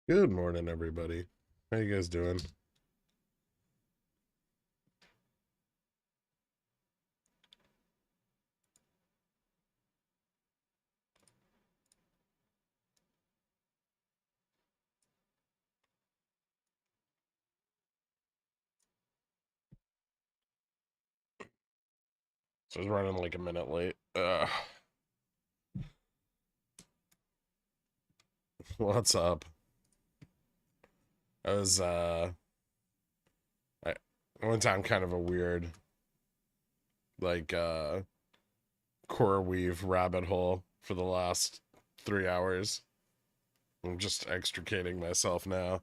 Good morning, everybody. How you guys doing? So I was running like a minute late. What's up? I was I went down kind of a weird like Coreweave rabbit hole for the last 3 hours. I'm just extricating myself now.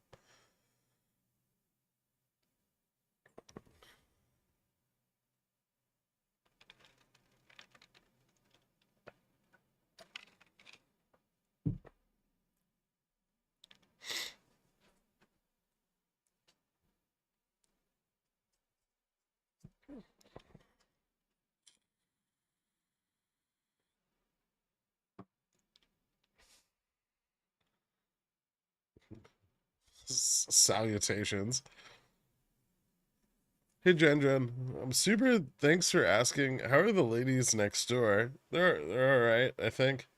Salutations. Hey Jen. I'm super thanks for asking. How are the ladies next door? They're all right, I think.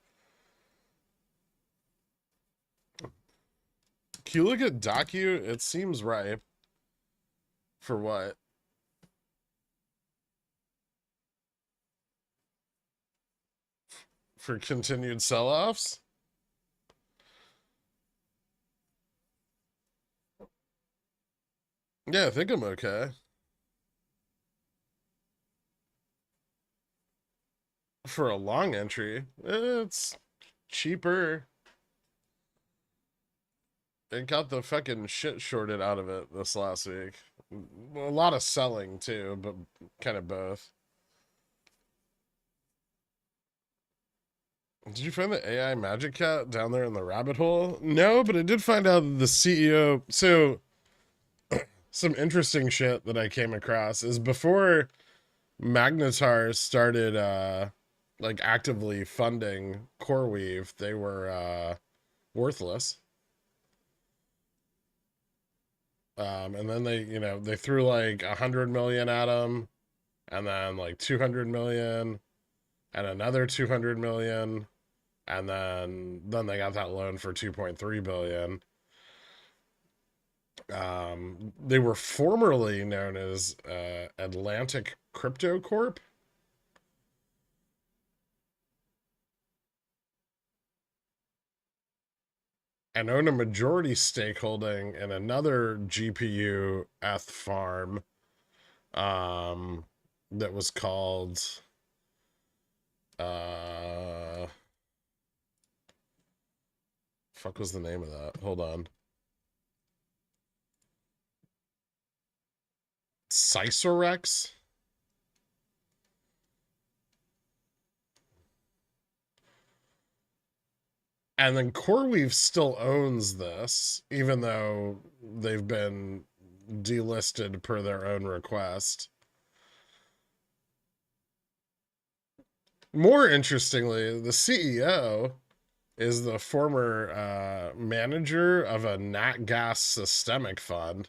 Can you look at Docu? It seems right. For what? For continued sell-offs? Yeah, I think I'm okay. For a long entry, it's cheaper. It got the fucking shit shorted out of it this last week. A lot of selling too, but kind of both. Did you find the AI Magic Cat down there in the rabbit hole? No, but I did find out that the CEO. So, some interesting shit that I came across is before Magnetar started like actively funding Coreweave, they were worthless. And then they threw like 100 million at him, and then like 200 million, and another 200 million, and then they got that loan for 2.3 billion. They were formerly known as Atlantic Crypto Corp, and own a majority stakeholding in another GPU ETH farm um, that was called uh, fuck was the name of that? Hold on. Cicerex. And then CoreWeave still owns this, even though they've been delisted per their own request. More interestingly, the CEO is the former manager of a nat gas systemic fund.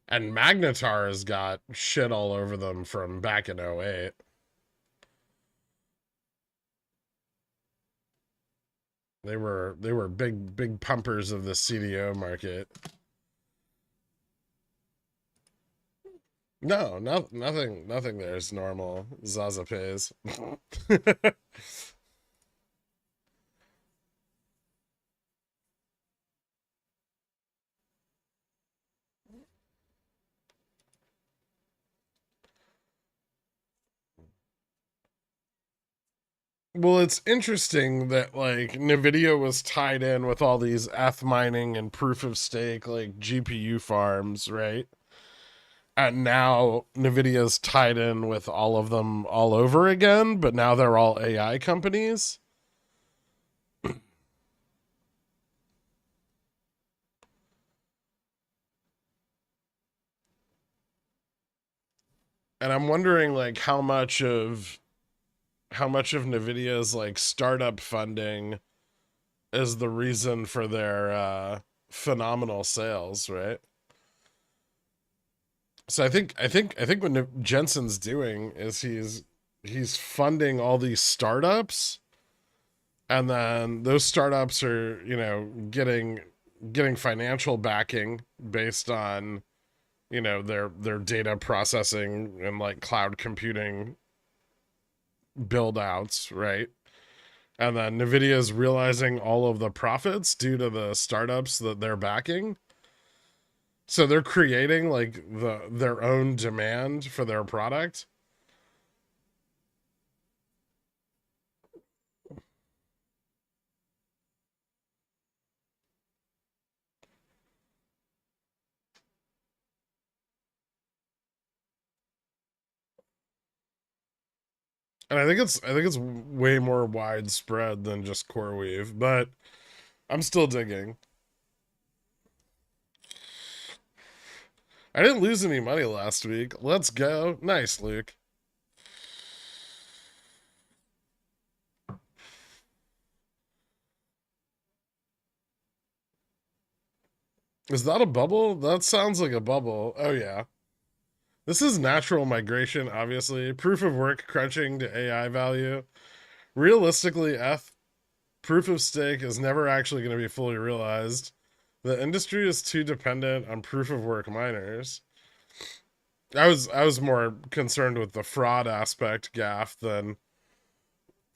And Magnetar has got shit all over them from back in '08. They were big pumpers of the CDO market. Nothing there is normal. Zaza pays. Well, it's interesting that like Nvidia was tied in with all these ETH mining and proof of stake like GPU farms, right? And now Nvidia's tied in with all of them all over again, but now they're all AI companies. And I'm wondering like how much of Nvidia's like startup funding is the reason for their phenomenal sales, right? So I think what Jensen's doing is he's funding all these startups, and then those startups are, getting financial backing based on, their data processing and like cloud computing build outs, right? And then Nvidia is realizing all of the profits due to the startups that they're backing. So they're creating like their own demand for their product. And I think it's way more widespread than just Coreweave, but I'm still digging. I didn't lose any money last week. Let's go. Nice, Luke. Is that a bubble? That sounds like a bubble. Oh yeah. This is natural migration, obviously. Proof of work crunching to AI value. Realistically, proof of stake is never actually going to be fully realized. The industry is too dependent on proof of work miners. I was more concerned with the fraud aspect, Gaff, than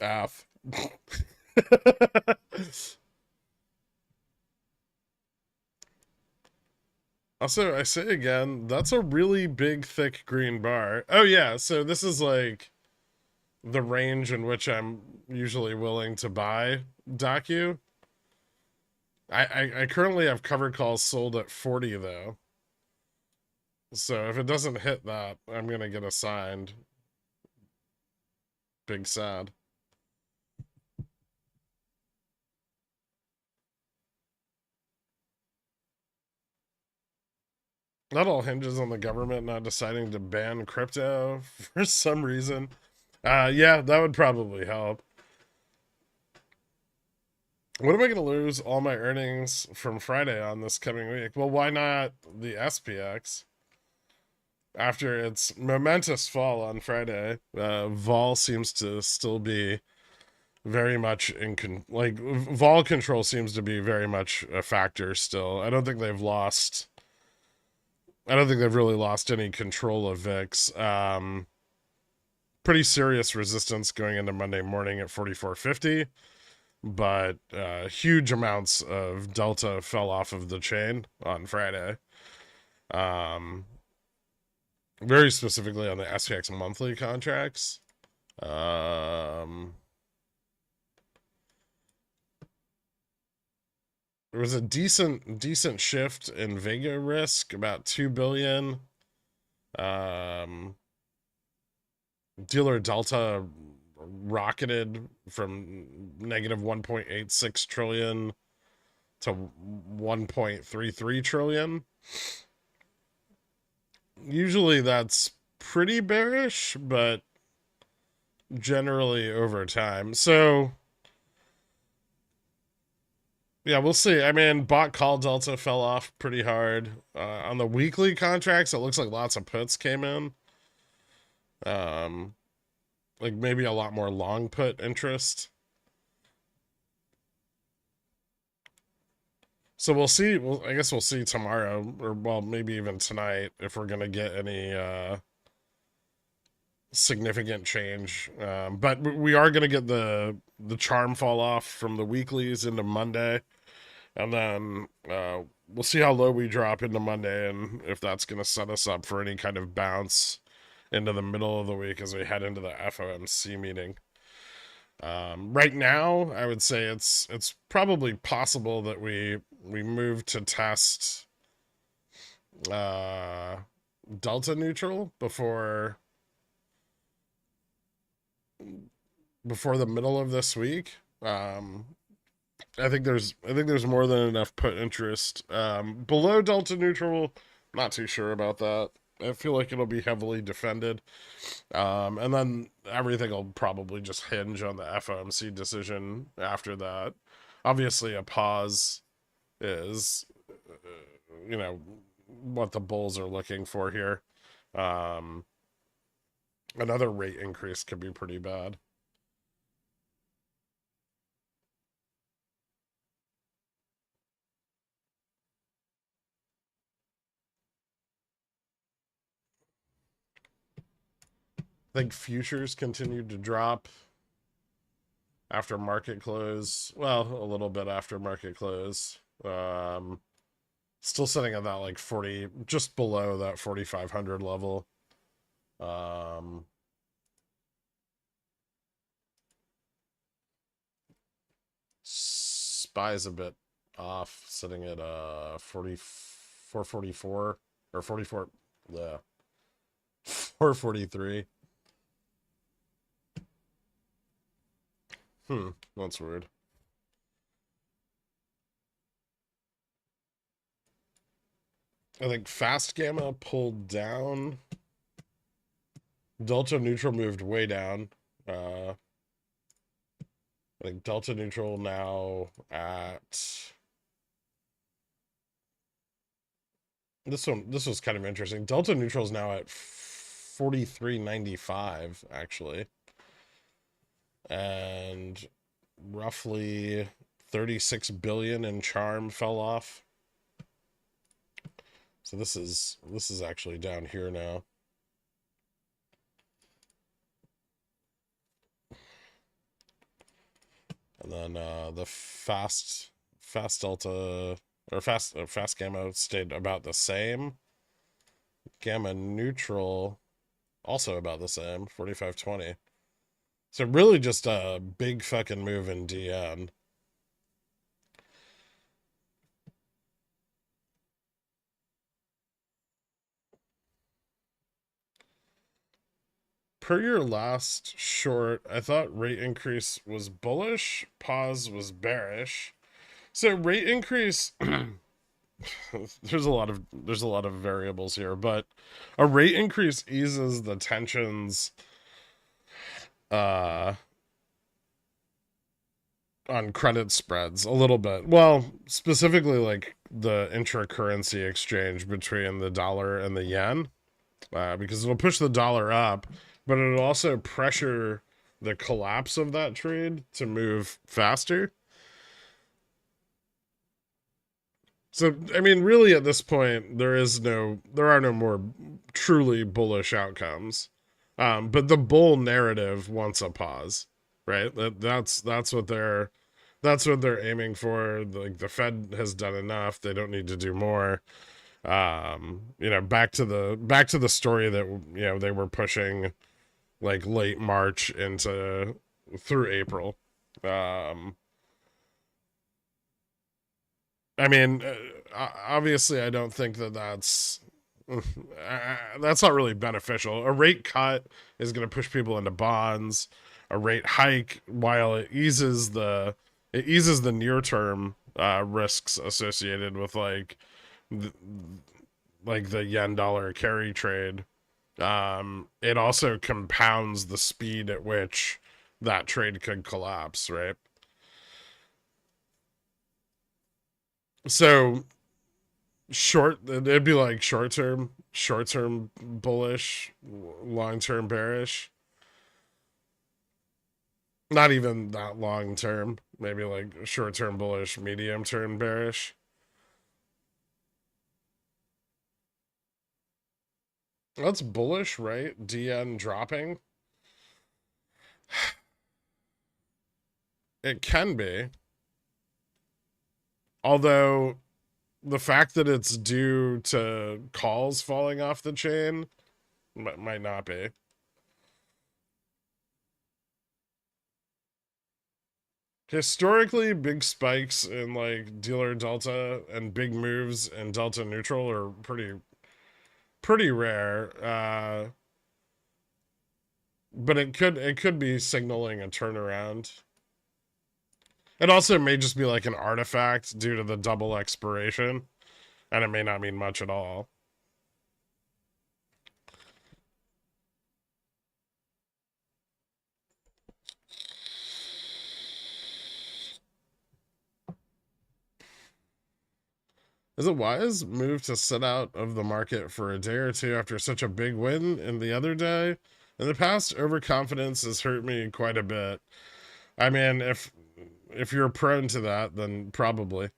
AF. Also, I say again, that's a really big, thick green bar. Oh yeah, so this is like the range in which I'm usually willing to buy Docu. I currently have covered calls sold at 40 though. So if it doesn't hit that, I'm gonna get assigned. Big sad. That all hinges on the government not deciding to ban crypto for some reason. Yeah, that would probably help. What am I going to lose all my earnings from Friday on this coming week? Well, why not the SPX? After its momentous fall on Friday, vol seems to still be very much vol control seems to be very much a factor still. I don't think they've really lost any control of VIX. Pretty serious resistance going into Monday morning at 44.50, but huge amounts of delta fell off of the chain on Friday. Um, Very specifically on the SPX monthly contracts. There was a decent shift in Vega risk, about 2 billion. Um, Dealer Delta rocketed from negative 1.86 trillion to 1.33 trillion. Usually that's pretty bearish, but generally over time. So yeah, we'll see. I mean, bot call delta fell off pretty hard. On the weekly contracts, it looks like lots of puts came in. Um, like maybe a lot more long put interest. So we'll see. Well, I guess we'll see tomorrow, or well, maybe even tonight, if we're gonna get any significant change. But we are gonna get the charm fall off from the weeklies into Monday, and then we'll see how low we drop into Monday, and if that's gonna set us up for any kind of bounce into the middle of the week as we head into the FOMC meeting. Right now, I would say it's probably possible that we move to test uh, delta neutral before the middle of this week. I think there's more than enough put interest below delta neutral. Not too sure about that. I feel like it'll be heavily defended. And then everything will probably just hinge on the FOMC decision after that. Obviously, a pause is, you know, what the bulls are looking for here. Um, Another rate increase could be pretty bad. I think futures continued to drop after market close. Well, a little bit after market close. Still sitting at that like 40, just below that 4,500 level. SPY's a bit off, sitting at 444 or 44, yeah, 443. That's weird. I think fast gamma pulled down. Delta neutral moved way down. I think delta neutral now at this was kind of interesting. Delta neutral is now at 43.95 actually. And roughly 36 billion in charm fell off. So this is actually down here now. And then the fast delta or fast gamma stayed about the same. Gamma neutral also about the same, 45.20. So really just a big fucking move in DN. Per your last short, I thought rate increase was bullish, pause was bearish. So rate increase there's a lot of variables here, but a rate increase eases the tensions on credit spreads a little bit. Well, specifically like the intra-currency exchange between the dollar and the yen, because it'll push the dollar up, but it'll also pressure the collapse of that trade to move faster. So, I mean, really at this point, there are no more truly bullish outcomes. But the bull narrative wants a pause, right? That's what they're aiming for. Like the Fed has done enough; they don't need to do more. Back to the story that they were pushing like late March into through April. I mean, obviously, I don't think that's not really beneficial. A rate cut is going to push people into bonds. A rate hike, while it eases the near term risks associated with the yen dollar carry trade, it also compounds the speed at which that trade could collapse, right? So it'd be like short term bullish, long term bearish. Not even that long term, maybe like short term bullish, medium term bearish. That's bullish, right? DN dropping. It can be. Although the fact that it's due to calls falling off the chain might not be. Historically, big spikes in like dealer delta and big moves in delta neutral are pretty rare. But it could be signaling a turnaround. It also may just be like an artifact due to the double expiration, and it may not mean much at all. Is it wise move to sit out of the market for a day or two after such a big win in the other day? In the past, overconfidence has hurt me quite a bit. I mean, if you're prone to that, then probably.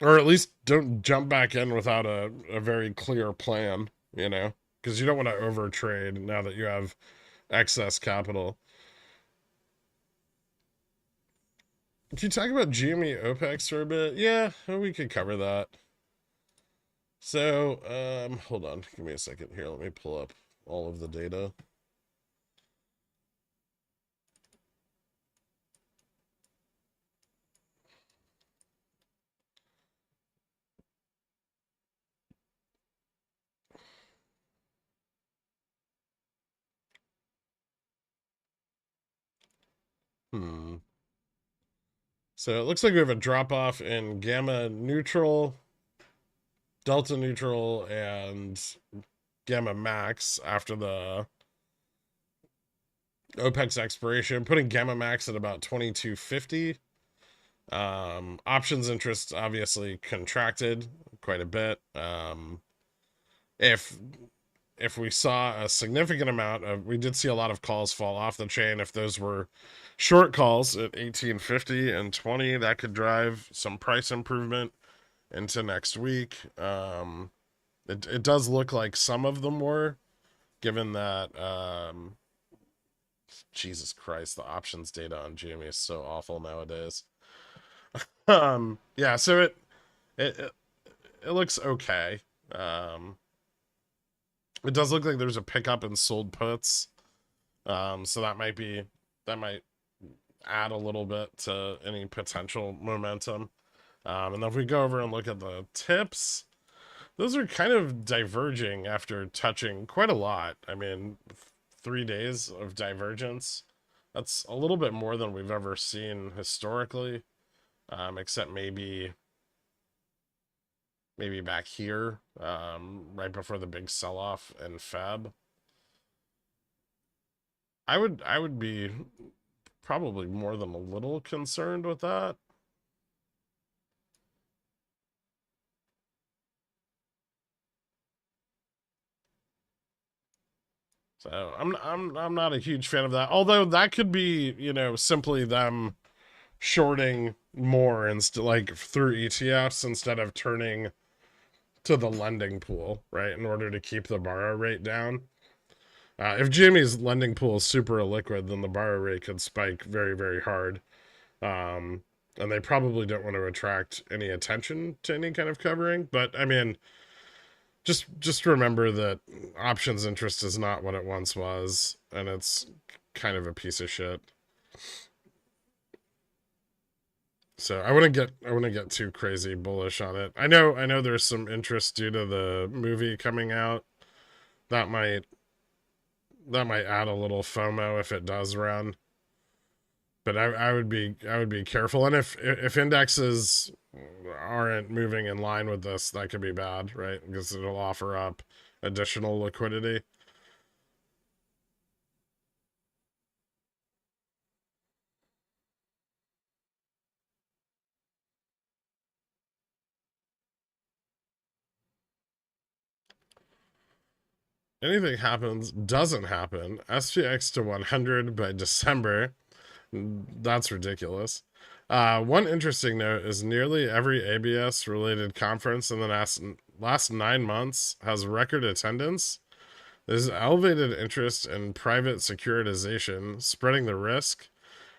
Or at least don't jump back in without a very clear plan, you know? Because you don't want to overtrade now that you have excess capital. Can you talk about GME OPEX for a bit? Yeah, we could cover that. So, hold on. Give me a second here. Let me pull up all of the data. So it looks like we have a drop off in gamma neutral, delta neutral, and gamma max after the OPEX expiration, putting gamma max at about 2250. Options interest obviously contracted quite a bit. If we saw a significant amount of, we did see a lot of calls fall off the chain. If those were short calls at 1850 and 20, that could drive some price improvement into next week. It does look like some of them were, given that Jesus Christ, the options data on GME is so awful nowadays. Yeah, so it it looks okay. It does look like there's a pickup in sold puts. So that might add a little bit to any potential momentum. And then if we go over and look at the tips, those are kind of diverging after touching quite a lot. I mean, 3 days of divergence. That's a little bit more than we've ever seen historically, except maybe back here, right before the big sell-off in Feb. I would be probably more than a little concerned with that. So I'm not a huge fan of that. Although that could be, you know, simply them shorting more instead, like through ETFs instead of turning to the lending pool, right, in order to keep the borrow rate down. If Jimmy's lending pool is super illiquid, then the borrow rate could spike very, very hard. And they probably don't want to attract any attention to any kind of covering. But I mean, just remember that options interest is not what it once was, and it's kind of a piece of shit. So I wouldn't get too crazy bullish on it. I know there's some interest due to the movie coming out. That might add a little FOMO if it does run. But I would be careful. And if indexes aren't moving in line with this, that could be bad, right? Because it'll offer up additional liquidity. Anything doesn't happen. SPX to 100 by December. That's ridiculous. One interesting note is nearly every ABS related conference in the last 9 months has record attendance. There's elevated interest in private securitization, spreading the risk.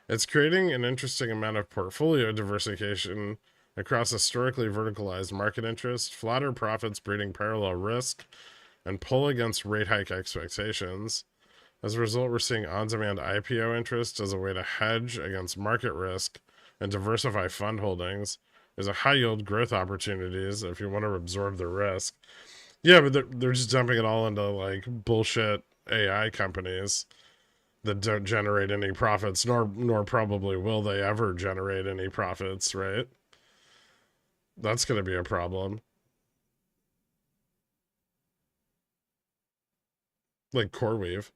It's creating an interesting amount of portfolio diversification across historically verticalized market interest, flatter profits breeding parallel risk, and pull against rate hike expectations. As a result, we're seeing on-demand IPO interest as a way to hedge against market risk and diversify fund holdings. There's a high-yield growth opportunities if you want to absorb the risk. Yeah, but they're just dumping it all into like bullshit AI companies that don't generate any profits, nor probably will they ever generate any profits, right? That's going to be a problem. Like Coreweave.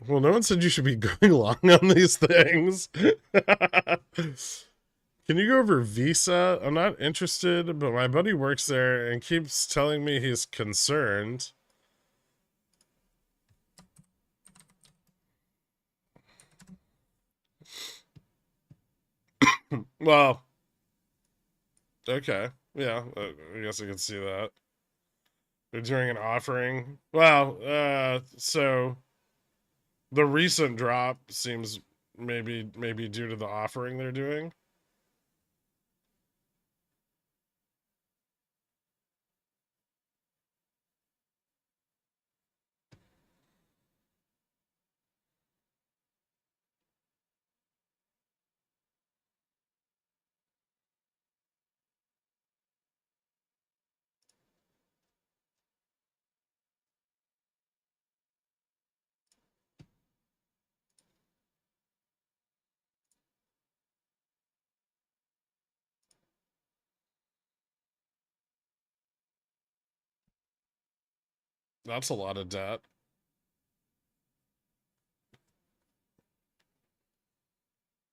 Well, no one said you should be going long on these things. Can you go over Visa? I'm not interested, but my buddy works there and keeps telling me he's concerned. Well, okay. Yeah, I guess I can see that. They're doing an offering. Well, so the recent drop seems maybe due to the offering they're doing. That's a lot of debt.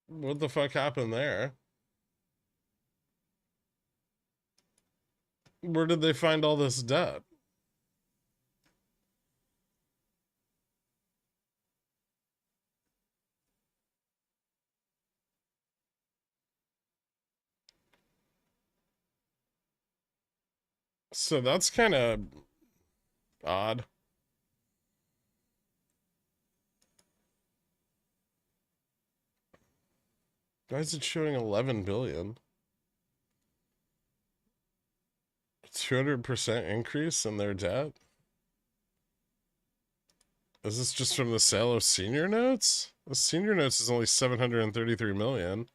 What the fuck happened there? Where did they find all this debt? So that's kind of odd. Why is it showing 11 billion? 200% increase in their debt? Is this just from the sale of senior notes? The senior notes is only 733 million.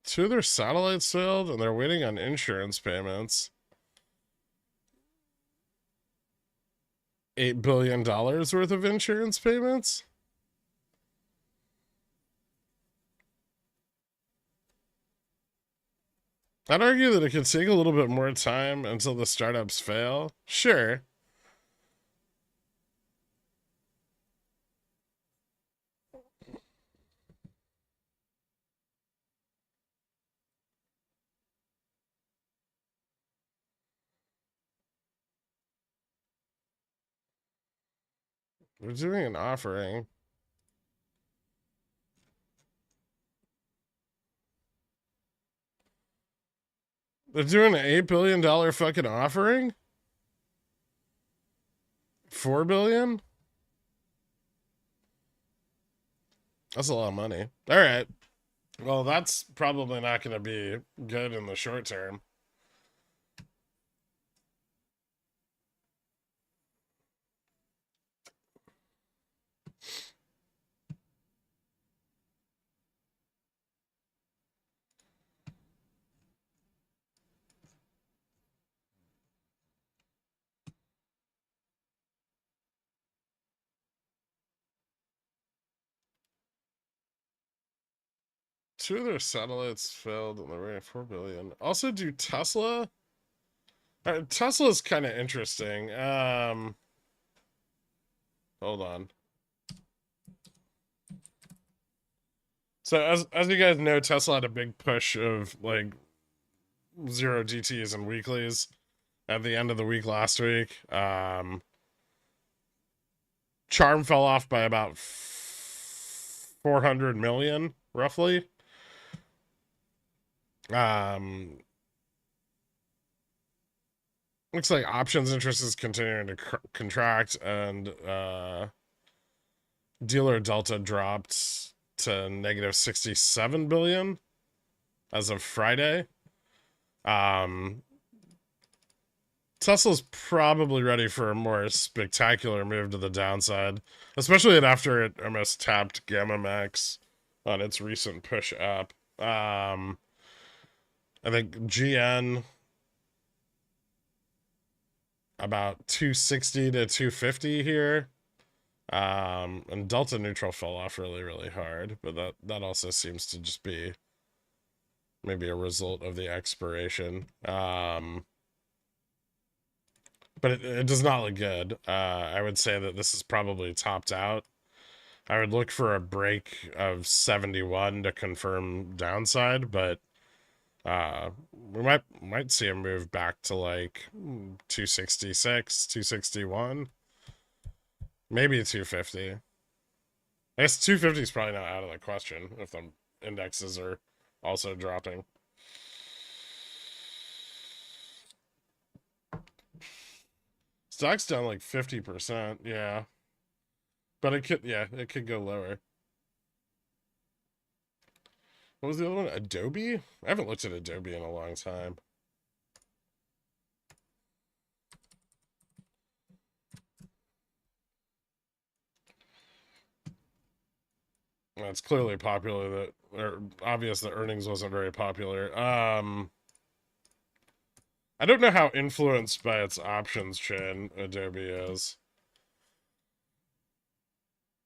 Two of their satellites failed and they're waiting on insurance payments. $8 billion worth of insurance payments? I'd argue that it could take a little bit more time until the startups fail. Sure. We're doing an offering. They're doing an $8 billion fucking offering? 4 billion? That's a lot of money. All right. Well, that's probably not going to be good in the short term. Two of their satellites failed and they're at 4 billion. Also, do Tesla? Tesla's kind of interesting. Hold on. So as you guys know, Tesla had a big push of like zero DTs and weeklies at the end of the week last week. Charm fell off by about 400 million, roughly. Looks like options interest is continuing to contract, and dealer delta dropped to negative 67 billion as of Friday. Tesla's probably ready for a more spectacular move to the downside, especially after it almost tapped Gamma Max on its recent push up. I think GN about 260 to 250 here. And Delta Neutral fell off really, really hard, but that also seems to just be maybe a result of the expiration. But it does not look good. I would say that this is probably topped out. I would look for a break of 71 to confirm downside, but we might see a move back to like 266, 261, maybe 250. I guess 250 is probably not out of the question if the indexes are also dropping. Stock's down like 50%, yeah. But it could go lower. What was the other one? Adobe? I haven't looked at Adobe in a long time. Well, it's clearly popular that, or obvious that earnings wasn't very popular. I don't know how influenced by its options chain Adobe is.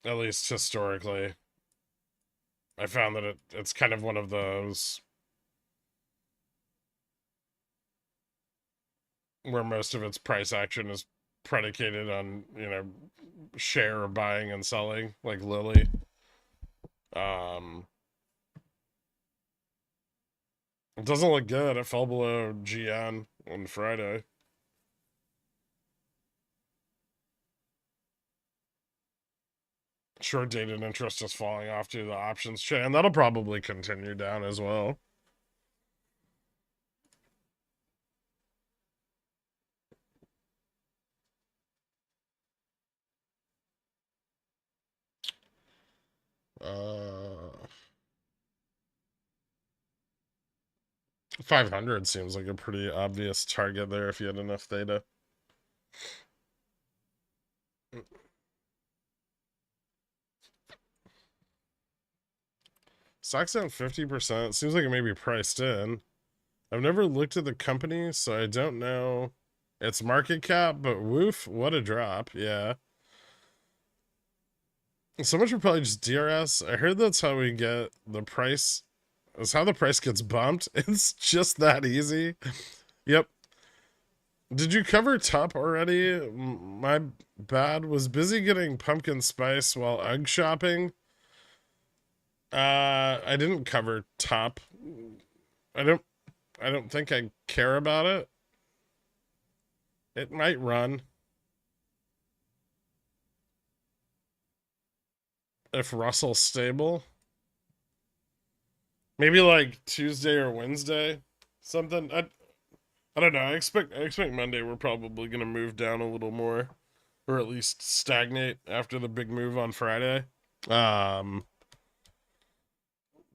At least historically. I found that it's kind of one of those where most of its price action is predicated on, share buying and selling, like Lily. It doesn't look good. It fell below GN on Friday. Short dated interest is falling off to the options chain. That'll probably continue down as well. Uh, 500 seems like a pretty obvious target there if you had enough theta. Stock's down 50%. Seems like it may be priced in. I've never looked at the company, so I don't know its market cap, but woof, what a drop. Yeah. So much for probably just DRS. I heard that's how we get the price. That's how the price gets bumped. It's just that easy. Yep. Did you cover top already? My bad. Was busy getting pumpkin spice while UGG shopping. I didn't cover top. I don't think I care about it. It might run. If Russell's stable. Maybe like Tuesday or Wednesday. Something. I don't know. I expect Monday we're probably gonna move down a little more. Or at least stagnate after the big move on Friday.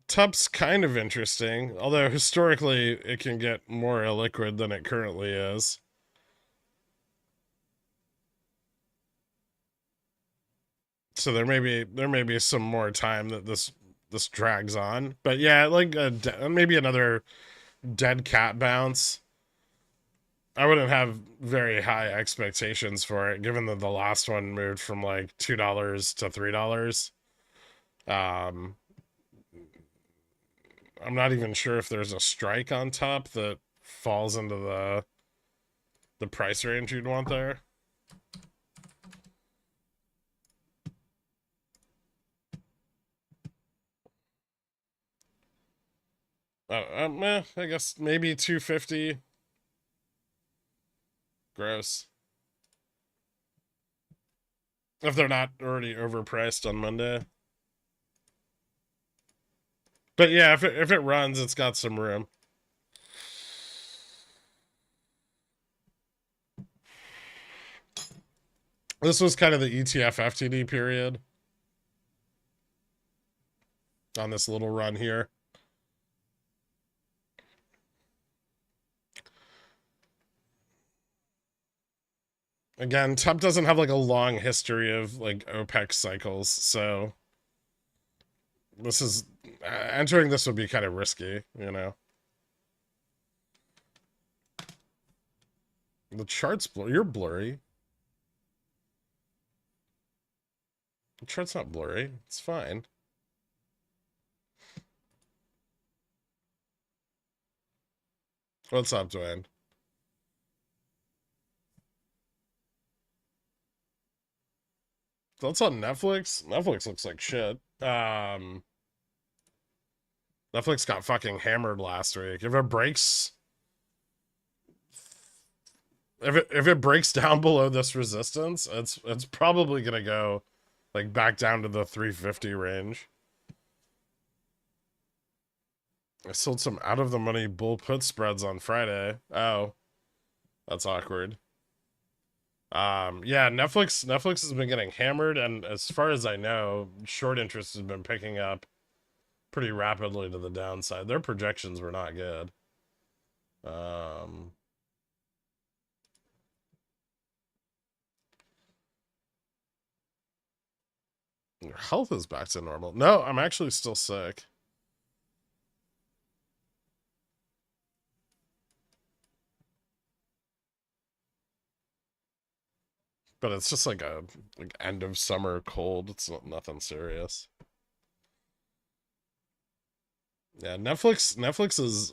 Tup's kind of interesting, although historically it can get more illiquid than it currently is. So there may be some more time that this drags on. But yeah, like maybe another dead cat bounce. I wouldn't have very high expectations for it, given that the last one moved from like $2 to $3. Um, I'm not even sure if there's a strike on top that falls into the price range you'd want there. I guess maybe 250. Gross. If they're not already overpriced on Monday. But yeah, if it runs, it's got some room. This was kind of the ETF FTD period on this little run here. Again, TUP doesn't have like a long history of like OPEC cycles, so this is entering this would be kind of risky, you know. The chart's blurry. You're blurry. The chart's not blurry. It's fine. What's up, Dwayne? That's on Netflix. Netflix looks like shit. Netflix got fucking hammered last week. If it breaks down below this resistance, it's probably gonna go like back down to the 350 range. I sold some out of the money bull put spreads on Friday. Oh, that's awkward. Yeah, Netflix has been getting hammered, and as far as I know, short interest has been picking up pretty rapidly to the downside. Their projections were not good. Um, your health is back to normal. No, I'm actually still sick. But it's just like a like end of summer cold. It's nothing serious. Yeah, Netflix is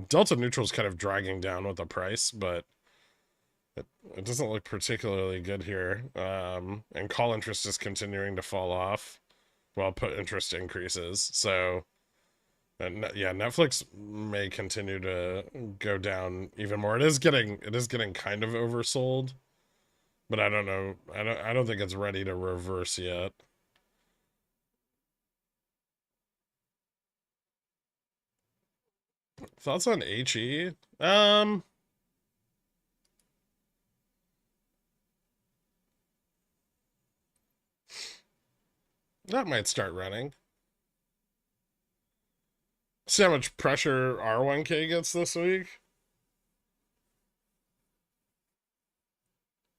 Delta Neutral is kind of dragging down with the price, but it doesn't look particularly good here. And call interest is continuing to fall off while put interest increases. So, yeah, Netflix may continue to go down even more. It is getting kind of oversold, but I don't know. I don't think it's ready to reverse yet. Thoughts on HE? That might start running. See how much pressure R1K gets this week?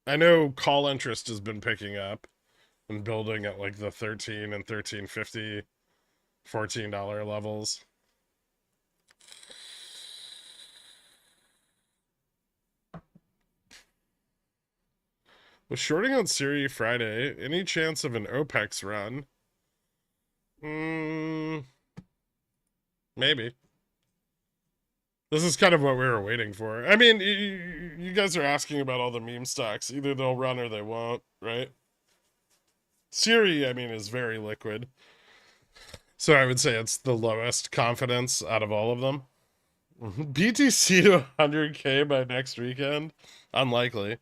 I know call interest has been picking up and building at like the 13 and 13.50, $14 levels. Was shorting on Siri Friday. Any chance of an OPEX run? Maybe. This is kind of what we were waiting for. I mean, you guys are asking about all the meme stocks. Either they'll run or they won't, right? Siri, I mean, is very liquid. So I would say it's the lowest confidence out of all of them. BTC to 100K by next weekend? Unlikely.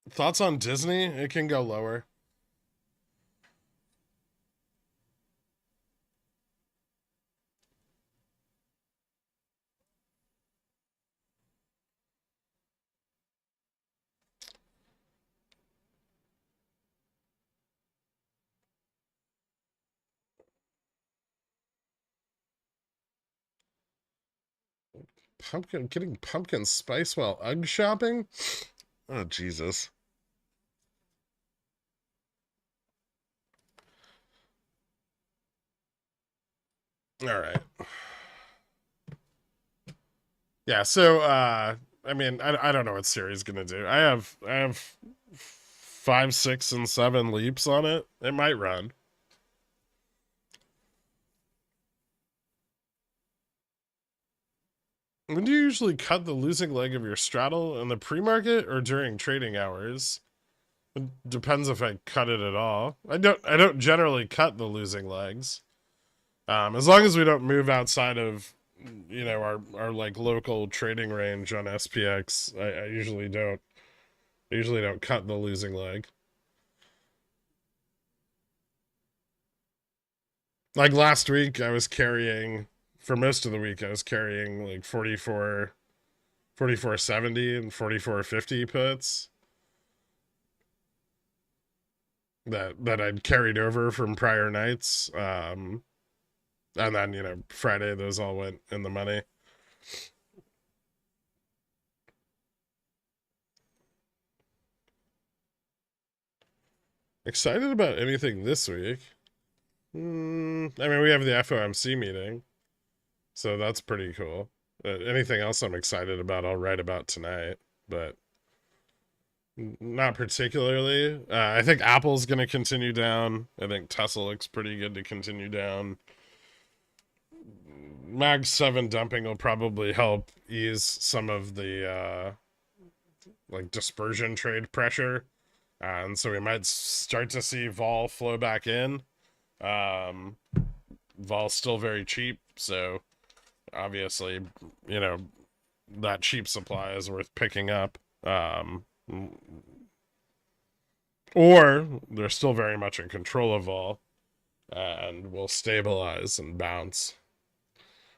Thoughts on Disney? It can go lower. Getting pumpkin spice while UGG shopping? Oh, Jesus. All right. Yeah, so I mean, I don't know what Siri's gonna do. I have 5, 6, and 7 leaps on it. It might run. When do you usually cut the losing leg of your straddle in the pre-market or during trading hours? It depends if I cut it at all. I don't generally cut the losing legs. As long as we don't move outside of our like local trading range on SPX, I usually don't cut the losing leg. Like last week, I was carrying for most of the week. I was carrying like 44.70 and 44.50 puts that I'd carried over from prior nights. And then Friday those all went in the money. Excited about anything this week? I mean, we have the FOMC meeting, so that's pretty cool. Anything else I'm excited about, I'll write about tonight. But Not particularly. I think Apple's going to continue down. I think Tesla looks pretty good to continue down. Mag 7 dumping will probably help ease some of the like dispersion trade pressure. And so we might start to see vol flow back in. Vol's still very cheap, so obviously, you know, that cheap supply is worth picking up. Or they're still very much in control of vol and will stabilize and bounce.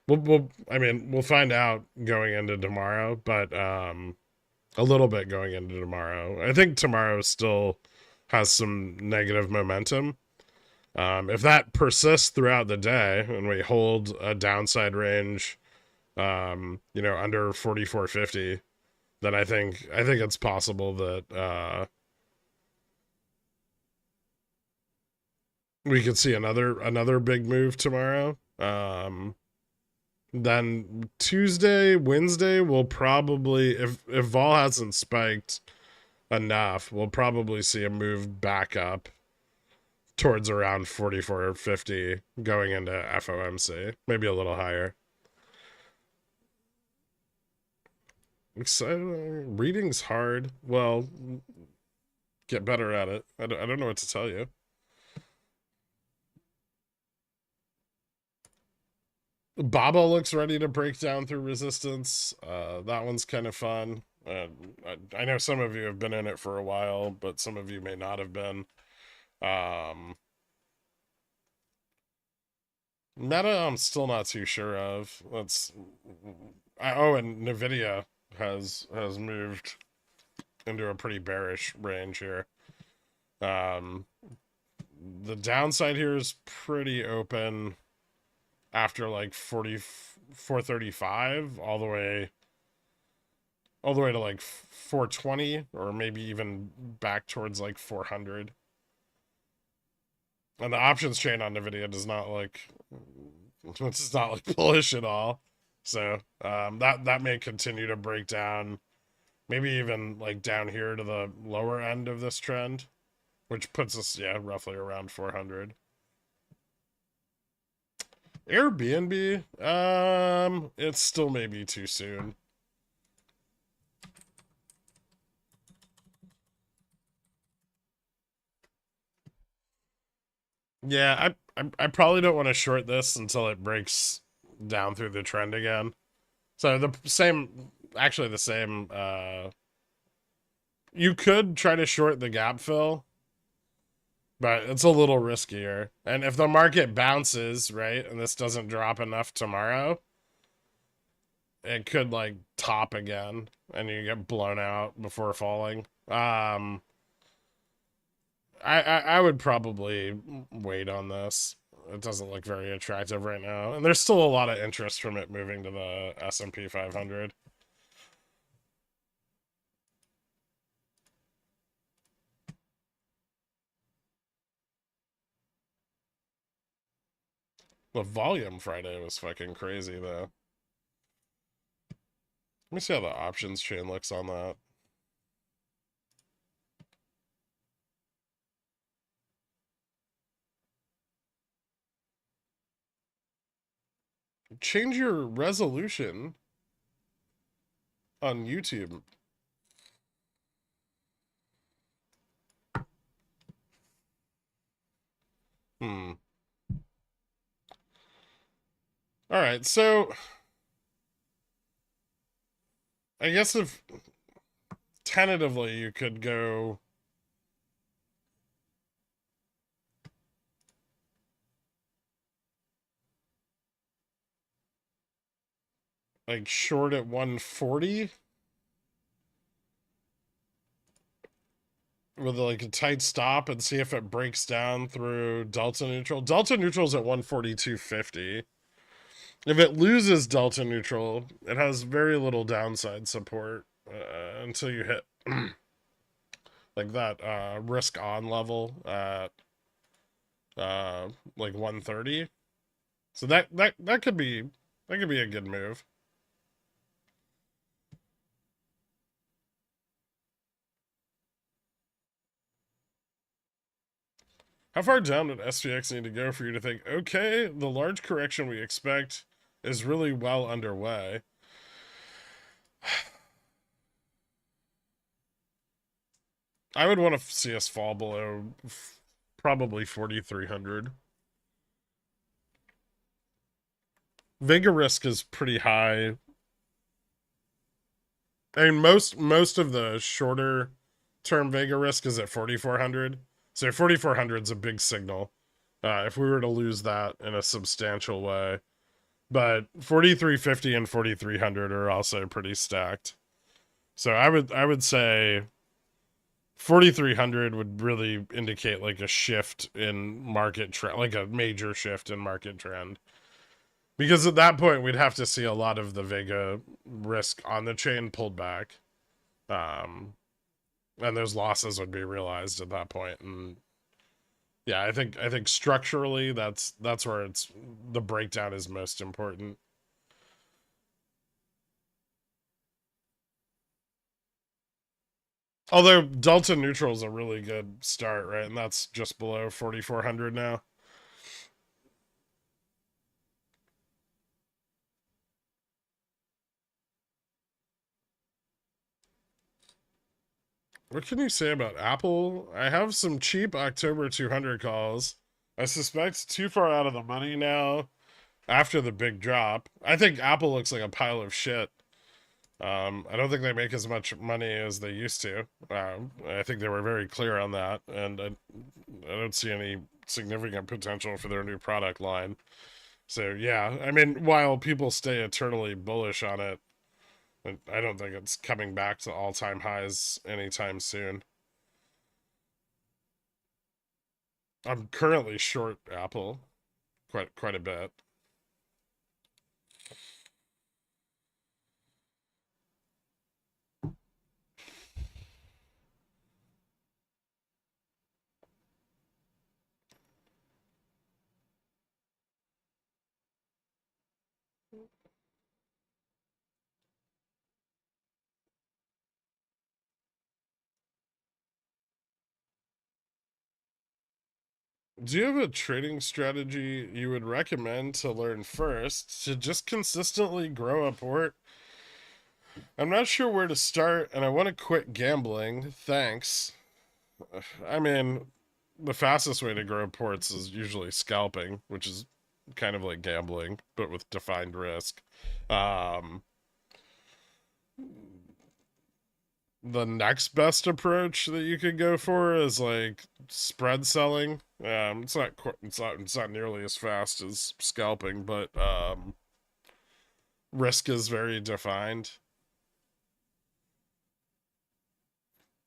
I mean, we'll find out going into tomorrow, but a little bit going into tomorrow. I think tomorrow still has some negative momentum. If that persists throughout the day and we hold a downside range, you know, under 44.50, then I think it's possible that we could see another big move tomorrow. Then Tuesday, Wednesday, we'll probably, if vol hasn't spiked enough, we'll probably see a move back up towards around 44.50 going into FOMC, maybe a little higher. Excited. Reading's hard. Well, get better at it. I don't know what to tell you. Baba looks ready to break down through resistance. That one's kind of fun. I know some of you have been in it for a while, but some of you may not have been. Meta, I'm still not too sure of. Oh, and Nvidia has moved into a pretty bearish range here. The downside here is pretty open after like 435 all the way to like 420, or maybe even back towards like 400. And the options chain on Nvidia does not look bullish at all. So that may continue to break down, maybe even like down here to the lower end of this trend, which puts us, yeah, roughly around 400. Airbnb, it's still maybe too soon. Yeah, I probably don't want to short this until it breaks down through the trend again. So actually the same, you could try to short the gap fill, but it's a little riskier. And if the market bounces, right, and this doesn't drop enough tomorrow, it could like top again and you get blown out before falling. I would probably wait on this. It doesn't look very attractive right now, and there's still a lot of interest from it moving to the S&P 500. The volume Friday was fucking crazy, though. Let me see how the options chain looks on that. Change your resolution on YouTube. All right, so I guess if tentatively you could go like short at 140 with like a tight stop and see if it breaks down through delta neutral. Delta neutral's at 142.50. If it loses delta neutral, it has very little downside support until you hit like that risk on level at like 130. So that could be a good move. How far down did SPX need to go for you to think, okay, the large correction we expect is really well underway? I would want to see us fall below probably 4,300. Vega risk is pretty high. I mean, most of the shorter term Vega risk is at 4,400. So 4,400 is a big signal. If we were to lose that in a substantial way, but 4,350 and 4,300 are also pretty stacked. So I would say 4,300 would really indicate like a shift in market trend, like a major shift in market trend. Because at that point, we'd have to see a lot of the Vega risk on the chain pulled back. And those losses would be realized at that point. And yeah, I think structurally that's where it's the breakdown is most important. Although Delta Neutral is a really good start, right? And that's just below 4,400 now. What can you say about Apple? I have some cheap October 200 calls. I suspect too far out of the money now after the big drop. I think Apple looks like a pile of shit. I don't think they make as much money as they used to. I think they were very clear on that, and I don't see any significant potential for their new product line. So yeah, I mean, while people stay eternally bullish on it, I don't think it's coming back to all-time highs anytime soon. I'm currently short Apple, quite a bit. Do you have a trading strategy you would recommend to learn first to just consistently grow a port? I'm not sure where to start, and I want to quit gambling. Thanks. I mean, the fastest way to grow ports is usually scalping, which is kind of like gambling, but with defined risk. Um, the next best approach that you could go for is like spread selling. It's not nearly as fast as scalping, but risk is very defined.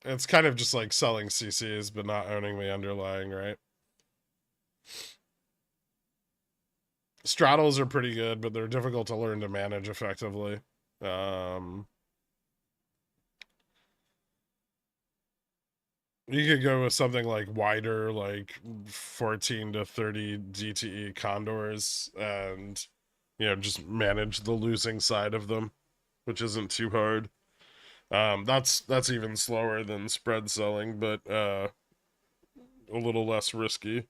It's kind of just like selling CCs but not owning the underlying, right? Straddles are pretty good, but they're difficult to learn to manage effectively. Um, you could go with something like wider, like 14 to 30 DTE condors, and just manage the losing side of them, which isn't too hard. That's even slower than spread selling, but a little less risky.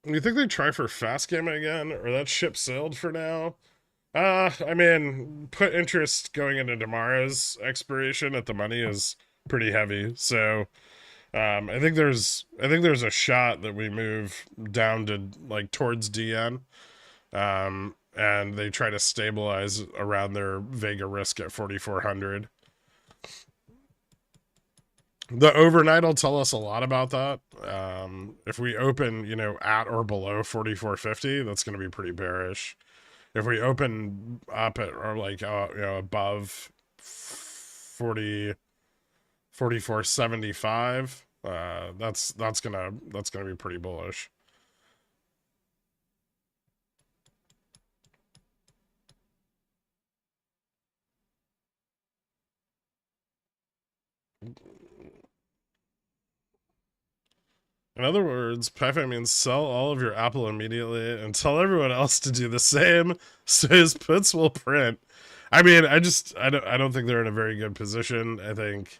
You think they try for fast game again, or that ship sailed for now? I mean, put interest going into tomorrow's expiration at the money is pretty heavy. So, I think there's a shot that we move down to like towards DN. And they try to stabilize around their Vega risk at 4,400. The overnight will tell us a lot about that. If we open, at or below 4,450, that's going to be pretty bearish. If we open up at or like above 40 4475, that's gonna be pretty bullish. In other words, Pepe means sell all of your Apple immediately and tell everyone else to do the same so his puts will print. I mean, I don't think they're in a very good position. I think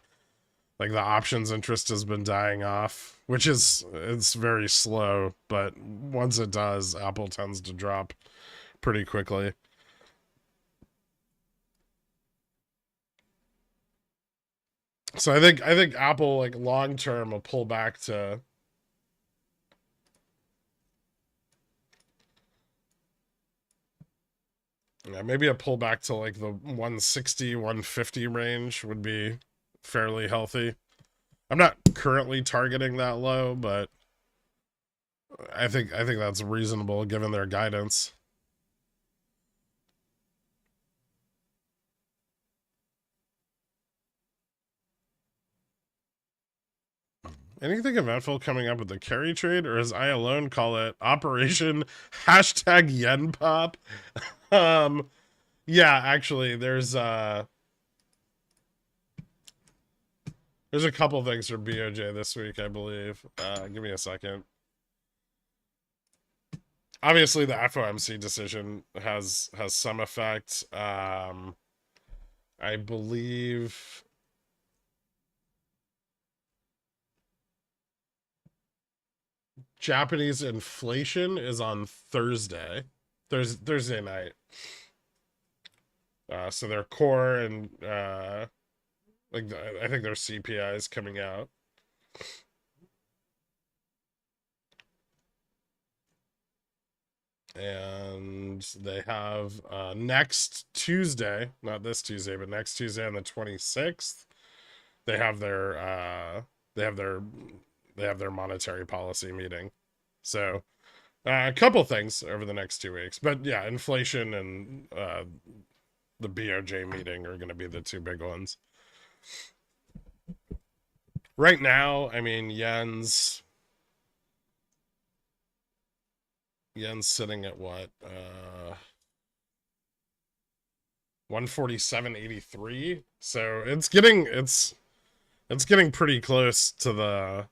Like the options interest has been dying off, which is it's very slow, but once it does, Apple tends to drop pretty quickly. So I think Apple like long term will pull back to yeah, maybe a pullback to like the 160, 150 range would be fairly healthy. I'm not currently targeting that low, but I think that's reasonable given their guidance. Anything eventful coming up with the carry trade, or as I alone call it, Operation hashtag Yen Pop? um, yeah, actually, there's a couple things for BOJ this week, I believe. Give me a second. Obviously, the FOMC decision has some effect. I believe Japanese inflation is on Thursday night. So their core and like I think their CPI is coming out. And they have next Tuesday, not this Tuesday, but next Tuesday on the 26th, they have their monetary policy meeting. So a couple things over the next 2 weeks, but yeah, inflation and the BOJ meeting are going to be the two big ones. Right now, I mean, yen's sitting at what? 147.83. So it's getting pretty close to the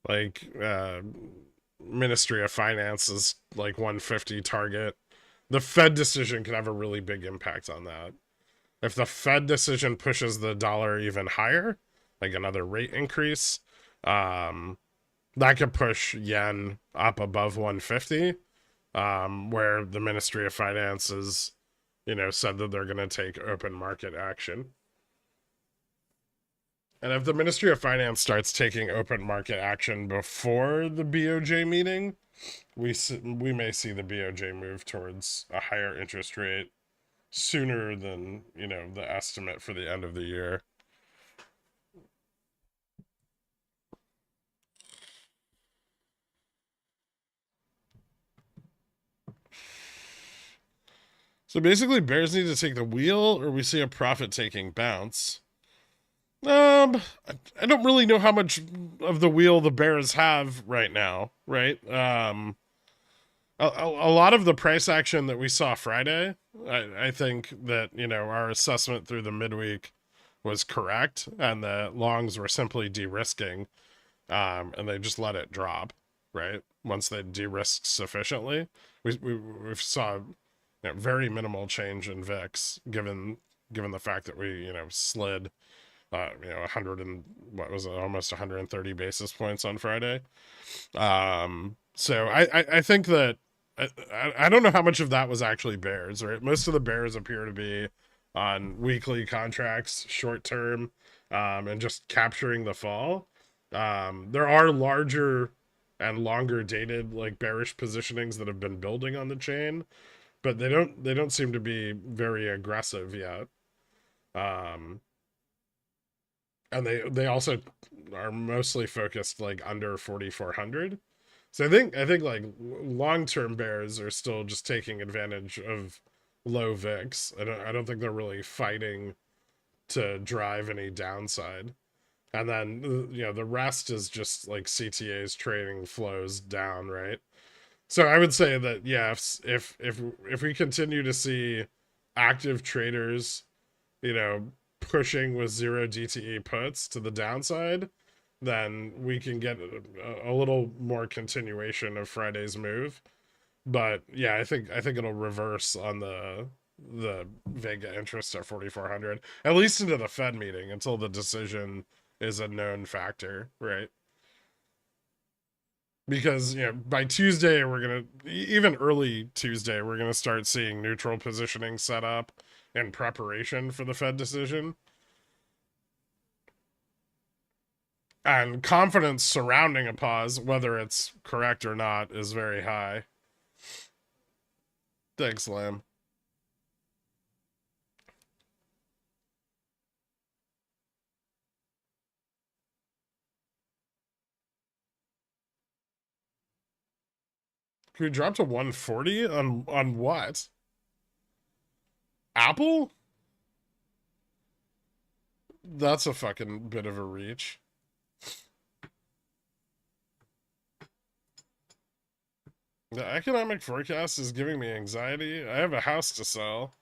like Ministry of Finance's like 150 target. The Fed decision could have a really big impact on that. If the Fed decision pushes the dollar even higher, like another rate increase, that could push yen up above 150, where the Ministry of Finance is, said that they're going to take open market action. And if the Ministry of Finance starts taking open market action before the BOJ meeting, we may see the BOJ move towards a higher interest rate sooner than, the estimate for the end of the year. So basically, bears need to take the wheel, or we see a profit-taking bounce. I don't really know how much of the wheel the bears have right now, right? A lot of the price action that we saw Friday, I think that our assessment through the midweek was correct, and the longs were simply de-risking, and they just let it drop, right? Once they de-risked sufficiently, we saw very minimal change in VIX, given the fact that we slid 100 and what was it, almost 130 basis points on Friday. So I think that I don't know how much of that was actually bears, right? Most of the bears appear to be on weekly contracts, short term, and just capturing the fall. There are larger and longer dated like bearish positionings that have been building on the chain, but they don't seem to be very aggressive yet. And they also are mostly focused like under 4,400. So I think like long-term bears are still just taking advantage of low VIX. I don't think they're really fighting to drive any downside. And then the rest is just like CTA's trading flows down, right? So I would say that yeah, if we continue to see active traders, pushing with zero DTE puts to the downside, then we can get a little more continuation of Friday's move. But yeah, I think it'll reverse on the Vega interest at 4,400, at least into the Fed meeting, until the decision is a known factor, right? Because, by Tuesday, even early Tuesday, we're going to start seeing neutral positioning set up in preparation for the Fed decision. And confidence surrounding a pause, whether it's correct or not, is very high. Thanks, Lamb. Can we drop to 140 on what? Apple? That's a fucking bit of a reach. The economic forecast is giving me anxiety. I have a house to sell.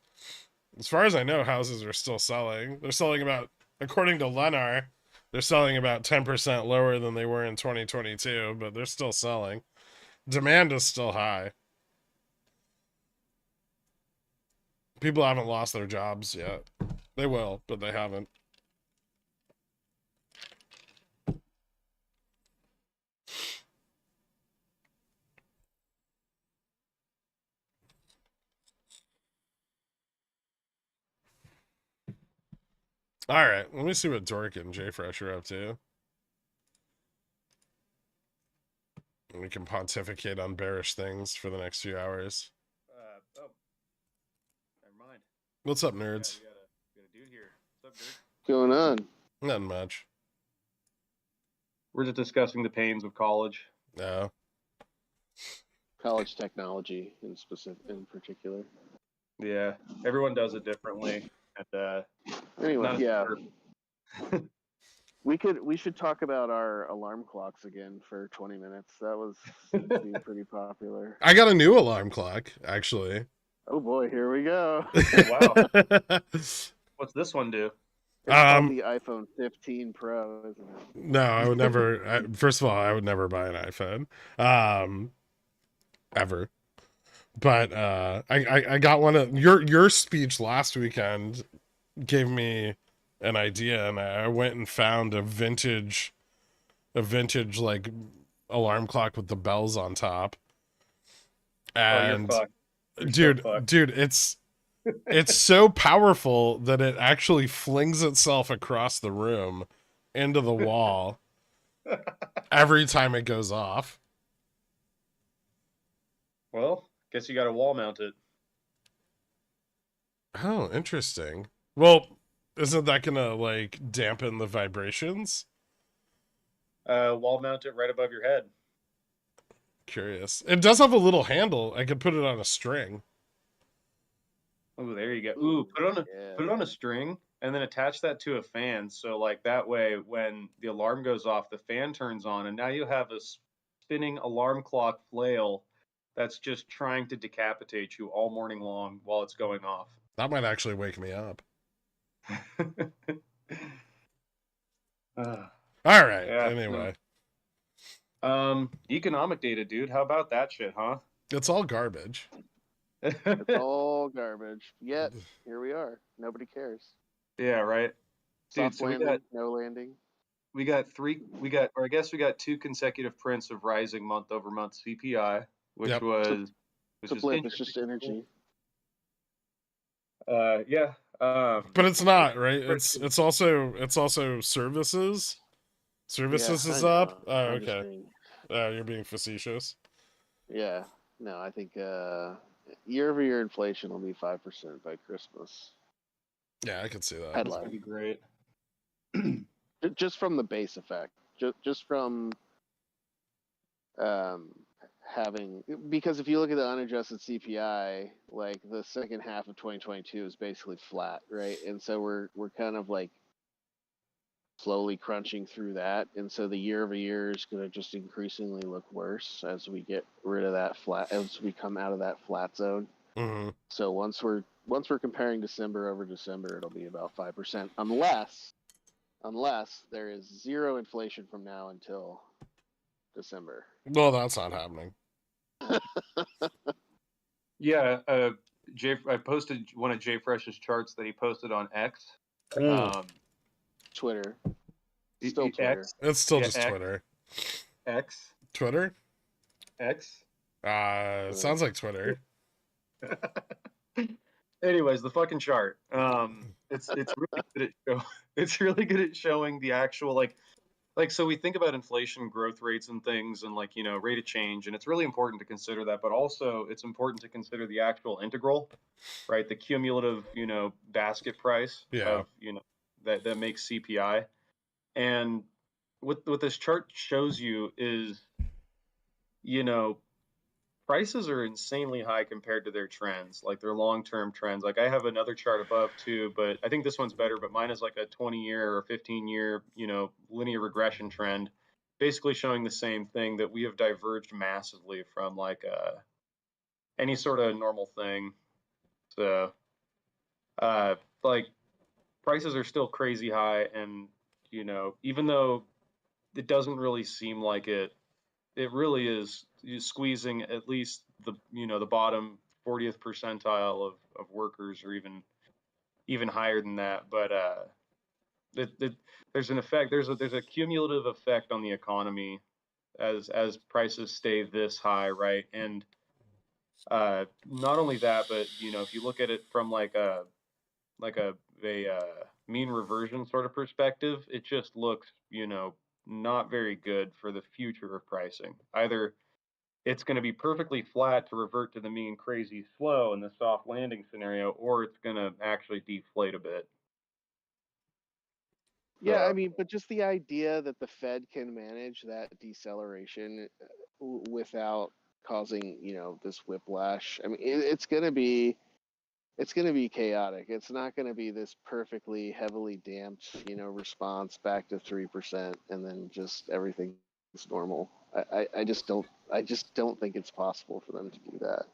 As far as I know, houses are still selling. They're selling about, according to Lennar, they're selling about 10% lower than they were in 2022, but they're still selling. Demand is still high. People haven't lost their jobs yet. They will, but they haven't. All right, let me see what Dork and JFresh are up to. And we can pontificate on bearish things for the next few hours. Never mind. What's up, nerds? Yeah, we got a dude here. What's up, dude? What's going on? Nothing much. We're just discussing the pains of college. No. College technology in particular. Yeah, everyone does it differently. And Anyway, yeah. We should talk about our alarm clocks again for 20 minutes. That was being pretty popular. I got a new alarm clock, actually. Oh boy, here we go. Wow. What's this one do? It's called the iPhone 15 Pro, isn't it? No, I would never. First of all, I would never buy an iPhone, ever. But I got one of your speech last weekend gave me an idea, and I went and found a vintage like alarm clock with the bells on top. And dude, it's so powerful that it actually flings itself across the room into the wall every time it goes off. Well, guess you got to wall mount it. Oh, interesting. Well, isn't that gonna like dampen the vibrations? Wall mount it right above your head. Curious. It does have a little handle. I could put it on a string. Oh, there you go. Ooh, put it on a string and then attach that to a fan. So like that way, when the alarm goes off, the fan turns on, and now you have a spinning alarm clock flail that's just trying to decapitate you all morning long while it's going off. That might actually wake me up. All right. Yeah, anyway. Economic data, dude. How about that shit, huh? It's all garbage. It's all garbage. Yet here we are. Nobody cares. Yeah, right. Dude, so landing, no landing. We got two consecutive prints of rising month-over-month CPI, which was it's a blip. It's just energy. Yeah. But it's not, right? It's also services. Services is up. Oh, okay. You're being facetious. Yeah. No, I think year-over-year inflation will be 5% by Christmas. Yeah, I could see that. Headline. That'd be great. Just from the base effect. Just from having, because if you look at the unadjusted CPI, like the second half of 2022 is basically flat, right? And so we're kind of like slowly crunching through that, and so the year over year is going to just increasingly look worse as we get rid of that as we come out of that flat zone. Mm-hmm. So once we're comparing December over December, it'll be about 5%, unless there is zero inflation from now until December. Well, that's not happening. Yeah, I posted one of Jay Fresh's charts that he posted on X. Twitter. Still Twitter. X. It's still Yeah, just X. Twitter. X. Twitter? X. Sounds like Twitter. Anyways, the fucking chart. It's really good at it's really good at showing the actual like so we think about inflation growth rates and things and like rate of change, and it's really important to consider that, but also it's important to consider the actual integral, right? The cumulative basket price Yeah. of that makes CPI. And what this chart shows you is prices are insanely high compared to their trends, like their long-term trends. Like I have another chart above too, but I think this one's better, but mine is like a 20-year or 15-year, linear regression trend, basically showing the same thing, that we have diverged massively from like any sort of normal thing. So like prices are still crazy high, and even though it doesn't really seem like it, it really is squeezing at least the bottom 40th percentile of workers, or even higher than that. But there's an effect. There's a cumulative effect on the economy as prices stay this high, right? And not only that, but if you look at it from like a mean reversion sort of perspective, it just looks not very good for the future of pricing. Either it's going to be perfectly flat to revert to the mean crazy slow in the soft landing scenario, or it's going to actually deflate a bit. Yeah, I mean, but just the idea that the Fed can manage that deceleration without causing, this whiplash. I mean, it's going to be chaotic. It's not going to be this perfectly heavily damped, response back to 3% and then just everything's normal. I just don't think it's possible for them to do that.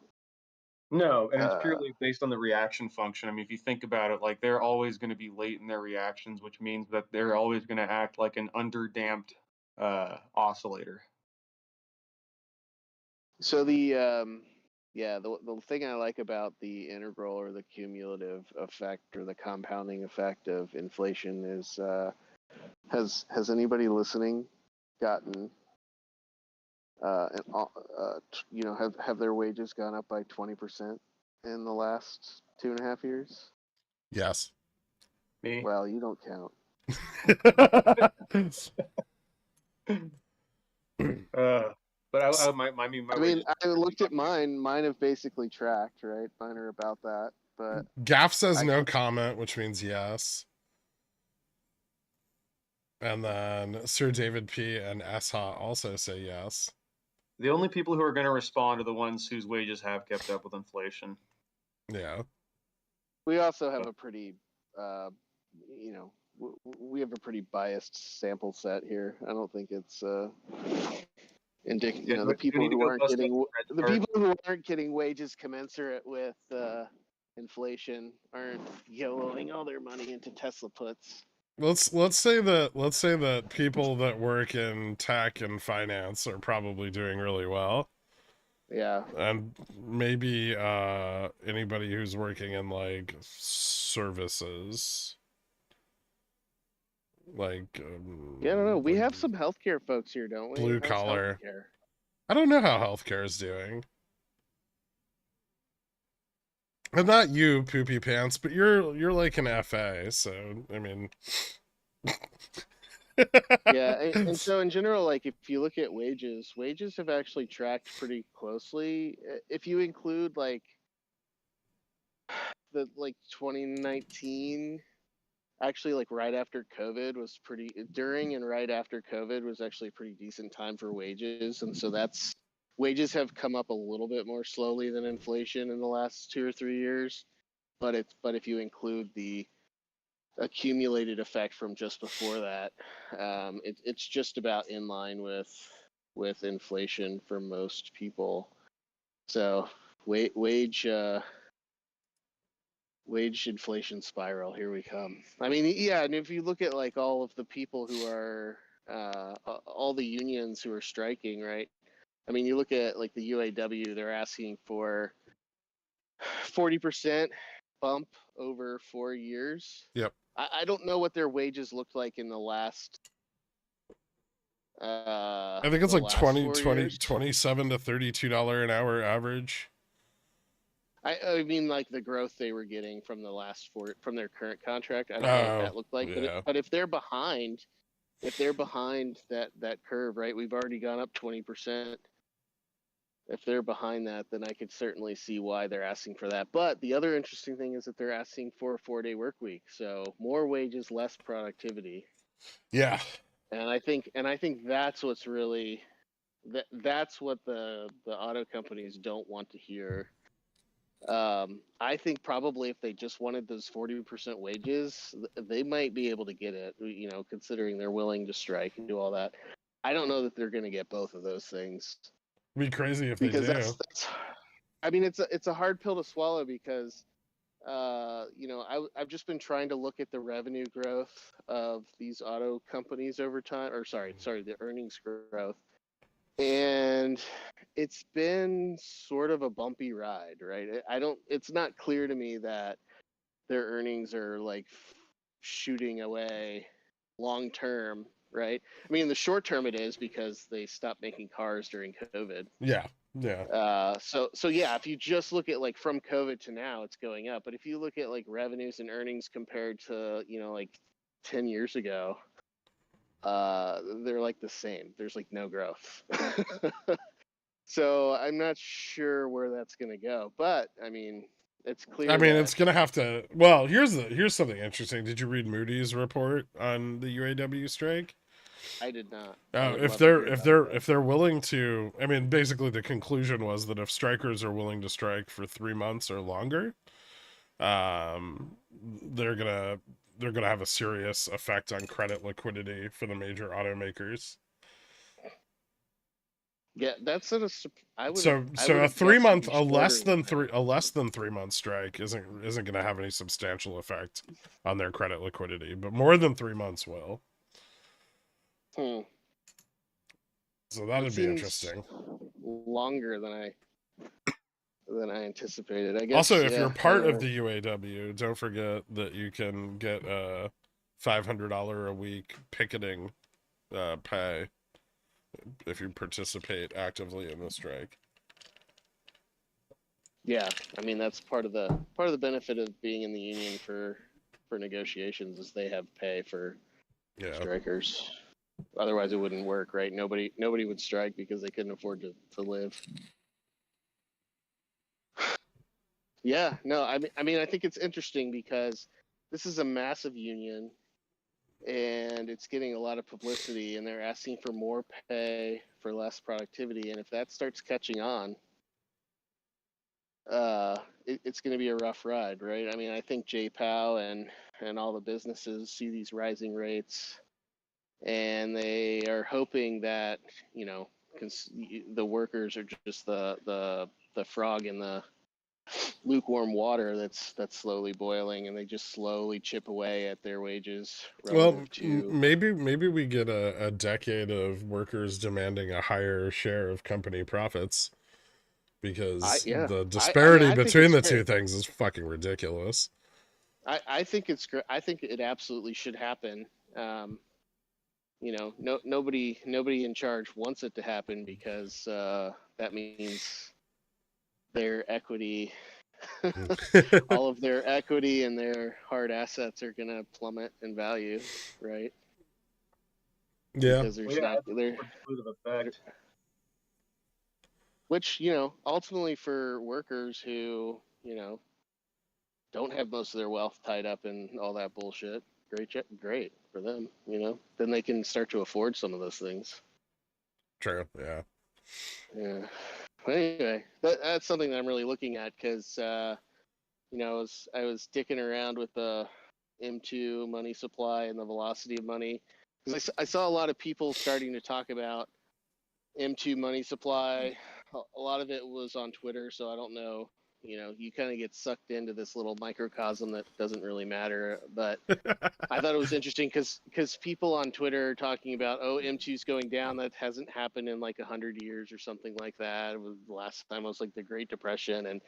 No, and it's purely based on the reaction function. I mean, if you think about it, like they're always going to be late in their reactions, which means that they're always going to act like an underdamped oscillator. So the thing I like about the integral or the cumulative effect or the compounding effect of inflation is has anybody listening gotten have their wages gone up by 20% in the last 2.5 years? Yes. Me? Well, you don't count. But I looked at mine. Mine have basically tracked, right? Mine are about that. But Gaff says no comment, which means yes. And then Sir David P. and SHA also say yes. The only people who are going to respond are the ones whose wages have kept up with inflation. Yeah. We also have a pretty, we have a pretty biased sample set here. I don't think it's indicative. The people who aren't getting wages commensurate with inflation aren't YOLOing all their money into Tesla puts. Let's say that people that work in tech and finance are probably doing really well. Yeah. And maybe anybody who's working in like services, like I don't know. We have some healthcare folks here, don't we? Blue collar. I don't know how healthcare is doing. And not you, poopy pants, but you're like an FA, so I mean. Yeah, and so in general, like if you look at wages have actually tracked pretty closely. If you include like the 2019, actually like right after COVID was during and right after COVID was actually a pretty decent time for wages, and so wages have come up a little bit more slowly than inflation in the last 2 or 3 years, but if you include the accumulated effect from just before that, it's just about in line with inflation for most people. So wage inflation spiral, here we come. I mean, yeah, and if you look at like all of the people who are all the unions who are striking, right? I mean, you look at like the UAW, they're asking for 40% bump over 4 years. Yep. I don't know what their wages looked like in the last I think it's the like last 20, 4 20, years. $27 to $32 an hour average. I mean, like the growth they were getting from the last from their current contract. I don't know what Oh, that looked like, yeah. but if they're behind, that curve, right? We've already gone up 20%. If they're behind that, then I could certainly see why they're asking for that. But the other interesting thing is that they're asking for a 4-day work week, so more wages, less productivity. Yeah. And I think that's what's really that's what the auto companies don't want to hear. I think probably if they just wanted those 40% wages, they might be able to get it, you know, considering they're willing to strike and do all that. I don't know that they're going to get both of those things, It'd be crazy if they because do. that's I mean, it's a hard pill to swallow, because you know, I've just been trying to look at the revenue growth of these auto companies over time, or sorry, the earnings growth. And it's been sort of a bumpy ride, right? It's not clear to me that their earnings are like shooting away long term, right? I mean, in the short term it is, because they stopped making cars during COVID. Yeah. Yeah. So yeah, if you just look at like from COVID to now, it's going up. But if you look at like revenues and earnings compared to, you know, like 10 years ago, they're like the same. There's like no growth. So I'm not sure where that's going to go, but I mean, it's clear. I mean, that it's gonna have to. Well, here's something interesting. Did you read Moody's report on the UAW strike? I did not. I Oh, would if love to they're hear if about they're it, if they're willing to, I mean, basically the conclusion was that if strikers are willing to strike for 3 months or longer, um, they're gonna have a serious effect on credit liquidity for the major automakers. yeah, that's a. I would So I would a have guessed it'd be a less shorter than that. a less than 3 month strike isn't going to have any substantial effect on their credit liquidity, but more than 3 months will. Hmm. So That that'd be seems interesting. longer than I anticipated. I Also, guess, if you're yeah. part of the UAW, don't forget that you can get a $500 a week picketing pay if you participate actively in the strike. Yeah, I mean, that's part of the benefit of being in the union for negotiations, is they have pay for Yeah. strikers. Otherwise, it wouldn't work, right? Nobody would strike because they couldn't afford to live. Yeah, no, I mean, I think it's interesting because this is a massive union, and it's getting a lot of publicity, and they're asking for more pay for less productivity, and if that starts catching on, it's going to be a rough ride, right? I mean, I think JPOW and all the businesses see these rising rates, and they are hoping that, you know, the workers are just the frog in the lukewarm water that's slowly boiling, and they just slowly chip away at their wages Well, relative to. maybe we get a decade of workers demanding a higher share of company profits, because Yeah, the I mean, disparity I think between it's the two great. things is fucking ridiculous. I think it's great. I think it absolutely should happen. You know, nobody in charge wants it to happen, because that means their equity, all of their equity and their hard assets are going to plummet in value, right? Yeah. Because there's Well, yeah, not it's there, a exclusive effect. which, you know, ultimately for workers who, you know, don't have most of their wealth tied up in all that bullshit, great for them, you know. Then they can start to afford some of those things. True. Yeah. Yeah. But anyway, that's something that I'm really looking at, because you know, I was dicking around with the M2 money supply and the velocity of money, because I saw a lot of people starting to talk about M2 money supply. A lot of it was on Twitter, so I don't know. You know, you kind of get sucked into this little microcosm that doesn't really matter. But I thought it was interesting because people on Twitter are talking about, oh, M2's going down. That hasn't happened in like 100 years or something like that. It was, the last time was like the Great Depression, and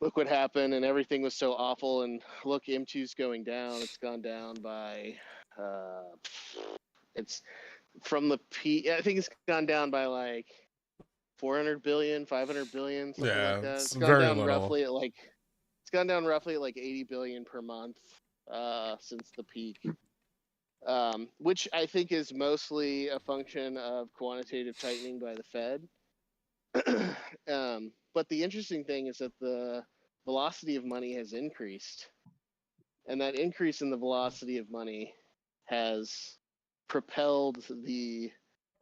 look what happened, and everything was so awful. And look, M2's going down. It's gone down by, it's from the peak. I think it's gone down by like 400 billion, 500 billion, something Yeah, like that. it's It's gone very down little. roughly at like 80 billion per month since the peak. Which I think is mostly a function of quantitative tightening by the Fed. But the interesting thing is that the velocity of money has increased, and that increase in the velocity of money has propelled the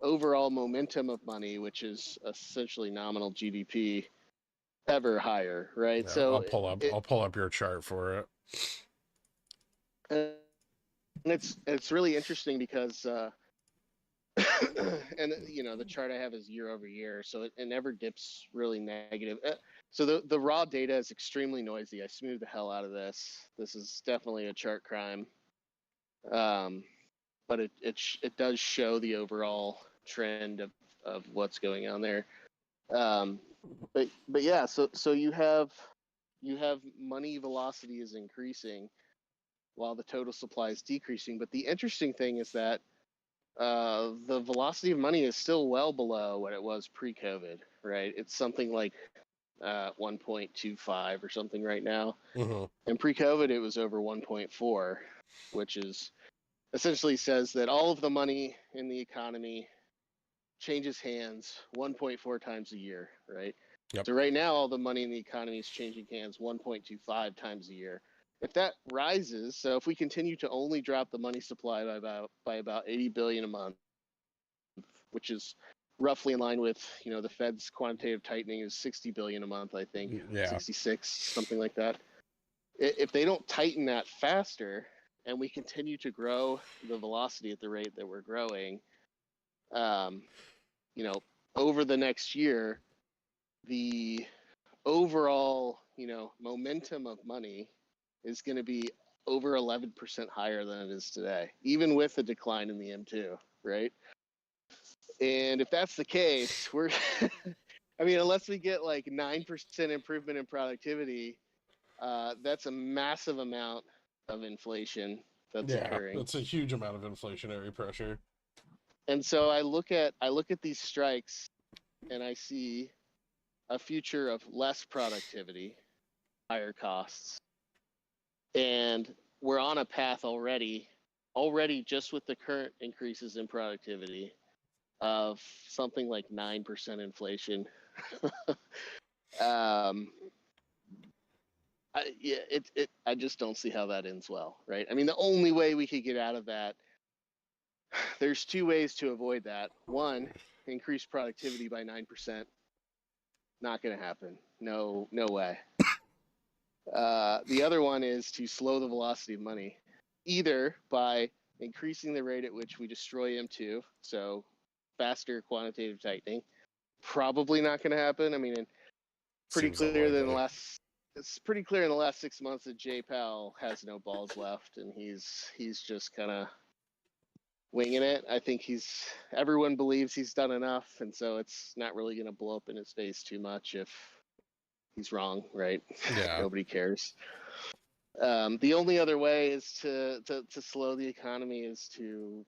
overall momentum of money, which is essentially nominal GDP, ever higher, right? Yeah, So I'll pull up your chart for it. and it's really interesting because and the chart I have is year over year, so it never dips really negative. So the raw data is extremely noisy. I smoothed the hell out of this. This is definitely a chart crime, but it does show the overall trend of what's going on there. But yeah, so you have money velocity is increasing while the total supply is decreasing. But the interesting thing is that the velocity of money is still well below what it was pre-COVID, right? It's something like 1.25 or something right now. Mm-hmm. And pre-COVID, it was over 1.4, which is essentially says that all of the money in the economy changes hands 1.4 times a year, right? Yep. So right now, all the money in the economy is changing hands 1.25 times a year. If that rises, so if we continue to only drop the money supply by about 80 billion a month, which is roughly in line with the Fed's quantitative tightening is 60 billion a month, I think, 66, something like that. If they don't tighten that faster and we continue to grow the velocity at the rate that we're growing, over the next year, the overall momentum of money is going to be over 11% higher than it is today, even with the decline in the M2, right? And if that's the case, we're unless we get like 9% improvement in productivity, that's a massive amount of inflation that's occurring. That's a huge amount of inflationary pressure. And so I look at these strikes and I see a future of less productivity, higher costs. And we're on a path already just with the current increases in productivity of something like 9% inflation. I just don't see how that ends well, right? I mean, the only way we could get out of that, there's two ways to avoid that. One, increase productivity by 9%. Not going to happen. No way. The other one is to slow the velocity of money, either by increasing the rate at which we destroy M2, so faster quantitative tightening. Probably not going to happen. I mean, it's pretty clear in the last 6 months that Jay Powell has no balls left, and he's just kind of winging it. I think everyone believes he's done enough, and so it's not really going to blow up in his face too much if he's wrong, right? Yeah. Nobody cares. The only other way is to slow the economy is to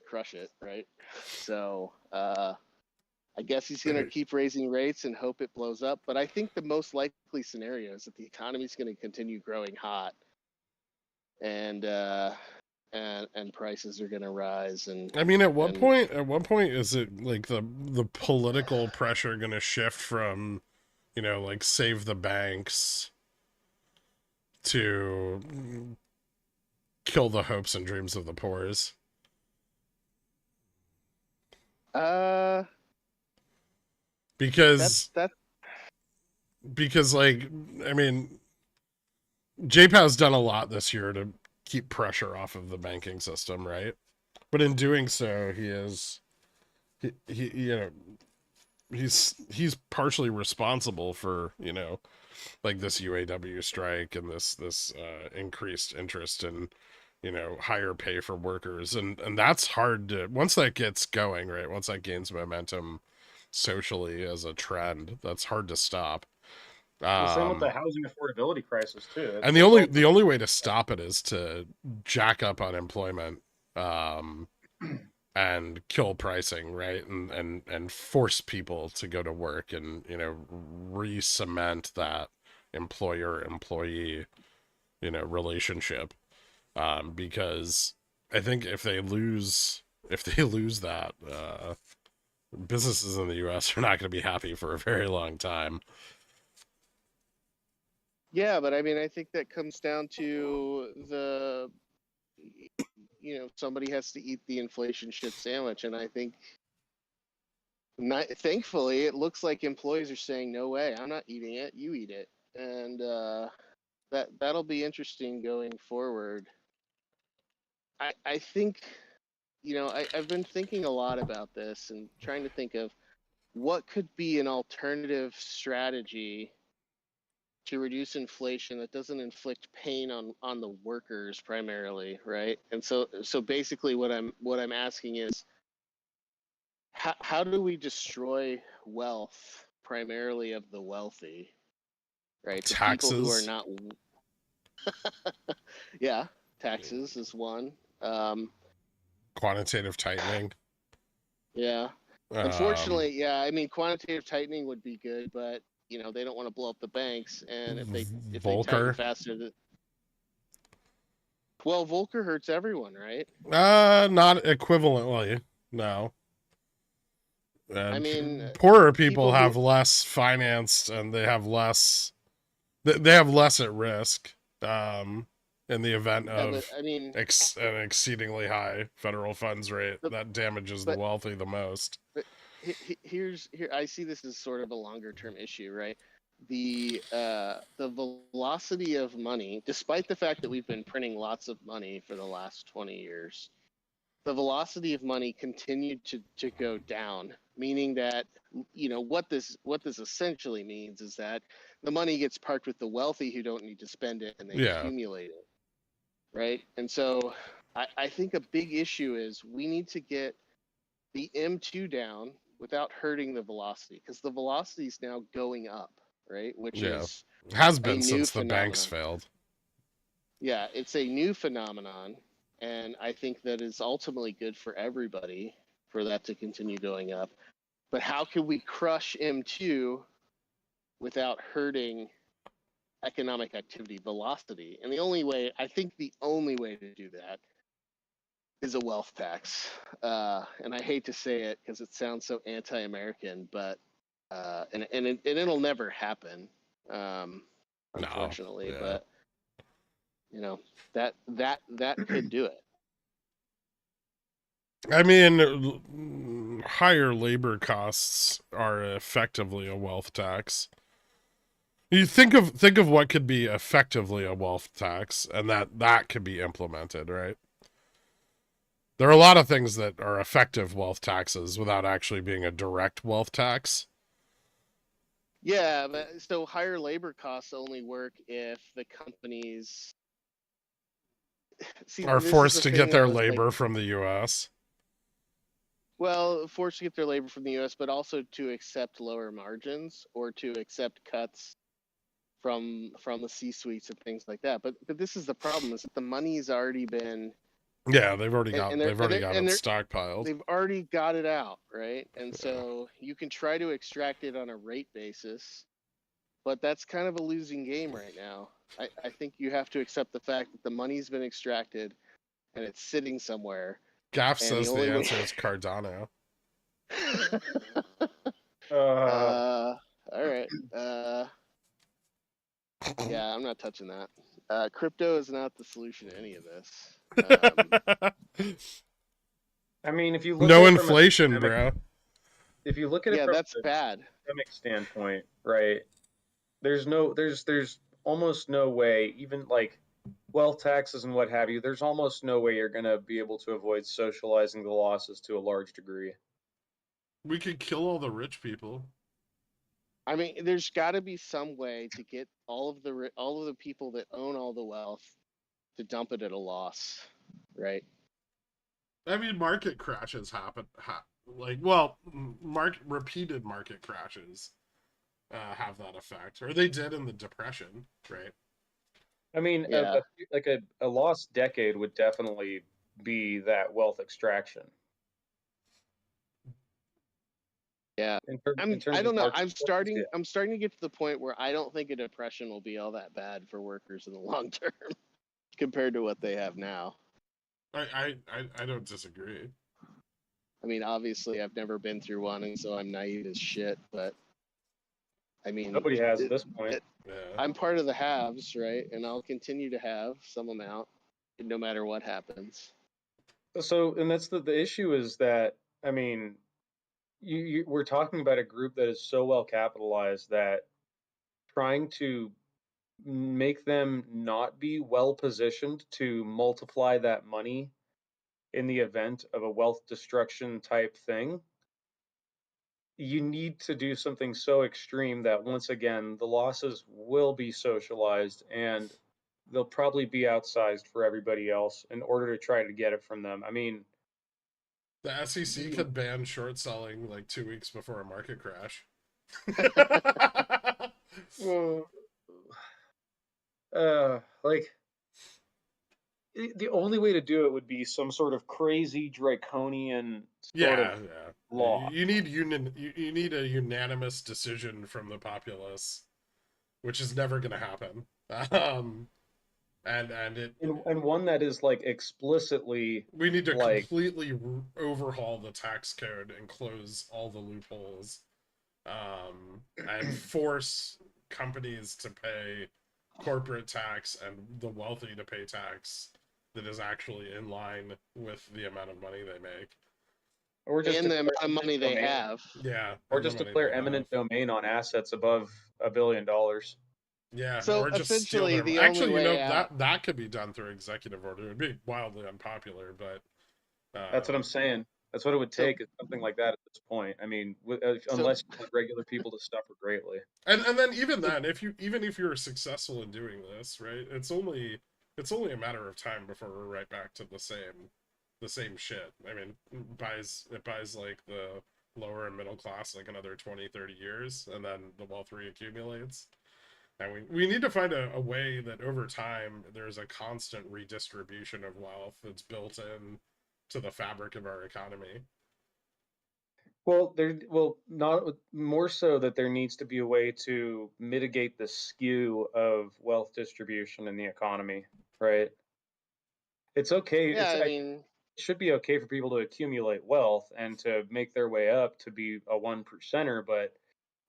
crush it, right? So I guess he's going to keep raising rates and hope it blows up. But I think the most likely scenario is that the economy is going to continue growing hot, and prices are going to rise. And I mean, at what point is it like the political pressure going to shift from, like save the banks to kill the hopes and dreams of the poors? Because like, I mean, JPow's done a lot this year to keep pressure off of the banking system, right? But in doing so, he's partially responsible for, like this UAW strike and this increased interest in, higher pay for workers. And that's hard to, once that gets going, right? Once that gains momentum socially as a trend, that's hard to stop. Same with the housing affordability crisis too. And the only way to stop it is to jack up unemployment at and kill pricing, right? And force people to go to work and, you know, re-cement that employer-employee, you know, relationship. Because I think if they lose that, businesses in the US are not going to be happy for a very long time. Yeah, but I mean, I think that comes down to the, you know, somebody has to eat the inflation shit sandwich, and I think, not, thankfully, it looks like employees are saying, "No way, I'm not eating it. You eat it," and that'll be interesting going forward. I think, you know, I've been thinking a lot about this and trying to think of what could be an alternative strategy to reduce inflation that doesn't inflict pain on the workers primarily, right? And so basically what I'm asking is, how do we destroy wealth primarily of the wealthy, right? The people who are Taxes. not, yeah, taxes is one. Quantitative tightening. Yeah. Unfortunately, yeah, I mean, quantitative tightening would be good, but you know, they don't want to blow up the banks, and if they tighten Volcker. faster, well, Volcker hurts everyone, right? Not equivalently. No. I mean, Poorer people people who, have less financed, and they have less. They have less at risk. In the event yeah, but of I mean, an exceedingly high federal funds rate, but that damages the but wealthy the most. but here I see this as sort of a longer term issue, right? The velocity of money, despite the fact that we've been printing lots of money for the last 20 years, the velocity of money continued to go down, meaning that, you know, what this essentially means is that the money gets parked with the wealthy who don't need to spend it, and they Yeah. accumulate it, right? And so I think a big issue is we need to get the M2 down without hurting the velocity, because the velocity is now going up, right? Which Yeah. is Has a been new since the banks phenomenon. failed. Yeah, it's a new phenomenon, and I think that is ultimately good for everybody for that to continue going up. But how can we crush M2 without hurting economic activity velocity? And the only way to do that is a wealth tax. And I hate to say it because it sounds so anti-American, but it'll never happen, No. unfortunately. Yeah. But you know, that could do it. I mean, higher labor costs are effectively a wealth tax. You think of what could be effectively a wealth tax, and that could be implemented, right? There are a lot of things that are effective wealth taxes without actually being a direct wealth tax. Yeah, but so higher labor costs only work if the companies see. Are This is forced the to thing get that their was like, labor from the U.S. well, forced to get their labor from the U.S., but also to accept lower margins or to accept cuts from the C-suites and things like that. But this is the problem: is that the money's already been, Yeah, they've already and, got and they're they've and already they're got it and they're stockpiled. they've already got it out, right? And Yeah. so you can try to extract it on a rate basis, but that's kind of a losing game right now. I think you have to accept the fact that the money's been extracted and it's sitting somewhere, Gaff and the says the only way. answer is Cardano. Uh, All right. Yeah, I'm not touching that. Crypto is not the solution to any of this. I mean, if you look at No it from a inflation, systemic, bro. if you look at it Yeah, from that's a bad. systemic standpoint, right? There's almost no way, even like wealth taxes and what have you. There's almost no way you're gonna be able to avoid socializing the losses to a large degree. We could kill all the rich people. I mean, there's got to be some way to get all of the people that own all the wealth to dump it at a loss, right? I mean, market crashes happen. Repeated market crashes have that effect, or they did in the Depression, right? I mean, Yeah. like a lost decade would definitely be that wealth extraction. Yeah. in terms I of don't know. market forces, yeah. I'm starting to get to the point where I don't think a depression will be all that bad for workers in the long term compared to what they have now. I don't disagree. I mean, obviously, I've never been through one, and so I'm naive as shit. But I mean, Nobody has at this point. Yeah. I'm part of the haves, right? And I'll continue to have some amount, no matter what happens. So, and that's the issue is that, I mean, we're talking about a group that is so well capitalized that trying to make them not be well positioned to multiply that money in the event of a wealth destruction type thing, you need to do something so extreme that once again the losses will be socialized and they'll probably be outsized for everybody else in order to try to get it from them. I mean, The SEC could ban short selling like 2 weeks before a market crash. like the only way to do it would be some sort of crazy draconian sort of law. You need you need a unanimous decision from the populace, which is never going to happen. And one that is like explicitly we need to like completely overhaul the tax code and close all the loopholes, and force companies to pay corporate tax and the wealthy to pay tax that is actually in line with the amount of money they make. or just and the amount of money they domain. have. Yeah. Or just declare eminent domain on assets above $1 billion. Yeah. So or just essentially, steal their... the Actually, only you know, way out. that could be done through executive order. It'd be wildly unpopular, but That's what I'm saying. That's what it would take, is something like that at this point. I mean, unless you want regular people to suffer greatly. And then even then, even if you're successful in doing this, right? It's only a matter of time before we're right back to the same shit. I mean, it buys like the lower and middle class like another 20-30 years, and then the wealth reaccumulates. And we need to find a way that over time there's a constant redistribution of wealth that's built in to the fabric of our economy. Well, not more so that there needs to be a way to mitigate the skew of wealth distribution in the economy, right? It's okay. Yeah, I mean, It should be okay for people to accumulate wealth and to make their way up to be a 1%er, but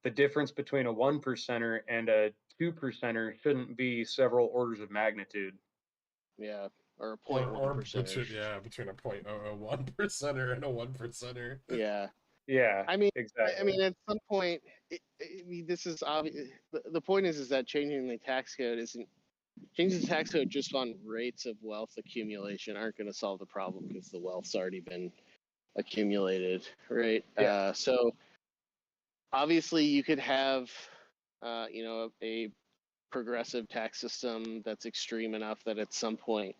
the difference between a 1%er and a 2%er shouldn't be several orders of magnitude. yeah, or a 0.1 percentage. Between a 0.001%er and a 1%er. Yeah. Yeah, I mean, exactly. at some point, this is obvious. The point is that changing the tax code isn't changing the tax code just on rates of wealth accumulation aren't going to solve the problem because the wealth's already been accumulated, right? Yeah. So obviously, you could have, a progressive tax system that's extreme enough that at some point,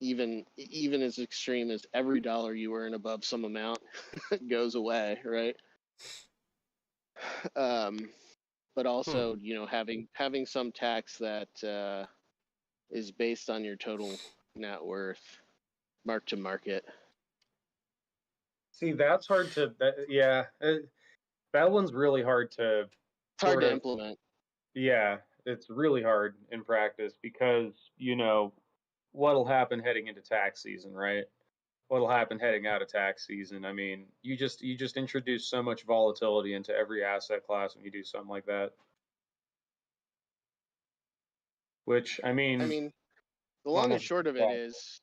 even as extreme as every dollar you earn above some amount goes away, right? But also, having some tax that is based on your total net worth, mark to market. See, that's hard to. That one's really hard to. It's hard to implement. Yeah, it's really hard in practice because what'll happen heading into tax season, right? What'll happen heading out of tax season? I mean, you just introduce so much volatility into every asset class when you do something like that. Which I mean, the long and short of it is,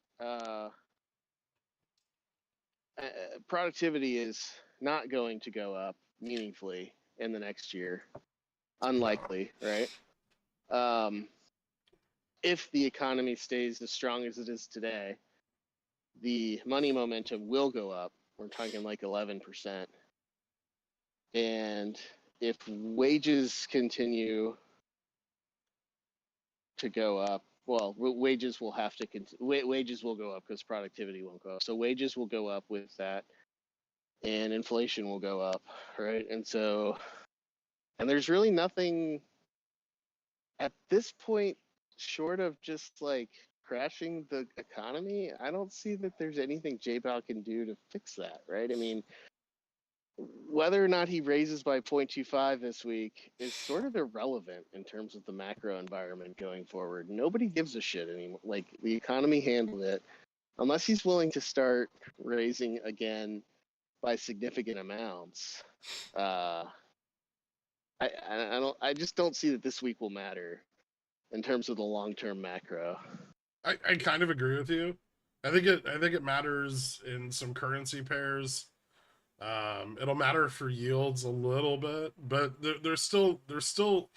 productivity is not going to go up meaningfully in the next year. Unlikely, right? If the economy stays as strong as it is today, the money momentum will go up. We're talking like 11%. And if wages continue to go up, well, wages will have to wages will go up because productivity won't go up. So wages will go up with that, and inflation will go up, right? And there's really nothing at this point short of just like crashing the economy. I don't see that there's anything JBal can do to fix that, right? I mean, whether or not he raises by 0.25 this week is sort of irrelevant in terms of the macro environment going forward. Nobody gives a shit anymore. Like, the economy handled it. Unless he's willing to start raising again by significant amounts, I just don't see that this week will matter in terms of the long-term macro. I kind of agree with you. I think it matters in some currency pairs. It'll matter for yields a little bit, but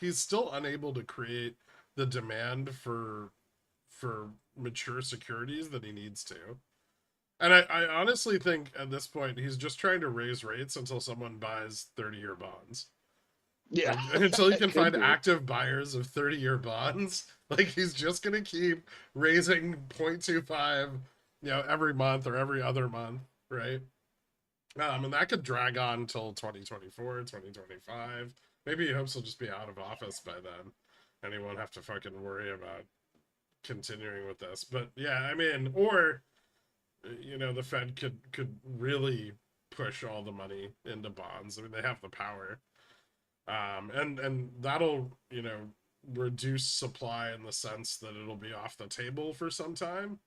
he's still unable to create the demand for mature securities that he needs to. And I honestly think at this point he's just trying to raise rates until someone buys 30-year bonds. Yeah, Like, until you can find be. active buyers of 30-year bonds, like he's just gonna keep raising 0.25, every month or every other month, right? And that could drag on until 2024, 2025. Maybe he hopes he'll just be out of office by then, and he won't have to fucking worry about continuing with this. But yeah, I mean, or the Fed could really push all the money into bonds. I mean, they have the power. And that'll reduce supply in the sense that it'll be off the table for some time,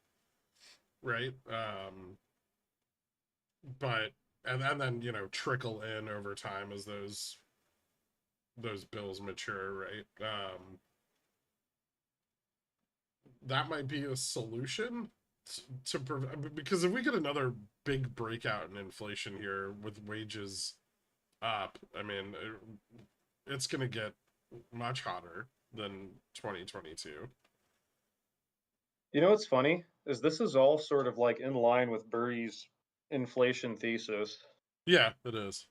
right? But and then trickle in over time as those bills mature, right? That might be a solution to because if we get another big breakout in inflation here with wages up, I mean, it's going to get much hotter than 2022. You know what's funny is this is all sort of like in line with Burry's inflation thesis. Yeah, it is.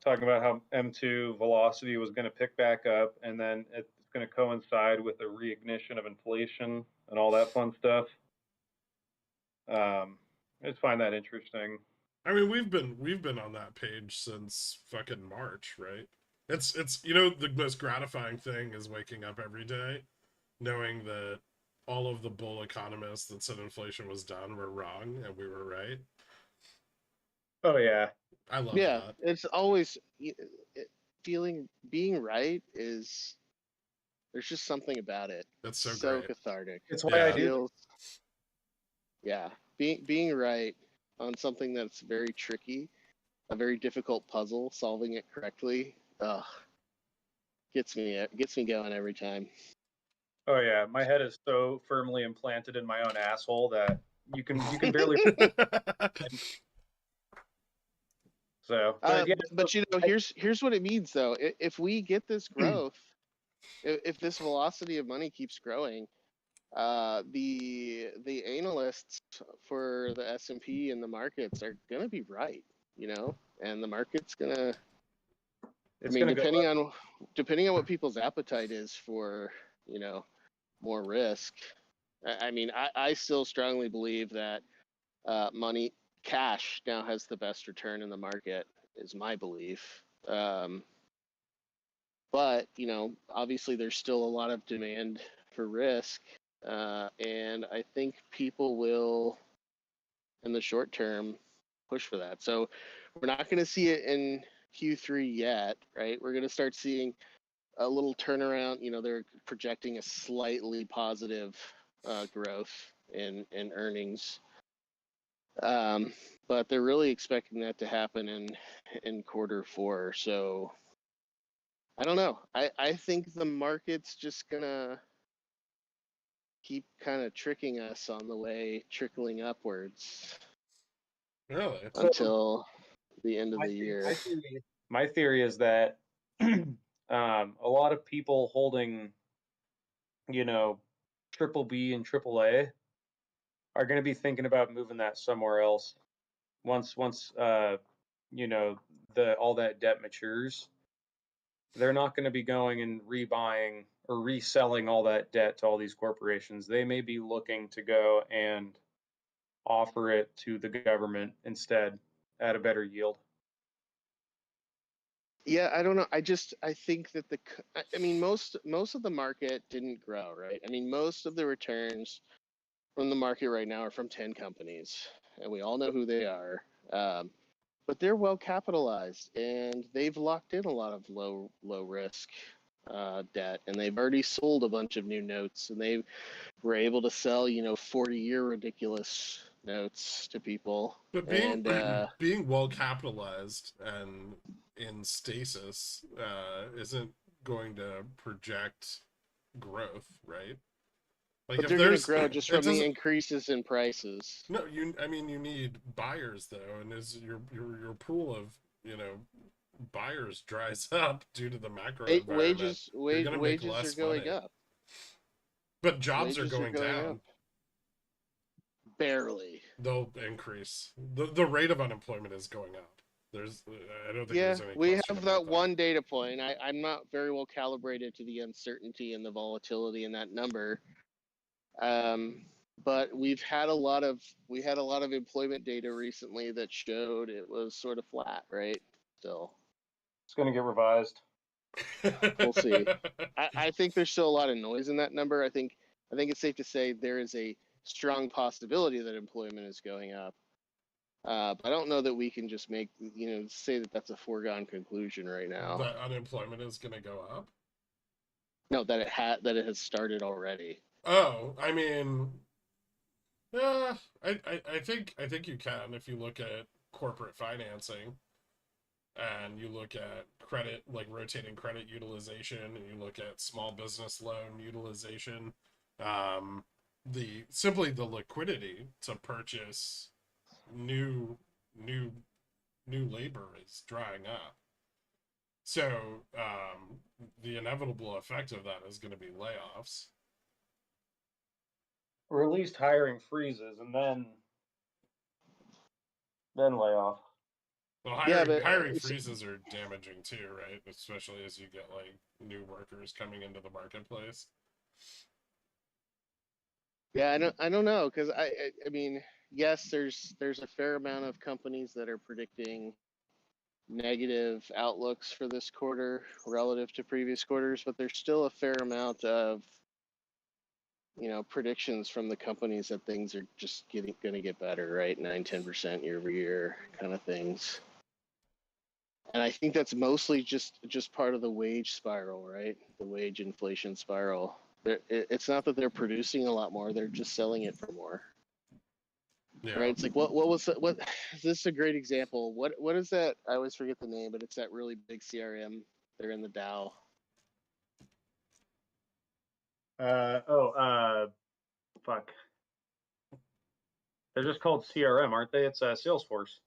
Talking about how M2 velocity was going to pick back up, and then it's going to coincide with the reignition of inflation and all that fun stuff. I just find that interesting. I mean, we've been on that page since fucking March, right? It's the most gratifying thing is waking up every day knowing that all of the bull economists that said inflation was done were wrong and we were right. Oh yeah, I love that. It's always being right is, there's just something about it. That's so great. Cathartic. It's why I do. Yeah, being right on something that's very tricky, a very difficult puzzle, solving it correctly, gets me going every time. Oh yeah, my head is so firmly implanted in my own asshole that you can barely. So, but here's what it means though. If we get this growth, if this velocity of money keeps growing, the analysts for the S&P and the markets are gonna be right, and the market's gonna. Depending on what people's appetite is for, more risk. I still strongly believe that cash now has the best return in the market, is my belief. But, obviously there's still a lot of demand for risk. And I think people will, in the short term, push for that. So we're not going to see it in Q3 yet, right? We're going to start seeing a little turnaround. They're projecting a slightly positive growth in earnings. But they're really expecting that to happen in Q4. So I don't know. I think the market's just gonna keep kind of tricking us on the way, trickling upwards. Really? Until the end of the year. My theory is that a lot of people holding, triple B and triple A are going to be thinking about moving that somewhere else. Once all that debt matures, they're not going to be going and rebuying or reselling all that debt to all these corporations. They may be looking to go and offer it to the government instead at a better yield. Yeah, I don't know. I think that most of the market didn't grow, right? Most of the returns from the market right now are from 10 companies, and we all know who they are. but they're well capitalized and they've locked in a lot of low risk debt, and they've already sold a bunch of new notes, and they were able to sell 40-year ridiculous notes to people. But being being well capitalized and in stasis isn't going to project growth, right? Like but if they're going to there's grow just it from the doesn't increases in prices. no I mean you need buyers though, and as your pool of buyers dries up due to the macro environment, you're going to make Wages are less going money. up. But jobs are Wages going down. up. Barely. They'll increase. The rate of unemployment is going up. I don't think Yeah, there's any we question have about that one data point. I'm not very well calibrated to the uncertainty and the volatility in that number. But we had a lot of employment data recently that showed it was sort of flat, right? Still, It's going to get revised. we'll see. I think there's still a lot of noise in that number. I think it's safe to say there is a strong possibility that employment is going up. But I don't know that we can just say that that's a foregone conclusion right now. That unemployment is going to go up? No, that it has started already. Oh, I mean, yeah, I think you can if you look at corporate financing and you look at credit, like rotating credit utilization, and you look at small business loan utilization, simply the liquidity to purchase new labor is drying up. So the inevitable effect of that is going to be layoffs. Or at least hiring freezes and then layoff. Well, hiring freezes are damaging too, right? Especially as you get like new workers coming into the marketplace. Yeah, I don't know, because I mean, yes, there's a fair amount of companies that are predicting negative outlooks for this quarter relative to previous quarters, but there's still a fair amount of predictions from the companies that things are just going to get better, right? 9-10% year over year kind of things. And I think that's mostly just part of the wage spiral, right? The wage inflation spiral. It's not that they're producing a lot more; they're just selling it for more. Yeah. Right? It's like what? This is a great example. What is that? I always forget the name, but it's that really big CRM. They're in the Dow. Fuck. They're just called CRM, aren't they? It's Salesforce.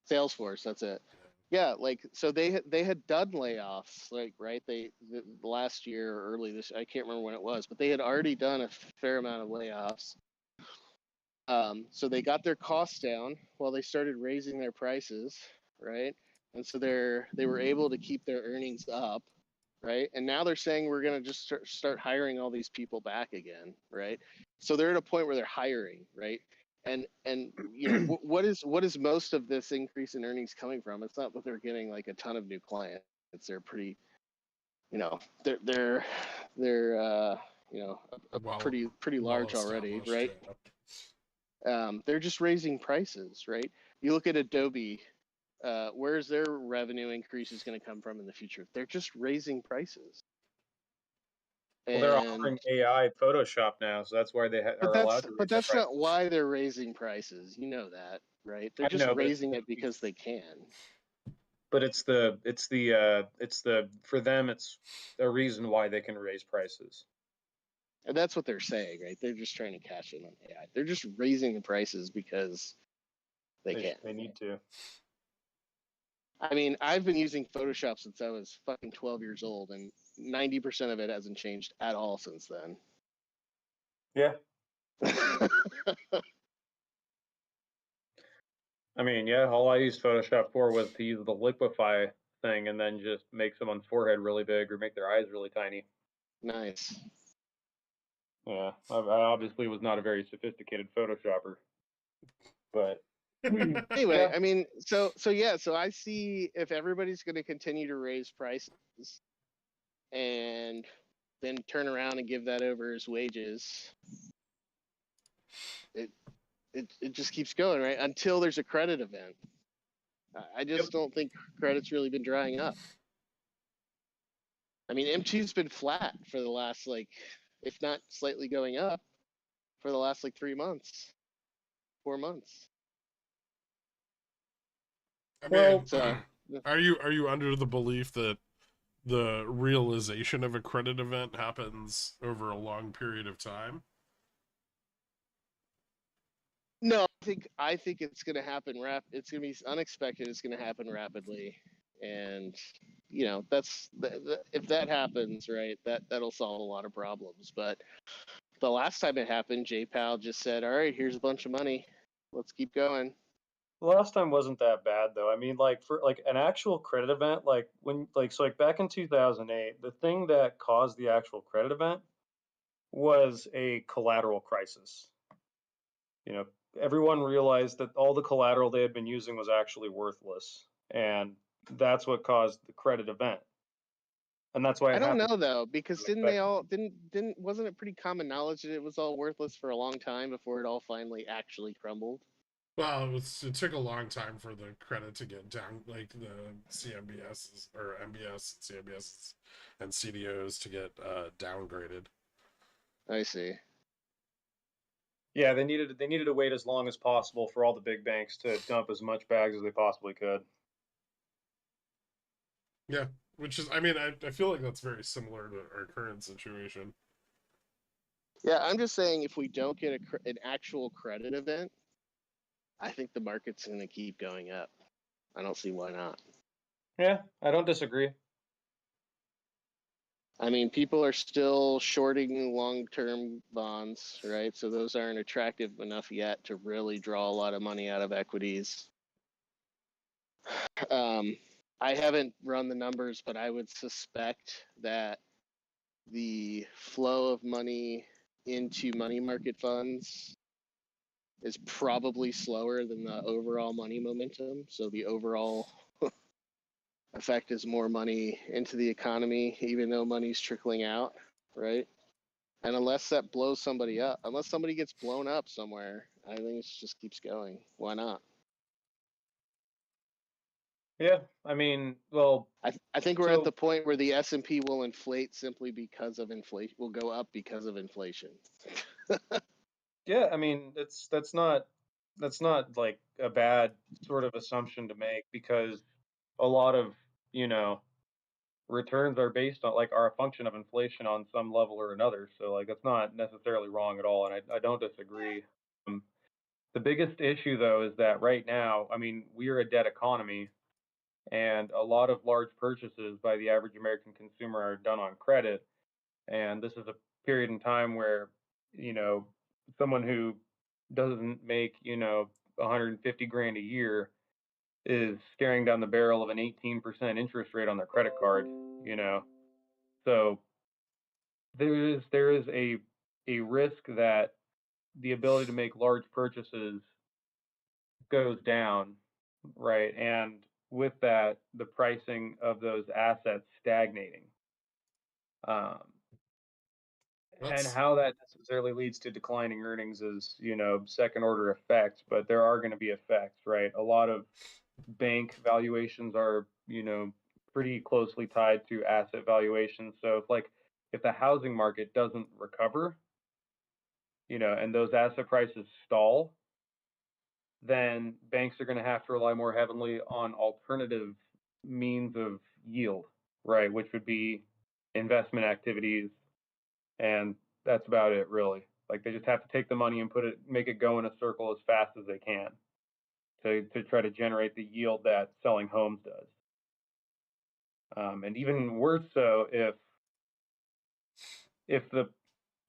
Salesforce, that's it. Yeah, like so they had done layoffs, like right. The last year or early this, I can't remember when it was, but they had already done a fair amount of layoffs. So they got their costs down while they started raising their prices, right? And so they were able to keep their earnings up, right? And now they're saying we're going to just start hiring all these people back again, right? So they're at a point where they're hiring, right? And what is most of this increase in earnings coming from? It's not that they're getting like a ton of new clients. They're pretty, they're pretty large already, right? They're just raising prices, right? You look at Adobe, where's their revenue increases going to come from in the future? They're just raising prices. Well, they're offering AI Photoshop now, so that's why they are allowed to. But that's not why they're raising prices. You know that, right? They're just raising it because they can. But it's the for them it's a reason why they can raise prices. And that's what they're saying, right? They're just trying to cash in on AI. They're just raising the prices because they can. They need to. I mean, I've been using Photoshop since I was fucking 12 years old, and 90% of it hasn't changed at all since then. Yeah. I mean, yeah, all I used Photoshop for was to use the liquefy thing and then just make someone's forehead really big or make their eyes really tiny. Nice. Yeah, I obviously was not a very sophisticated Photoshopper, but anyway, yeah. I mean, so I see if everybody's going to continue to raise prices and then turn around and give that over as wages, it just keeps going, right? Until there's a credit event. I just don't think credit's really been drying up. I mean, M2's been flat for the last, like, if not slightly going up, for the last, like, 3 months, 4 months. I Well, mean, So, are you under the belief that the realization of a credit event happens over a long period of time? no, I think it's going to happen it's going to be unexpected, it's going to happen rapidly. And that's if that happens, right, that'll solve a lot of problems. But the last time it happened, J-Pal just said, "All right, here's a bunch of money. Let's keep going." the last time wasn't that bad though. I mean, like for like an actual credit event, like when like back in 2008, the thing that caused the actual credit event was a collateral crisis. You know, everyone realized that all the collateral they had been using was actually worthless, and that's what caused the credit event. And that's why I it don't happened know though, because didn't they unexpectedly. all didn't wasn't it pretty common knowledge that it was all worthless for a long time before it all finally actually crumbled? Well, it took a long time for the credit to get down, like the CMBS or MBS, CMBS, and CDOs to get downgraded. I see. Yeah, they needed to wait as long as possible for all the big banks to dump as much bags as they possibly could. Yeah, which is, I mean, I feel like that's very similar to our current situation. Yeah, I'm just saying if we don't get an actual credit event, I think the market's going to keep going up. I don't see why not. Yeah, I don't disagree. I mean, people are still shorting long-term bonds, right? So those aren't attractive enough yet to really draw a lot of money out of equities. Um, I haven't run the numbers, but I would suspect that the flow of money into money market funds is probably slower than the overall money momentum. So the overall effect is more money into the economy, even though money's trickling out, right? And unless that blows somebody up, unless somebody gets blown up somewhere, I think it just keeps going. Why not? Yeah, I mean, well, I think we're at the so point where the S&P will inflate simply because of inflation. Will go up because of inflation. yeah, I mean, that's not like a bad sort of assumption to make because a lot of, you know, returns are based on like are a function of inflation on some level or another. So like that's not necessarily wrong at all, and I don't disagree. Um, the biggest issue though is that right now, I mean, we're a debt economy, and a lot of large purchases by the average American consumer are done on credit. And this is a period in time where, you know, someone who doesn't make, 150 grand a year is staring down the barrel of an 18% interest rate on their credit card, you know. So there is a risk that the ability to make large purchases goes down, right? And with that, the pricing of those assets stagnating. Um, and That's how that necessarily leads to declining earnings is, second order effects, but there are going to be effects, right? A lot of bank valuations are, pretty closely tied to asset valuations. So if the housing market doesn't recover, and those asset prices stall, then banks are going to have to rely more heavily on alternative means of yield, right? Which would be investment activities, and that's about it, really. Like they just have to take the money and make it go in a circle as fast as they can to try to generate the yield that selling homes does. And even worse so if the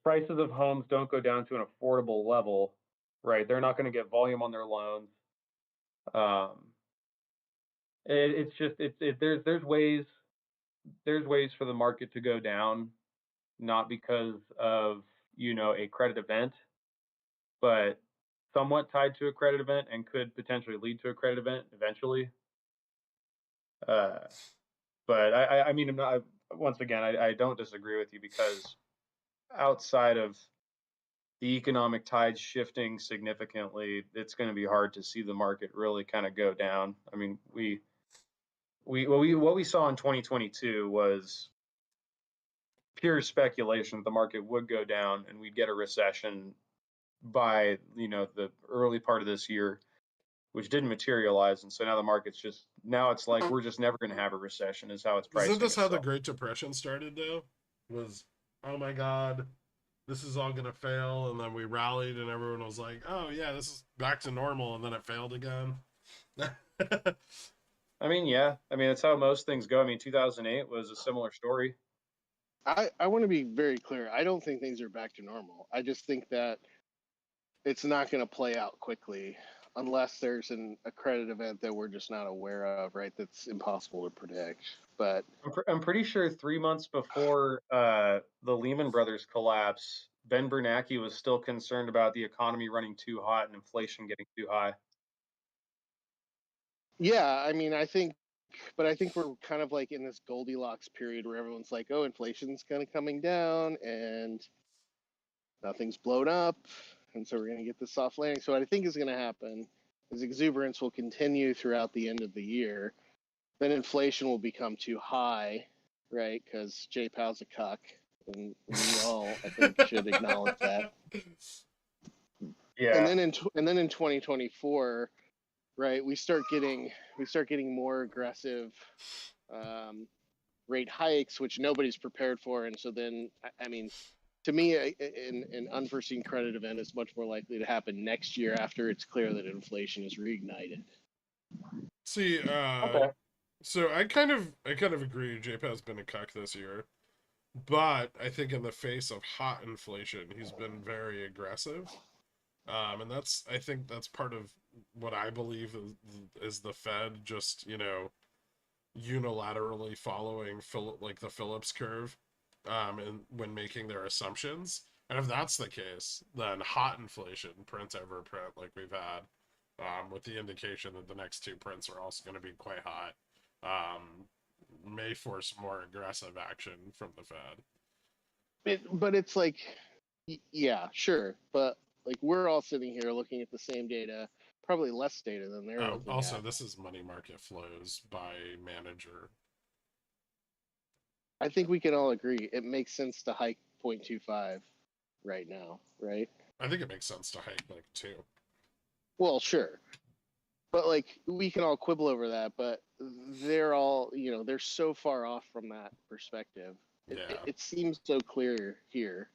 prices of homes don't go down to an affordable level, right? They're not going to get volume on their loans. Um, it's just there's ways for the market to go down, not because of a credit event, but somewhat tied to a credit event and could potentially lead to a credit event eventually. Uh, but I mean, I'm not, once again, I don't disagree with you because outside of the economic tide shifting significantly, it's going to be hard to see the market really kind of go down. I mean, what we saw in 2022 was pure speculation that the market would go down and we'd get a recession by, the early part of this year, which didn't materialize. And so now the market's now it's like we're just never going to have a recession, is how it's pricing Isn't this how the itself. Great Depression started, though? Was, oh my God, this is all going to fail. And then we rallied and everyone was like, oh yeah, this is back to normal. And then it failed again. I mean, yeah. I mean, that's how most things go. I mean, 2008 was a similar story. I want to be very clear. I don't think things are back to normal. I just think that it's not going to play out quickly unless there's a credit event that we're just not aware of, right? That's impossible to predict. But I'm pretty sure 3 months before the Lehman Brothers collapse, Ben Bernanke was still concerned about the economy running too hot and inflation getting too high. yeah, I mean, I think we're kind of like in this Goldilocks period where everyone's like, oh, inflation's kind of coming down and nothing's blown up. And so we're going to get this soft landing. So what I think is going to happen is exuberance will continue throughout the end of the year. Then inflation will become too high, right? Because J Powell's a cuck. And we all, I think, should acknowledge that. Yeah. And then in 2024, right, we start getting more aggressive rate hikes, which nobody's prepared for. And so then, I mean, to me, an unforeseen credit event is much more likely to happen next year after it's clear that inflation is reignited. See, Okay. so I kind of agree. JPEG's been a cuck this year, but I think in the face of hot inflation, he's been very aggressive. And I think that's part of what I believe is the Fed just, unilaterally following the Phillips curve, and when making their assumptions. And if that's the case, then hot inflation, print over print, like we've had, with the indication that the next two prints are also going to be quite hot, may force more aggressive action from the Fed. But it's like, yeah, sure, but like we're all sitting here looking at the same data, probably less data than they're looking also, at. this is money market flows by manager. I think we can all agree it makes sense to hike 0.25 right now, right? I think it makes sense to hike like 2. Well, sure. But like we can all quibble over that, but they're all, they're so far off from that perspective. Yeah. It seems so clear here.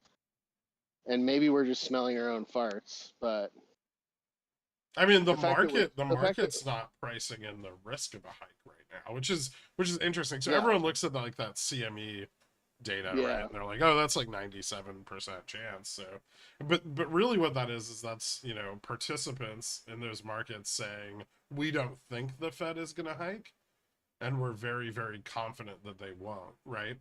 And maybe we're just smelling our own farts, but I mean, the fact market's not pricing in the risk of a hike right now, which is interesting. So No. everyone looks at like that CME data, Yeah. right? And they're like, oh, that's like 97% chance. So, but really, what that is that's participants in those markets saying we don't think the Fed is going to hike, and we're very, very confident that they won't, right?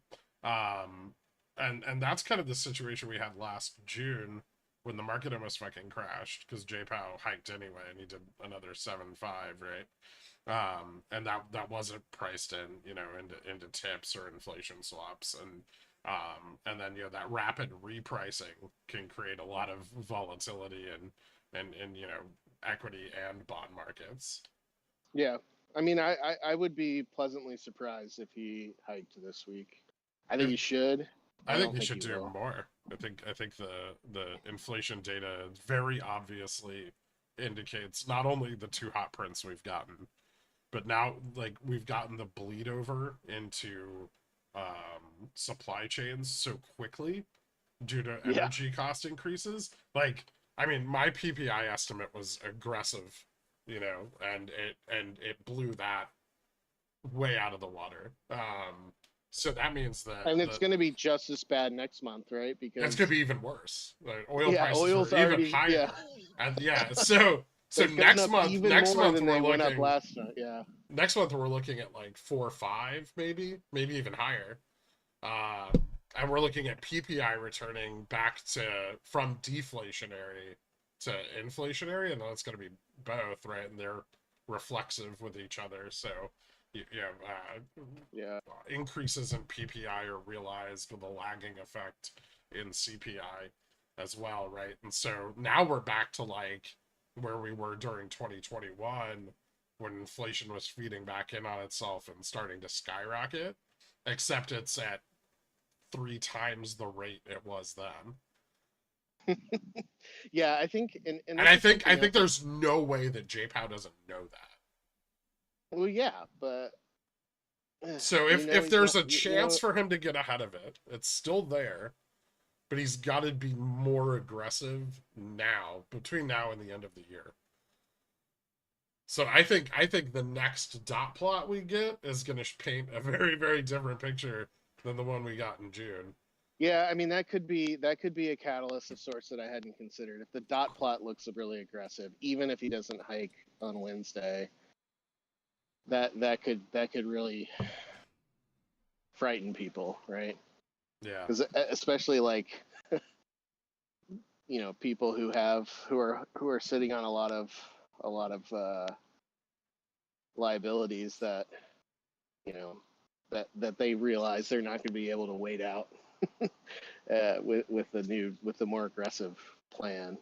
And that's kind of the situation we had last June when the market almost fucking crashed because J Powell hiked anyway and he did another 7.5, right? And that wasn't priced in, into tips or inflation swaps, and then that rapid repricing can create a lot of volatility and equity and bond markets. Yeah. I mean, I would be pleasantly surprised if he hiked this week. I think he should. I think he should do will. more. I think the inflation data very obviously indicates not only the 2 hot prints we've gotten, but now like we've gotten the bleed over into supply chains so quickly due to energy cost increases. Like, I mean, my PPI estimate was aggressive, and it blew that way out of the water. So that means that, and it's going to be just as bad next month, right? Because it's going to be even worse. Like, oil prices oil's are even already higher, yeah. And so They've next gone up month, even next more month than we're they went up looking. last month. Yeah. Next month we're looking at like 4 or 5, maybe even higher. And we're looking at PPI returning back from deflationary to inflationary, and that's going to be both, right? And they're reflexive with each other. So, increases in PPI are realized with a lagging effect in CPI. as well, right? And so now we're back to like where we were during 2021 when inflation was feeding back in on itself and starting to skyrocket, except it's at 3 times the rate it was then. Yeah, I think, and And this I is think something else. there's no way that JPOW doesn't know that. Well, yeah, but So you know if he's there's not. a You know, chance for him to get ahead of it, it's still there, but he's got to be more aggressive now, between now and the end of the year. So I think the next dot plot we get is going to paint a very, very different picture than the one we got in June. yeah, I mean that could be a catalyst of sorts that I hadn't considered. If the dot plot looks really aggressive, even if he doesn't hike on Wednesday, that could really frighten people, right? Yeah. Because especially like people who are sitting on a lot of liabilities that that they realize they're not going to be able to wait out with the more aggressive plan.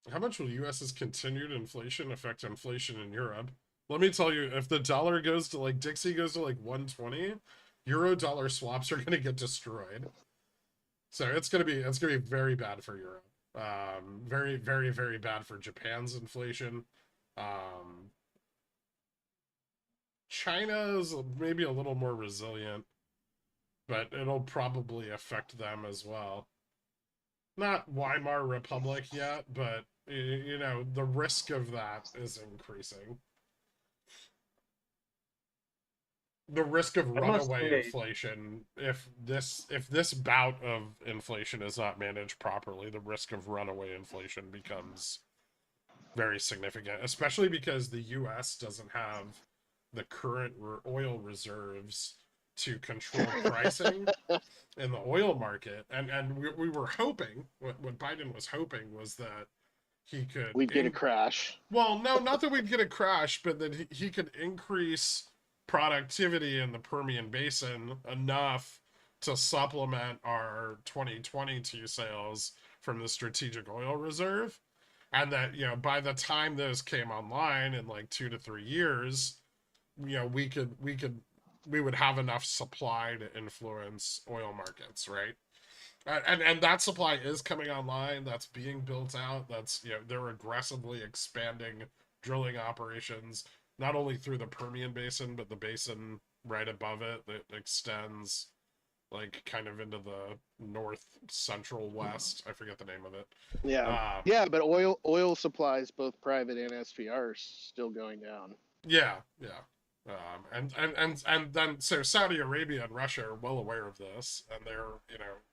How much will US's continued inflation affect inflation in Europe? Let me tell you, if the dollar goes to like Dixie goes to like 120, euro dollar swaps are going to get destroyed. So it's going to be very bad for Europe. Very, very, very bad for Japan's inflation. China is maybe a little more resilient, but it'll probably affect them as well. Not Weimar Republic yet, but the risk of that is increasing. The risk of I must runaway say, inflation, if this bout of inflation is not managed properly, the risk of runaway inflation becomes very significant, especially because the US doesn't have the current oil reserves to control pricing in the oil market. And we were hoping, what Biden was hoping was that he could We'd get a crash. well, no, not that we'd get a crash, but that he could increase productivity in the Permian Basin enough to supplement our 2022 sales from the strategic oil reserve. And that, by the time those came online in like 2 to 3 years, we would have enough supply to influence oil markets, right? And that supply is coming online. That's being built out. That's they're aggressively expanding drilling operations, not only through the Permian Basin, but the basin right above it that extends like kind of into the north central west. I forget the name of it. Yeah, yeah, but oil supplies, both private and SPR, are still going down. Yeah, yeah. And then so Saudi Arabia and Russia are well aware of this, and they're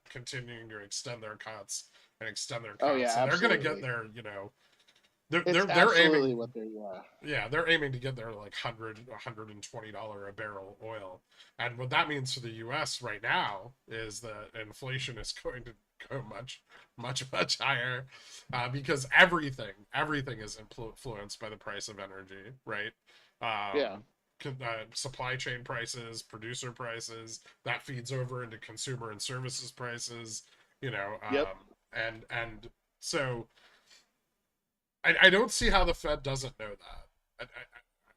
continuing to extend their cuts and extend their cuts. Oh yeah, and they're absolutely. going to get their It's they're absolutely aiming what they're they're aiming to get their like $120 a barrel oil. And what that means for the US right now is that inflation is going to go much, much, much higher, because everything is influenced by the price of energy, right? Yeah. Supply chain prices, producer prices, that feeds over into consumer and services prices, Yep. And so I don't see how the Fed doesn't know that.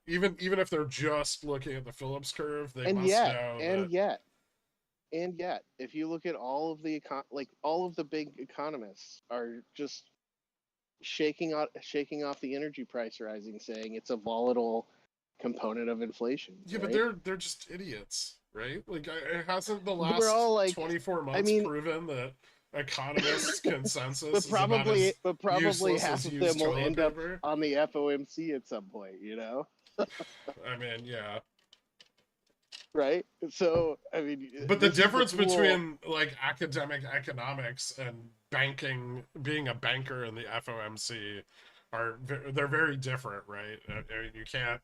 Even if they're just looking at the Phillips curve, they must know that. And yet, if you look at all of the big economists are just shaking off the energy price rising, saying it's a volatile component of inflation. Yeah, right? but they're just idiots, right? Like, it hasn't the We're last all like, 24 months I mean, proven that economists' consensus but is about as probably useless half as of used them will toilet end paper? up on the FOMC at some point. I mean, yeah. Right. So I mean, But the difference tool. between like academic economics and banking, being a banker in the FOMC, they're very different, right? You can't.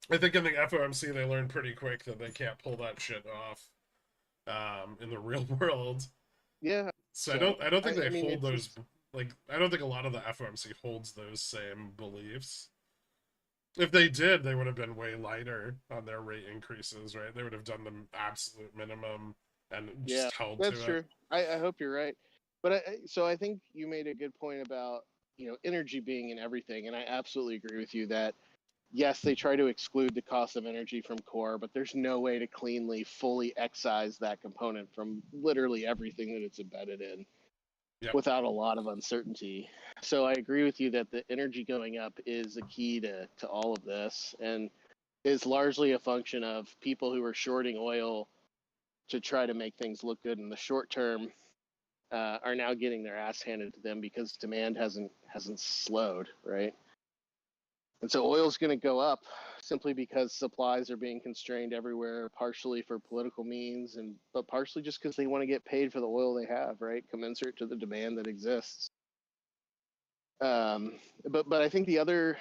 I think in the FOMC they learned pretty quick that they can't pull that shit off in the real world. Yeah. So I don't think they hold those like I don't think a lot of the FOMC holds those same beliefs. If they did, they would have been way lighter on their rate increases, right? They would have done the absolute minimum and just held to it. That's true. I hope you're right. But so I think you made a good point about, energy being in everything. And I absolutely agree with you that, yes, they try to exclude the cost of energy from core, but there's no way to cleanly, fully excise that component from literally everything that it's embedded in without a lot of uncertainty. So I agree with you that the energy going up is a key to all of this, and is largely a function of people who are shorting oil to try to make things look good in the short term are now getting their ass handed to them because demand hasn't slowed, right? And so oil's going to go up simply because supplies are being constrained everywhere, partially for political means, but partially just because they want to get paid for the oil they have, right, commensurate to the demand that exists. But I think the other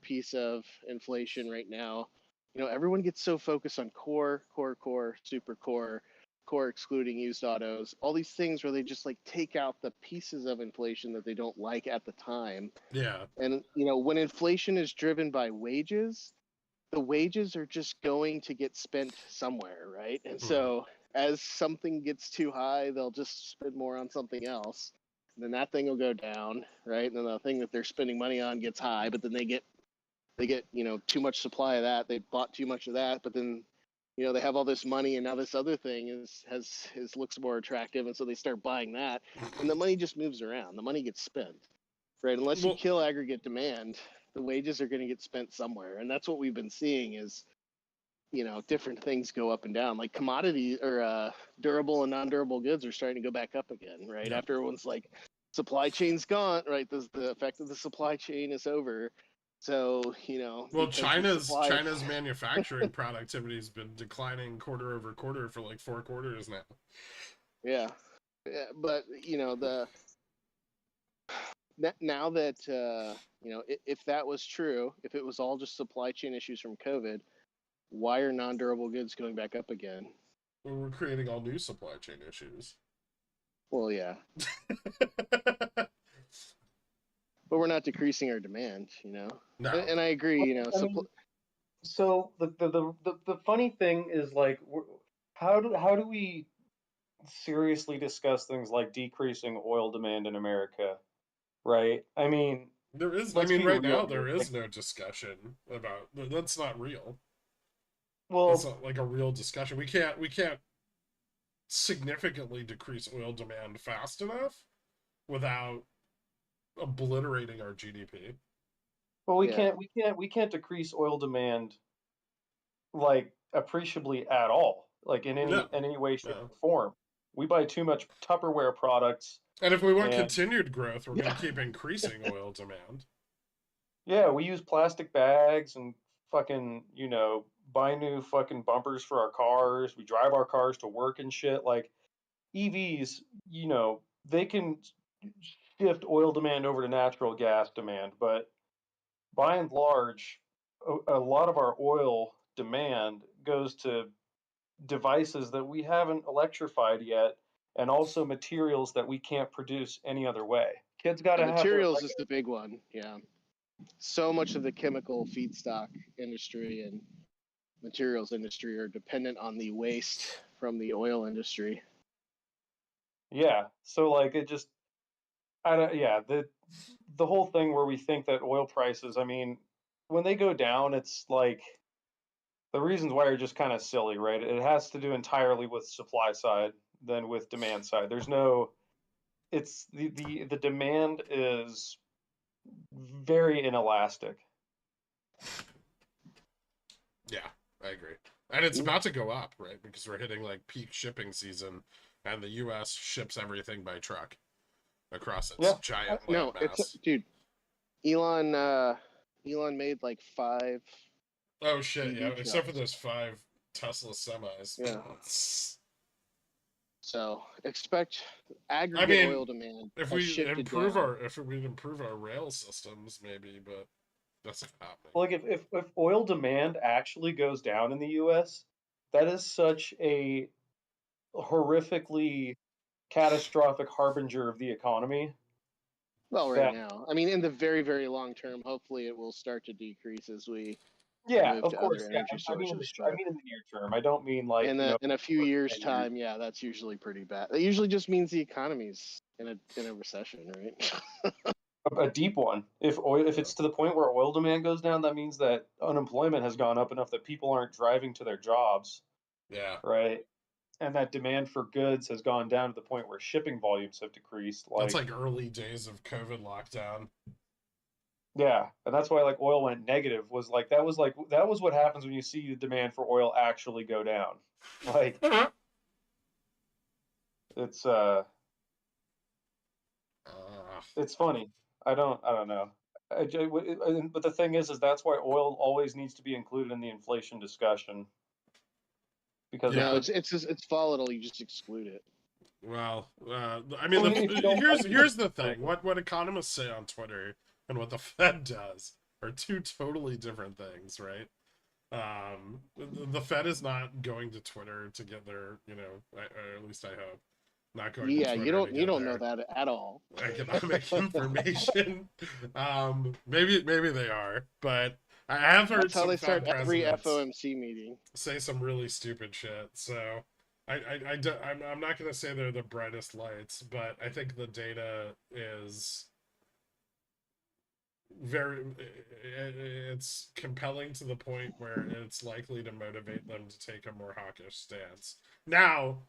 piece of inflation right now, everyone gets so focused on core, super core excluding used autos, all these things where they just like take out the pieces of inflation that they don't like at the time. Yeah. And when inflation is driven by wages, the wages are just going to get spent somewhere, right? And so as something gets too high, they'll just spend more on something else. And then that thing will go down, right? And then the thing that they're spending money on gets high, but then they get too much supply of that. They bought too much of that, but then they have all this money, and now this other thing looks more attractive, and so they start buying that, and the money just moves around. The money gets spent, right? Unless you kill aggregate demand, the wages are going to get spent somewhere, and that's what we've been seeing is, different things go up and down. Like commodity or durable and non-durable goods are starting to go back up again, right? After everyone's like, supply chain's gone, right? The effect of the supply chain is over. So, well, China's manufacturing productivity has been declining quarter over quarter for like 4 quarters now. Yeah, but now that if that was true, if it was all just supply chain issues from COVID, why are non-durable goods going back up again? Well, we're creating all new supply chain issues. Well, yeah. But we're not decreasing our demand, No. And I agree, so the funny thing is, like, how do we seriously discuss things like decreasing oil demand in America, right? I mean, right now there is no discussion about that's not real. Well, that's not like a real discussion. We can't significantly decrease oil demand fast enough without obliterating our GDP. Well, we can't decrease oil demand like appreciably at all, like in any way, shape, or form. We buy too much Tupperware products. And if we want continued growth, we're going to keep increasing oil demand. Yeah, we use plastic bags and fucking, buy new fucking bumpers for our cars. We drive our cars to work and shit. Like EVs, they can shift oil demand over to natural gas demand, but by and large, a lot of our oil demand goes to devices that we haven't electrified yet, and also materials that we can't produce any other way. Kids got to have materials is the big one. Yeah, so much of the chemical feedstock industry and materials industry are dependent on the waste from the oil industry. Yeah, so like it just, the whole thing where we think that oil prices, I mean, when they go down, it's like the reasons why are just kind of silly, right? It has to do entirely with supply side than with demand side. There's no, it's the demand is very inelastic. Yeah, I agree. And it's about to go up, right? Because we're hitting like peak shipping season, and the U.S. ships everything by truck across its giant land mass. Dude, Elon made like 5. Oh shit! Yeah, except for those 5 Tesla semis. Yeah. So expect aggregate oil demand. If we improve our rail systems, maybe, but that's not happening. Like if oil demand actually goes down in the U.S., that is such a horrifically catastrophic harbinger of the economy. Well, right now, I mean, in the very, very long term, hopefully it will start to decrease as we move of to course. other energy sources. I mean in the near term. I don't mean like in a few years' time. Yeah, that's usually pretty bad. That usually just means the economy's in a recession, right? A deep one. If it's to the point where oil demand goes down, that means that unemployment has gone up enough that people aren't driving to their jobs, Yeah. right? And that demand for goods has gone down to the point where shipping volumes have decreased. That's like early days of COVID lockdown. Yeah, and that's why like oil went negative. That was what happens when you see the demand for oil actually go down. Like it's it's funny. I don't know. But the thing is that's why oil always needs to be included in the inflation discussion. Because no, it's volatile. You just exclude it. Well, I mean, here's the thing. What economists say on Twitter and what the Fed does are two totally different things, right? The Fed is not going to Twitter to get their, or at least I hope, not going. Yeah, to Twitter you don't their know that at all. economic information. Maybe they are, but I have heard that's how they start every presidents FOMC meeting. say some really stupid shit. So I'm not going to say they're the brightest lights, but I think the data is it's compelling to the point where it's likely to motivate them to take a more hawkish stance. Now,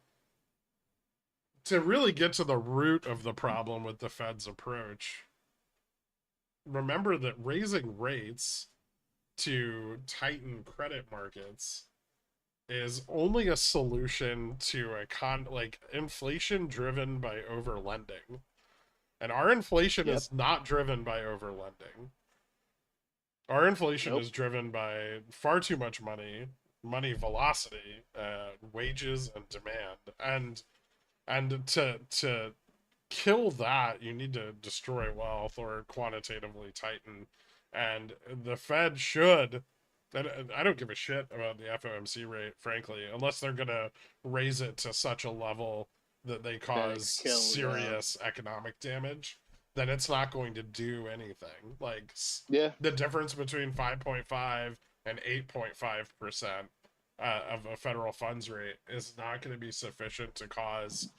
to really get to the root of the problem with the Fed's approach, remember that raising rates to tighten credit markets is only a solution to inflation driven by overlending. And our inflation is not driven by overlending. Our inflation is driven by far too much money velocity, wages and demand. And to kill that, you need to destroy wealth or quantitatively tighten. And the Fed should, and I don't give a shit about the FOMC rate, frankly, unless they're going to raise it to such a level that they cause serious economic damage, then it's not going to do anything. Like, the difference between 5.5 and 8.5% of a federal funds rate is not going to be sufficient to cause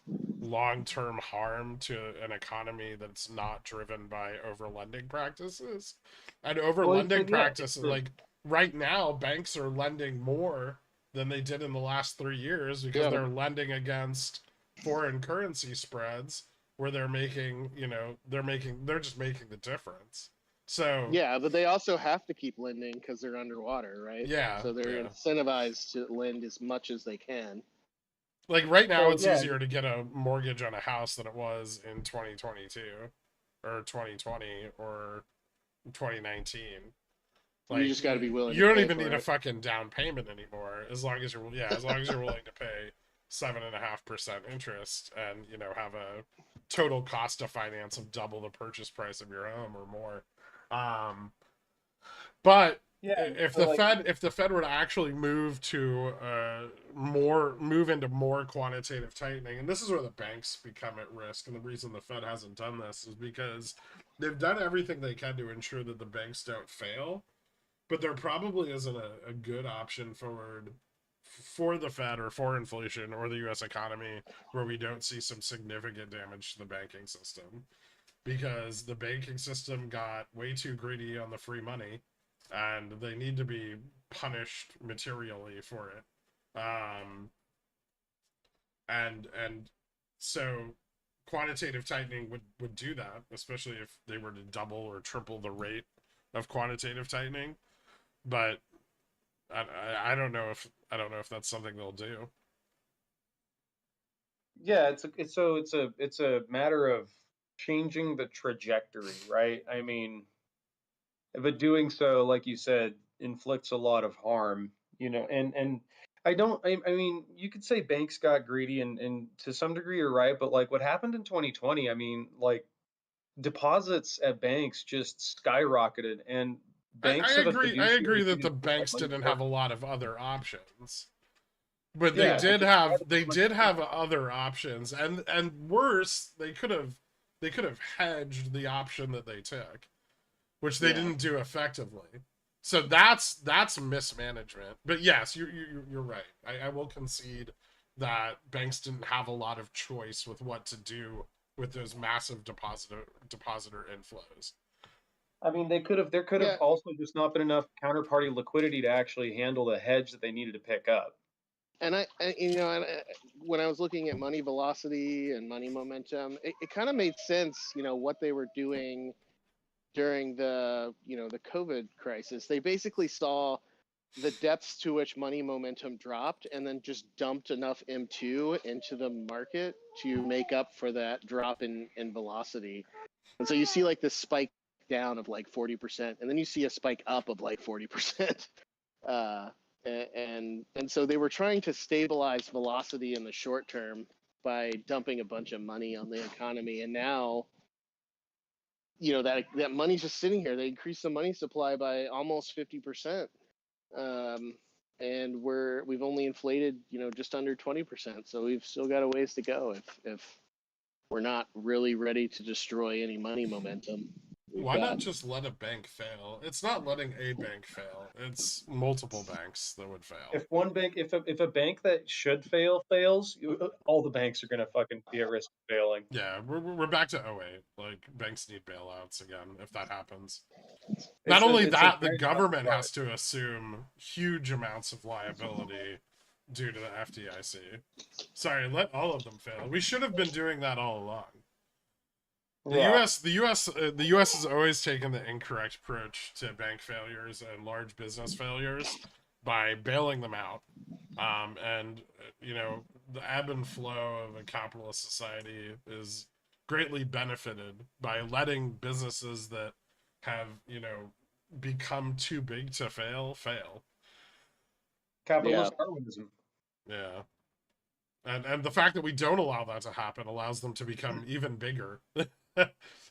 long-term harm to an economy that's not driven by overlending practices. And overlending practices, like right now, banks are lending more than they did in the last 3 years because they're lending against foreign currency spreads where they're just making the difference. So yeah, but they also have to keep lending because they're underwater, right? Yeah. So they're incentivized to lend as much as they can. Like right now, it's easier to get a mortgage on a house than it was in 2022 or 2020 or 2019. Like, you just got to be willing. You don't even need a fucking down payment anymore, as long as you're willing to pay 7.5% interest and have a total cost of finance of double the purchase price of your home or more. But if the Fed were to actually move into more quantitative tightening, and this is where the banks become at risk, and the reason the Fed hasn't done this is because they've done everything they can to ensure that the banks don't fail, but there probably isn't a good option forward for the Fed or for inflation or the U.S. economy where we don't see some significant damage to the banking system, because the banking system got way too greedy on the free money and they need to be punished materially for it. And so quantitative tightening would do that, especially if they were to double or triple the rate of quantitative tightening. But I don't know if that's something they'll do. Yeah, it's a matter of changing the trajectory, right? I mean, but doing so, like you said, inflicts a lot of harm, and I mean, you could say banks got greedy and to some degree you're right, but like what happened in 2020, I mean, like deposits at banks just skyrocketed, and banks I agree that the banks didn't have a lot of other options. But they did have other options, and worse, they could have hedged the option that they took, which they didn't do effectively. So that's mismanagement. But yes, you're right. I will concede that banks didn't have a lot of choice with what to do with those massive depositor inflows. I mean, there could have also just not been enough counterparty liquidity to actually handle the hedge that they needed to pick up. And when I was looking at money velocity and money momentum, it kind of made sense, what they were doing during the COVID crisis. They basically saw the depths to which money momentum dropped and then just dumped enough M2 into the market to make up for that drop in velocity. And so you see like this spike down of like 40%, and then you see a spike up of like 40%. And so they were trying to stabilize velocity in the short term by dumping a bunch of money on the economy. And now, that money's just sitting here. They increased the money supply by almost 50%. And we've only inflated, just under 20%. So we've still got a ways to go if we're not really ready to destroy any money momentum. Why not just let a bank fail? It's not letting a bank fail. It's multiple banks that would fail. If one bank, if a bank that should fail fails, all the banks are going to fucking be at risk of failing. Yeah, we're back to 08. Like, banks need bailouts again if that happens. Not only that, the government has to assume huge amounts of liability due to the FDIC. Sorry, let all of them fail. We should have been doing that all along. The U.S. has always taken the incorrect approach to bank failures and large business failures by bailing them out. And the ebb and flow of a capitalist society is greatly benefited by letting businesses that have, become too big to fail. Capitalist Darwinism. Yeah. And the fact that we don't allow that to happen allows them to become even bigger.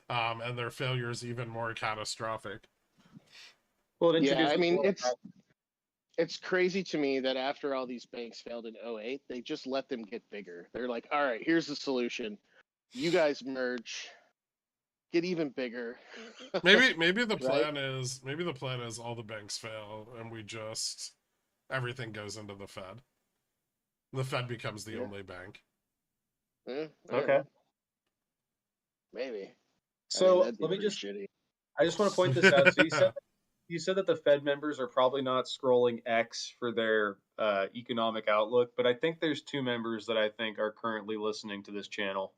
And their failures even more catastrophic. Well, it's crazy to me that after all these banks failed in 08, they just let them get bigger. They're like, all right, here's the solution. You guys merge, get even bigger. Maybe the plan is all the banks fail and everything goes into the Fed. The Fed becomes the only bank. Okay. Maybe. So I just want to point this out. So you said that the Fed members are probably not scrolling X for their economic outlook, but I think there's two members that I think are currently listening to this channel.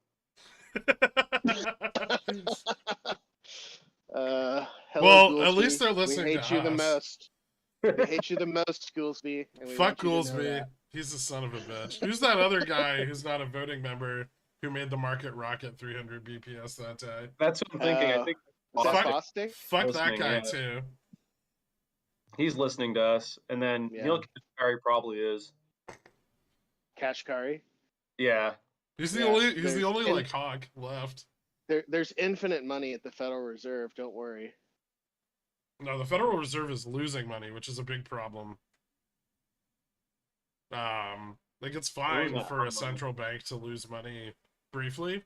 Hello, well, Goolsby. At least they're listening. We hate you the most. We hate you the most, Goolsby. Fuck Goolsby. He's the son of a bitch. Who's that other guy who's not a voting member who made the market rocket 300 BPS that day? That's what I'm thinking. I think fuck that guy too. He's listening to us, and then Neil Kashkari probably is. Kashkari? Yeah. He's the only like hog left. There's infinite money at the Federal Reserve, don't worry. No, the Federal Reserve is losing money, which is a big problem. Like, it's fine for a central bank to lose money briefly,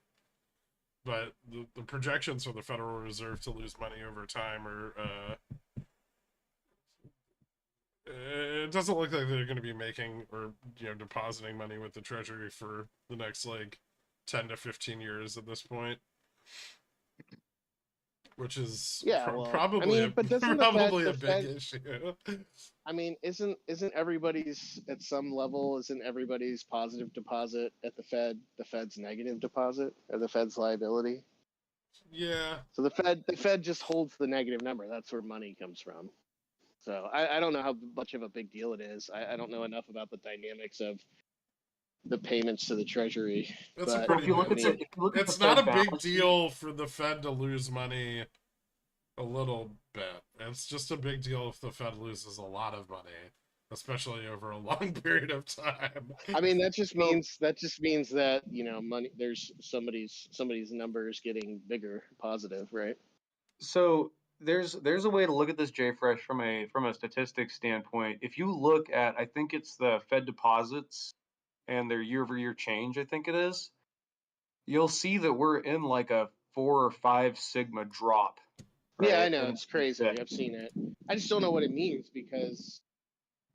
but the projections for the Federal Reserve to lose money over time are it doesn't look like they're going to be making or depositing money with the Treasury for the next like 10 to 15 years at this point, which is probably a big issue. I mean, isn't everybody's at some level? Isn't everybody's positive deposit at the Fed's negative deposit, or the Fed's liability? Yeah. So the Fed just holds the negative number. That's where money comes from. So I don't know how much of a big deal it is. I don't know enough about the dynamics of the payments to the Treasury. It's not a big deal for the Fed to lose money a little bit. It's just a big deal if the Fed loses a lot of money, especially over a long period of time. I mean, that just means that money. There's somebody's numbers getting bigger, positive, right? So there's a way to look at this, JFresh, from a statistics standpoint. If you look at, I think it's the Fed deposits and their year-over-year change, I think it is, you'll see that we're in like a 4 or 5 sigma drop. Right? Yeah, I know, it's crazy. I've seen it. I just don't know what it means, because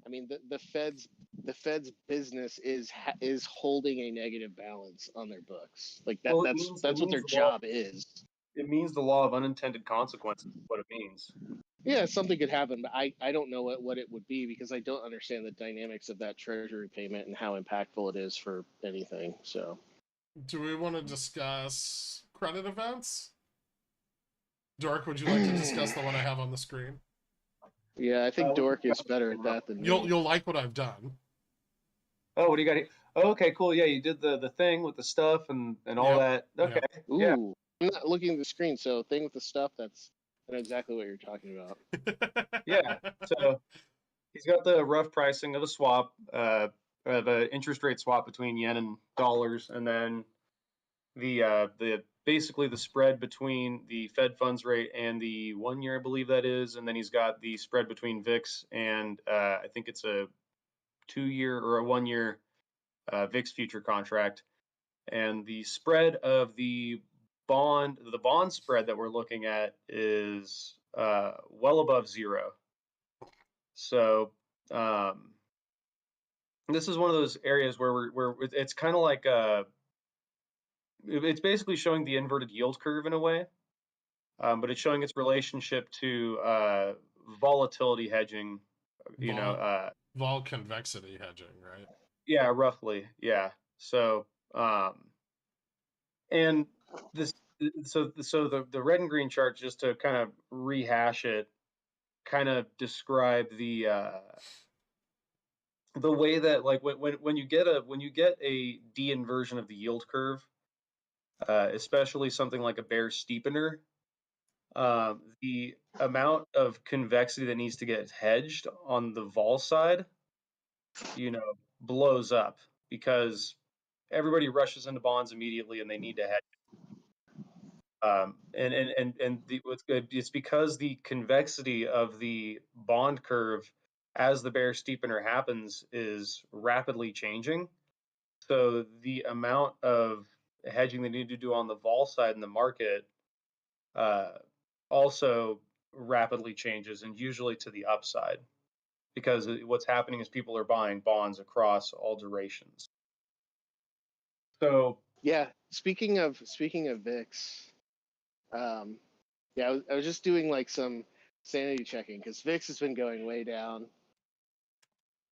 I mean, the Fed's business is holding a negative balance on their books. Like that. Well, That's what their job is. it means the law of unintended consequences is what it means. Yeah, something could happen, but I don't know what it would be because I don't understand the dynamics of that treasury payment and how impactful it is for anything. So, Do we want to discuss credit events? Dork, would you like to discuss the one I have on the screen? yeah, I think Dork is better at that than me. You'll like what I've done. Oh, what do you got here? Oh, okay, cool. Yeah, you did the thing with the stuff and all that. Okay. Yep. Ooh, Yeah. I'm not looking at the screen, so thing with the stuff, I know exactly what you're talking about. Yeah. So he's got the rough pricing of a swap, of an interest rate swap between yen and dollars, and then the basically the spread between the Fed funds rate and the 1 year, I believe that is, and then he's got the spread between VIX and I think it's a 2 year or a 1 year VIX future contract, and the spread of the bond spread that we're looking at is well above zero. So this is one of those areas where it's kind of like it's basically showing the inverted yield curve in a way, but it's showing its relationship to volatility hedging. Vol convexity hedging, right? Yeah, roughly. Yeah. So and this so the red and green chart, just to kind of rehash it, kind of describe the way that, like, when you get a de-inversion of the yield curve, especially something like a bear steepener, the amount of convexity that needs to get hedged on the vol side, blows up because everybody rushes into bonds immediately and they need to hedge. What's good, it's because the convexity of the bond curve as the bear steepener happens is rapidly changing. So the amount of hedging they need to do on the vol side in the market also rapidly changes, and usually to the upside, because what's happening is people are buying bonds across all durations. So Yeah, speaking of VIX, yeah, I was just doing like some sanity checking because VIX has been going way down.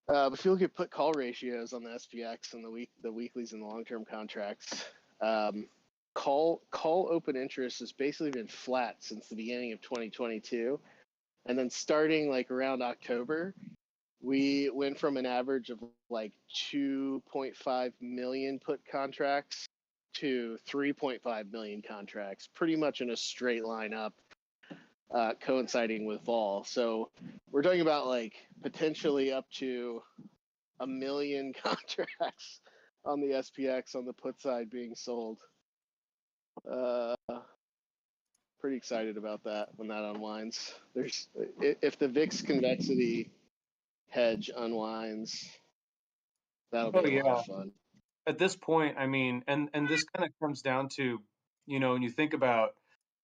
But if you look at put call ratios on the SPX and the weeklies and the long term contracts, call open interest has basically been flat since the beginning of 2022, and then starting like around October, we went from an average of like 2.5 million put contracts to 3.5 million contracts, pretty much in a straight line up, coinciding with vol. So we're talking about like potentially up to 1 million contracts on the SPX on the put side being sold. Pretty excited about that when that unwinds. If the VIX convexity hedge unwinds, that'll be a lot of fun. At this point, I mean, and this kind of comes down to, when you think about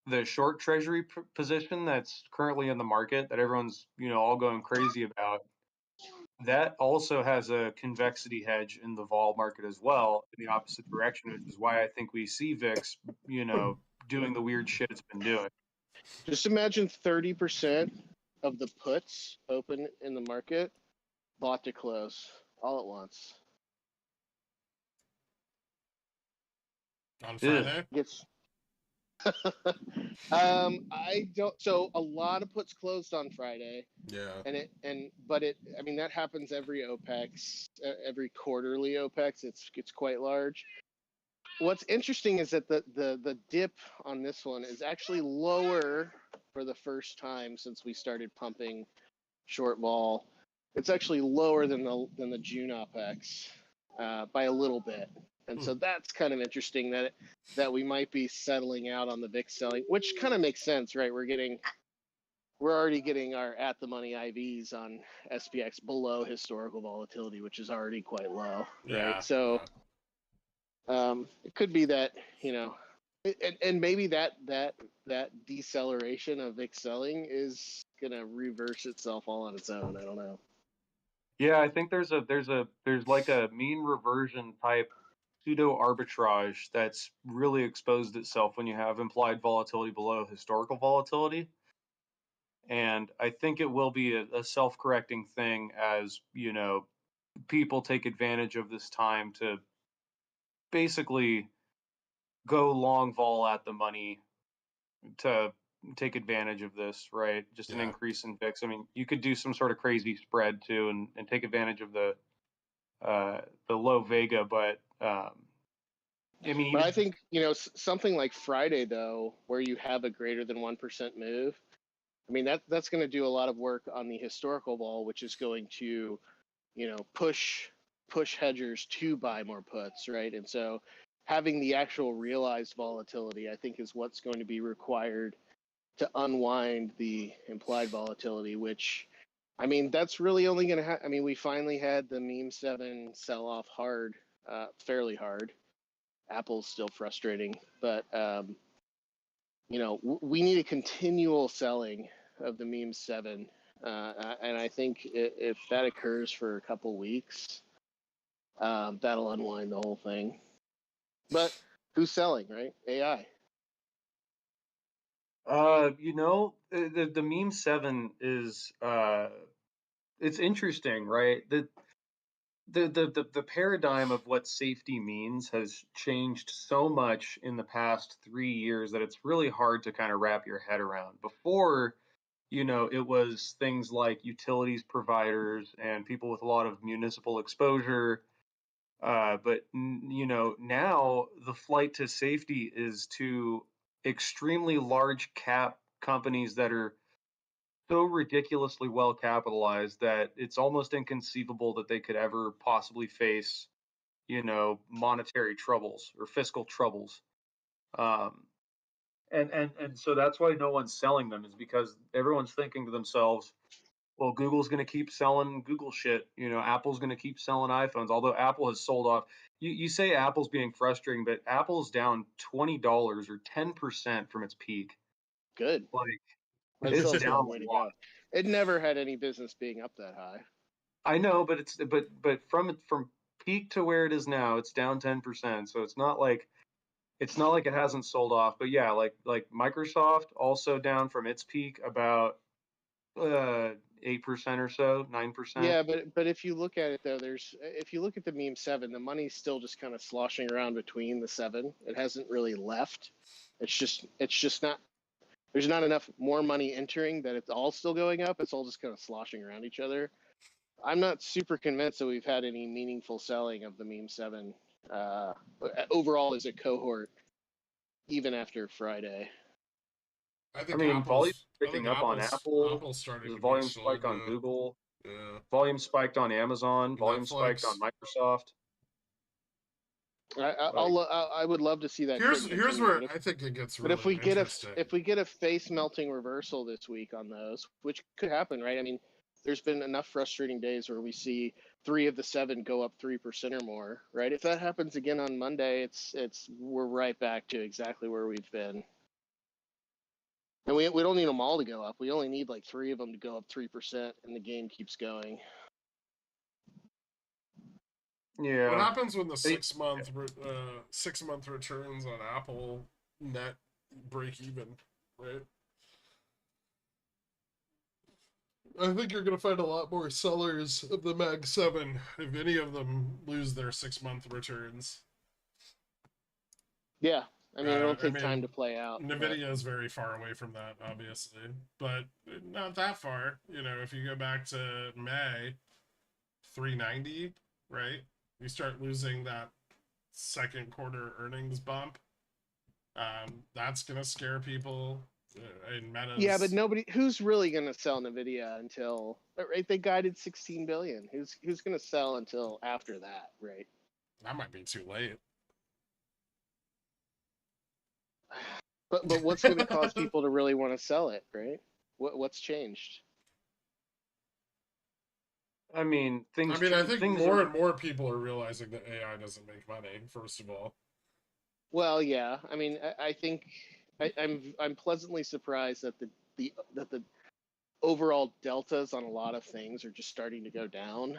the short treasury position that's currently in the market that everyone's, all going crazy about, that also has a convexity hedge in the vol market as well, in the opposite direction, which is why I think we see VIX, doing the weird shit it's been doing. Just imagine 30% of the puts open in the market bought to close all at once. On Friday? I don't. So a lot of puts closed on Friday. Yeah. I mean, that happens every OPEX, every quarterly OPEX. It's quite large. What's interesting is that the dip on this one is actually lower for the first time since we started pumping short vol. It's actually lower than the June OPEX by a little bit. And so that's kind of interesting that we might be settling out on the VIX selling, which kind of makes sense, right? We're already getting our at the money IVs on SPX below historical volatility, which is already quite low, right? Yeah, So it could be that, and maybe that deceleration of VIX selling is gonna reverse itself all on its own. I don't know. Yeah, I think there's like a mean reversion type pseudo arbitrage that's really exposed itself when you have implied volatility below historical volatility. And I think it will be a self-correcting thing as, people take advantage of this time to basically go long vol at the money to take advantage of this, right? Just an Yeah. increase in VIX. I mean, you could do some sort of crazy spread too, and take advantage of the low Vega, but I mean, But even I think, something like Friday, though, where you have a greater than 1% move, I mean, that's going to do a lot of work on the historical vol, which is going to, push hedgers to buy more puts, right? And so having the actual realized volatility, I think, is what's going to be required to unwind the implied volatility, which, I mean, that's really only going to I mean, we finally had the meme 7 sell off hard, fairly hard. Apple's still frustrating, but we need a continual selling of the meme 7, and I think if that occurs for a couple weeks, that'll unwind the whole thing. But who's selling, right? AI. the meme 7 is it's interesting, right? The paradigm of what safety means has changed so much in the past 3 years that it's really hard to kind of wrap your head around. Before, it was things like utilities providers and people with a lot of municipal exposure. But now the flight to safety is to extremely large cap companies that are so ridiculously well capitalized that it's almost inconceivable that they could ever possibly face, monetary troubles or fiscal troubles. Um, and so that's why no one's selling them, is because everyone's thinking to themselves, well, Google's going to keep selling Google shit. Apple's going to keep selling iPhones, although Apple has sold off. You say Apple's being frustrating, but Apple's down $20 or 10% from its peak. Good. Like, That's it's still a down long a way to lot. go. It never had any business being up that high. I know, but from peak to where it is now, it's down 10%. So it's not like it hasn't sold off. But yeah, like Microsoft also down from its peak about 8% or so, 9%. Yeah, but if you look at it though, if you look at the meme 7, the money's still just kind of sloshing around between the 7. It hasn't really left. It's just not. There's not enough more money entering that it's all still going up. It's all just kind of sloshing around each other. I'm not super convinced that we've had any meaningful selling of the meme 7 overall as a cohort, even after Friday. I I think mean, volume Apple's. I picking think up on Apple. Apple's starting There's a to be volume sold spike on now. Google. Yeah. Volume spiked on Amazon. Volume spiked on Netflix. Microsoft. Like, I would love to see that trend Here's continue, where I think it gets but if really we get interesting. a face melting reversal this week on those, which could happen, right? I mean, there's been enough frustrating days where we see 3 of the 7 go up 3% or more, right? If that happens again on Monday, we're right back to exactly where we've been. And we don't need them all to go up. We only need like 3 of them to go up 3%, and the game keeps going. yeah. What happens when the They- 6 month returns on Apple net break even, right? I think you're gonna find a lot more sellers of the Mag 7 if any of them lose their 6 month returns. Yeah, I mean, it'll take time to play out. Nvidia is very far away from that, obviously, but not that far. If you go back to May, 390, right? You start losing that second quarter earnings bump. That's gonna scare people. In Meta's. Yeah, but who's really going to sell Nvidia until, right? They guided 16 billion. Who's going to sell until after that, right? That might be too late. But what's going to cause people to really want to sell it, right? What's changed? I mean, I think more and more people are realizing that AI doesn't make money. First of all. Well, yeah. I mean, I think I'm pleasantly surprised that the overall deltas on a lot of things are just starting to go down,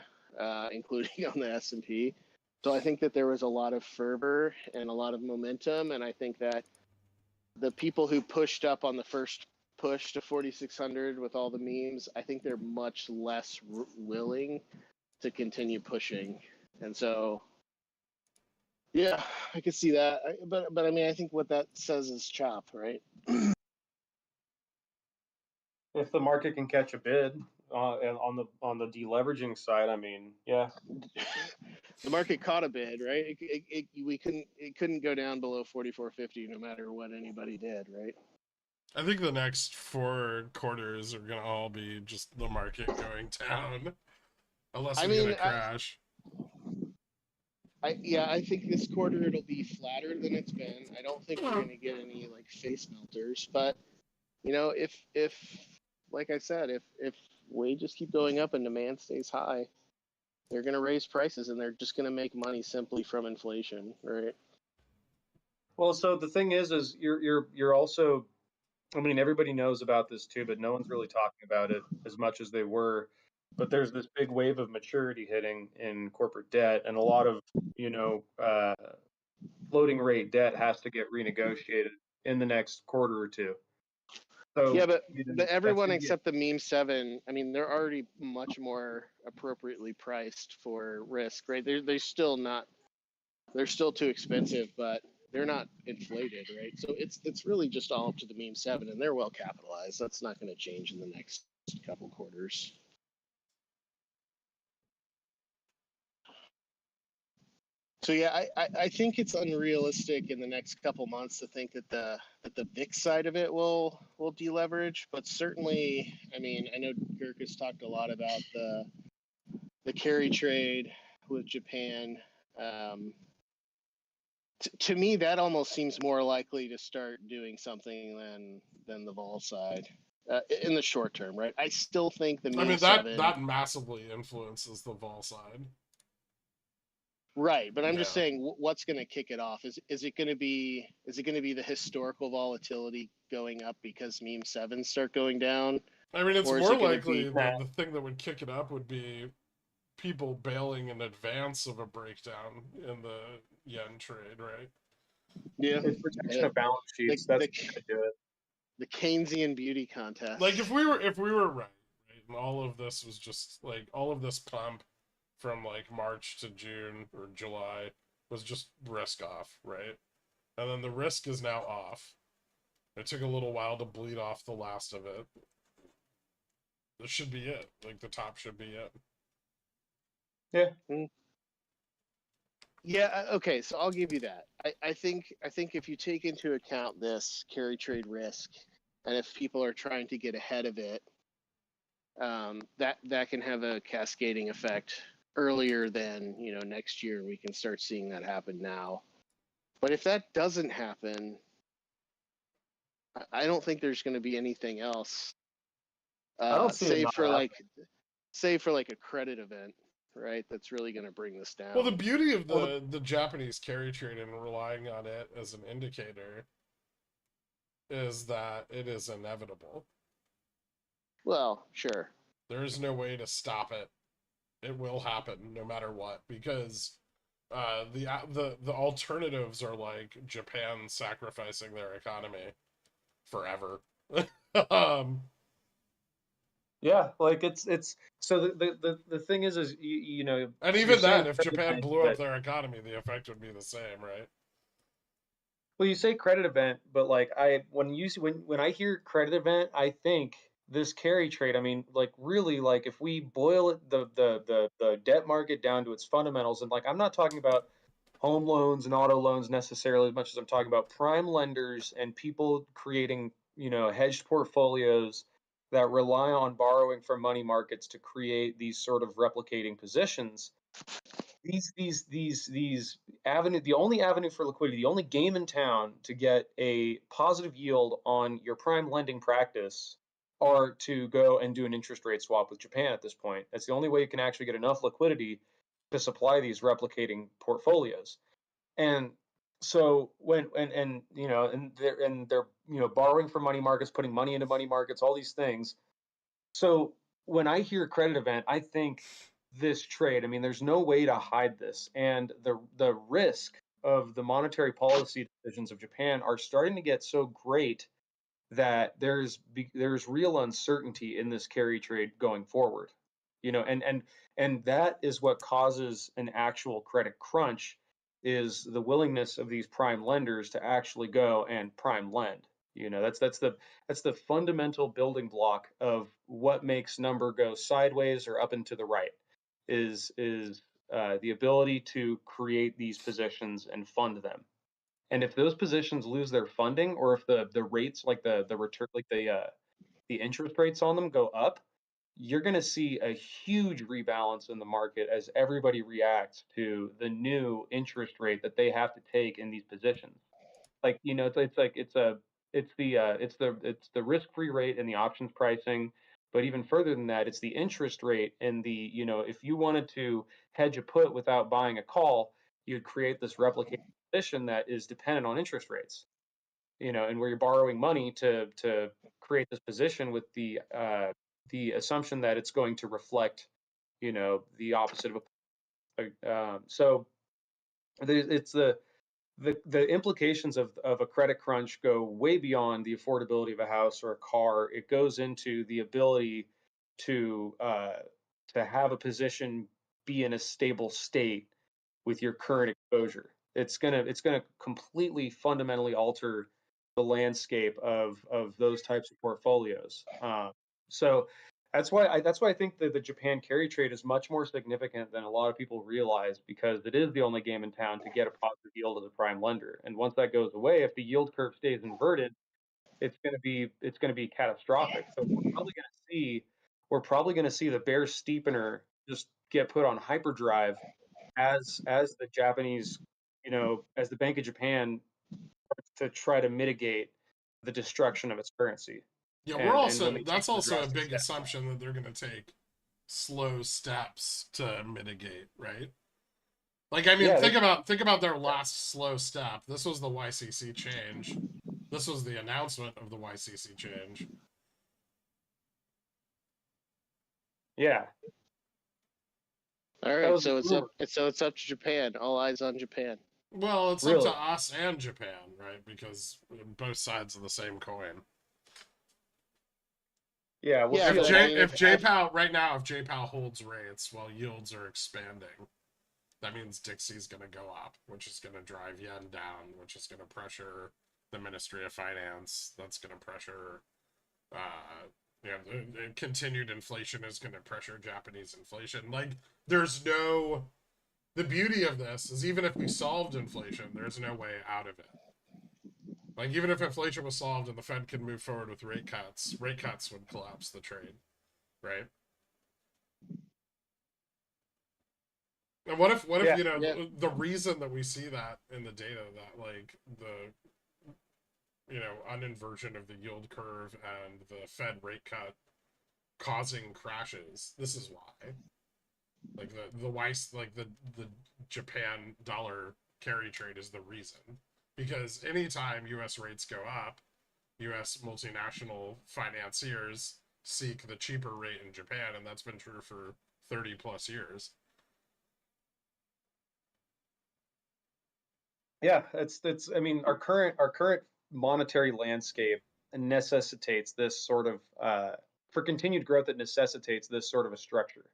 including on the S&P. So I think that there was a lot of fervor and a lot of momentum, and I think that the people who pushed up on the first push to 4,600 with all the memes, I think they're much less willing to continue pushing. And so, yeah, I could see that. But I mean, I think what that says is chop, right? If the market can catch a bid and on the deleveraging side, I mean, yeah. The market caught a bid, right? It couldn't go down below 44.50 no matter what anybody did, right? I think the next 4 quarters are gonna all be just the market going down, unless we get a crash. I think this quarter it'll be flatter than it's been. I don't think we're gonna get any like face melters, but you know, if like I said, if wages keep going up and demand stays high, they're going to raise prices and they're just going to make money simply from inflation, right? Well, so the thing is you're also, I mean, everybody knows about this too, but no one's really talking about it as much as they were. But there's this big wave of maturity hitting in corporate debt, and a lot of, floating rate debt has to get renegotiated in the next quarter or two. So yeah, but everyone except the meme 7, I mean, they're already much more appropriately priced for risk, right? They're still not, they're still too expensive, but they're not inflated, right? So it's really just all up to the meme 7, and they're well capitalized. That's not going to change in the next couple quarters. So yeah, I think it's unrealistic in the next couple months to think that the VIX side of it will deleverage, but certainly, I mean, I know Kirk has talked a lot about the carry trade with Japan. To me, that almost seems more likely to start doing something than the vol side in the short term, right? I still think the meme 7 that massively influences the vol side. Right, but I'm just saying, what's going to kick it off? Is it going to be the historical volatility going up because meme 7s start going down? I mean, it's more likely the thing that would kick it up would be people bailing in advance of a breakdown in the yen trade, right? Yeah, it's protection of balance sheets. That's going to do it. The Keynesian beauty contest. Like if we were right, and all of this was just like all of this pump from like March to June or July was just risk off, right? And then the risk is now off. It took a little while to bleed off the last of it. This should be it. Like the top should be it. Yeah. Yeah, okay, so I'll give you that. I think if you take into account this carry trade risk, and if people are trying to get ahead of it, that can have a cascading effect earlier than next year. We can start seeing that happen now. But if that doesn't happen, I don't think there's going to be anything else. I don't see save for like a credit event, right? That's really going to bring this down. Well, the beauty of the Japanese carry trade and relying on it as an indicator is that it is inevitable. Well, sure. There is no way to stop it. It will happen no matter what, because the alternatives are like Japan sacrificing their economy forever. Yeah, like it's so the thing is you know, and even then, if Japan blew up their economy, the effect would be the same, right? Well, you say credit event, but like when I hear credit event, I think this carry trade. I mean, like really, like if we boil it, the debt market down to its fundamentals, and like I'm not talking about home loans and auto loans necessarily as much as I'm talking about prime lenders and people creating, hedged portfolios that rely on borrowing from money markets to create these sort of replicating positions. These avenue, the only avenue for liquidity, the only game in town to get a positive yield on your prime lending practice are to go and do an interest rate swap with Japan at this point. That's the only way you can actually get enough liquidity to supply these replicating portfolios. And so they're borrowing from money markets, putting money into money markets, all these things. So when I hear credit event, I think this trade. I mean, there's no way to hide this, and the risk of the monetary policy decisions of Japan are starting to get so great that there's real uncertainty in this carry trade going forward. And that is what causes an actual credit crunch, is the willingness of these prime lenders to actually go and prime lend. That's the fundamental building block of what makes number go sideways or up and to the right, is the ability to create these positions and fund them. And if those positions lose their funding, or if the rates, like the return, like the interest rates on them go up, you're going to see a huge rebalance in the market as everybody reacts to the new interest rate that they have to take in these positions. Like, it's the risk-free rate and the options pricing, but even further than that, it's the interest rate and if you wanted to hedge a put without buying a call, you'd create this replicated position that is dependent on interest rates. And where you're borrowing money to create this position with the assumption that it's going to reflect, the opposite of so it's the implications of a credit crunch go way beyond the affordability of a house or a car. It goes into the ability to have a position be in a stable state with your current exposure. It's gonna completely fundamentally alter the landscape of those types of portfolios. So that's why I think that the Japan carry trade is much more significant than a lot of people realize, because it is the only game in town to get a positive yield as a prime lender. And once that goes away, if the yield curve stays inverted, it's gonna be catastrophic. So we're probably gonna see the bear steepener just get put on hyperdrive as the Japanese, as the Bank of Japan, to try to mitigate the destruction of its currency. Yeah, And when they take that's the also a drastic big step. assumption that they're going to take slow steps to mitigate, right? Like, I mean, Yeah, think about their last slow step. This was the YCC change. This was the announcement of the YCC change. yeah, All that right, was the so it's up. rumor. So it's up to Japan. All eyes on Japan. Well, it's up to Really? us and Japan, right? Because both sides of the same coin. Yeah, we'll Yeah, see a but I lot. mean, If JPOW right now, if JPOW holds rates while yields are expanding, that means Dixie's going to go up, which is going to drive yen down, which is going to pressure the Ministry of Finance. That's going to pressure, the continued inflation is going to pressure Japanese inflation. Like, the beauty of this is, even if we solved inflation, there's no way out of it. Like, even if inflation was solved and the Fed could move forward with rate cuts would collapse the trade, right? And what if Yeah, yeah, the reason that we see that in the data, that like the uninversion of the yield curve and the Fed rate cut causing crashes, this is why. Like the Japan dollar carry trade is the reason. Because anytime US rates go up, US multinational financiers seek the cheaper rate in Japan, and that's been true for 30 plus years. yeah. It's. I mean, our current monetary landscape necessitates this sort of for continued growth. It necessitates this sort of a structure.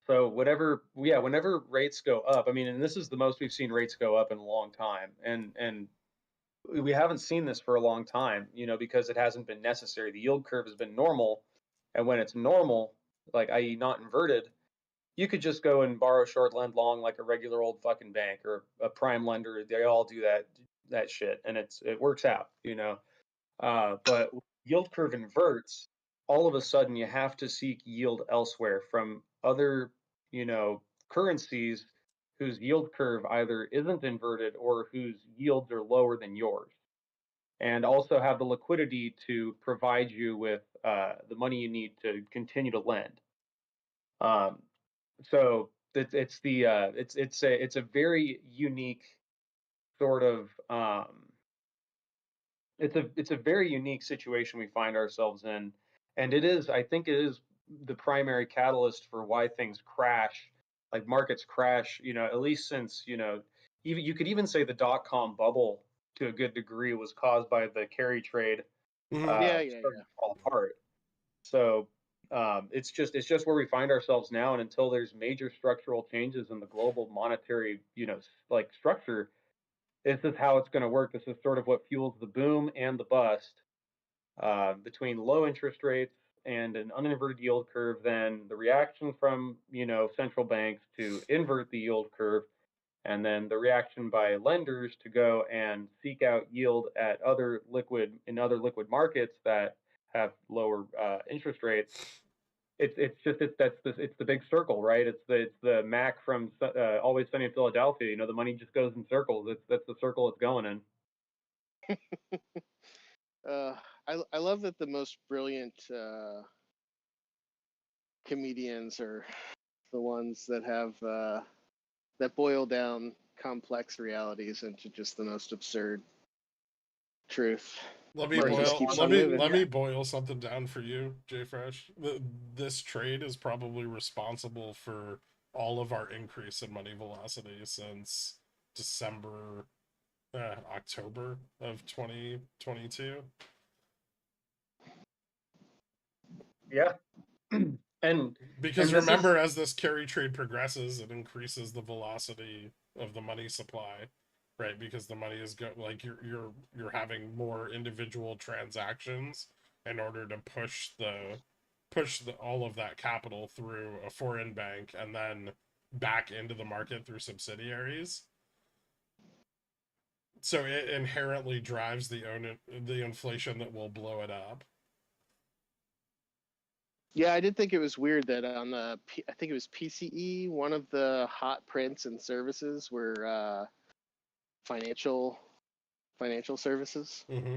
So whenever rates go up, I mean, and this is the most we've seen rates go up in a long time, and we haven't seen this for a long time, because it hasn't been necessary. The yield curve has been normal, and when it's normal, like, i.e., not inverted, you could just go and borrow short, lend long, like a regular old fucking bank or a prime lender. They all do that shit, and it works out. But yield curve inverts, all of a sudden you have to seek yield elsewhere from other, currencies whose yield curve either isn't inverted or whose yields are lower than yours, and also have the liquidity to provide you with the money you need to continue to lend. Um, so it's a very unique sort of it's a very unique situation we find ourselves in, and I think it is the primary catalyst for why things crash, like markets crash. At least since even you could even say the dot-com bubble to a good degree was caused by the carry trade Mhm. starting to fall apart. So it's just where we find ourselves now, and until there's major structural changes in the global monetary like structure, this is how it's going to work. This is sort of what fuels the boom and the bust between low interest rates and an uninverted yield curve. Then the reaction from central banks to invert the yield curve, and then the reaction by lenders to go and seek out yield at other liquid markets that have lower interest rates. It's the big circle, right? It's the Mac from Always Sunny in Philadelphia. The money just goes in circles. That's the circle it's going in. I love that the most brilliant comedians are the ones that have that boil down complex realities into just the most absurd truth. Let me Market just boil. keeps Let on me moving. let me boil something down for you, Jay Fresh. This trade is probably responsible for all of our increase in money velocity since December, October of 2022. Yeah. and Because this is remember, as this carry trade progresses, it increases the velocity of the money supply, right? Because the money is like you're having more individual transactions in order to push all of that capital through a foreign bank and then back into the market through subsidiaries. So it inherently drives the inflation that will blow it up. Yeah, I did think it was weird that on I think it was PCE, one of the hot prints and services were financial services. Mm-hmm.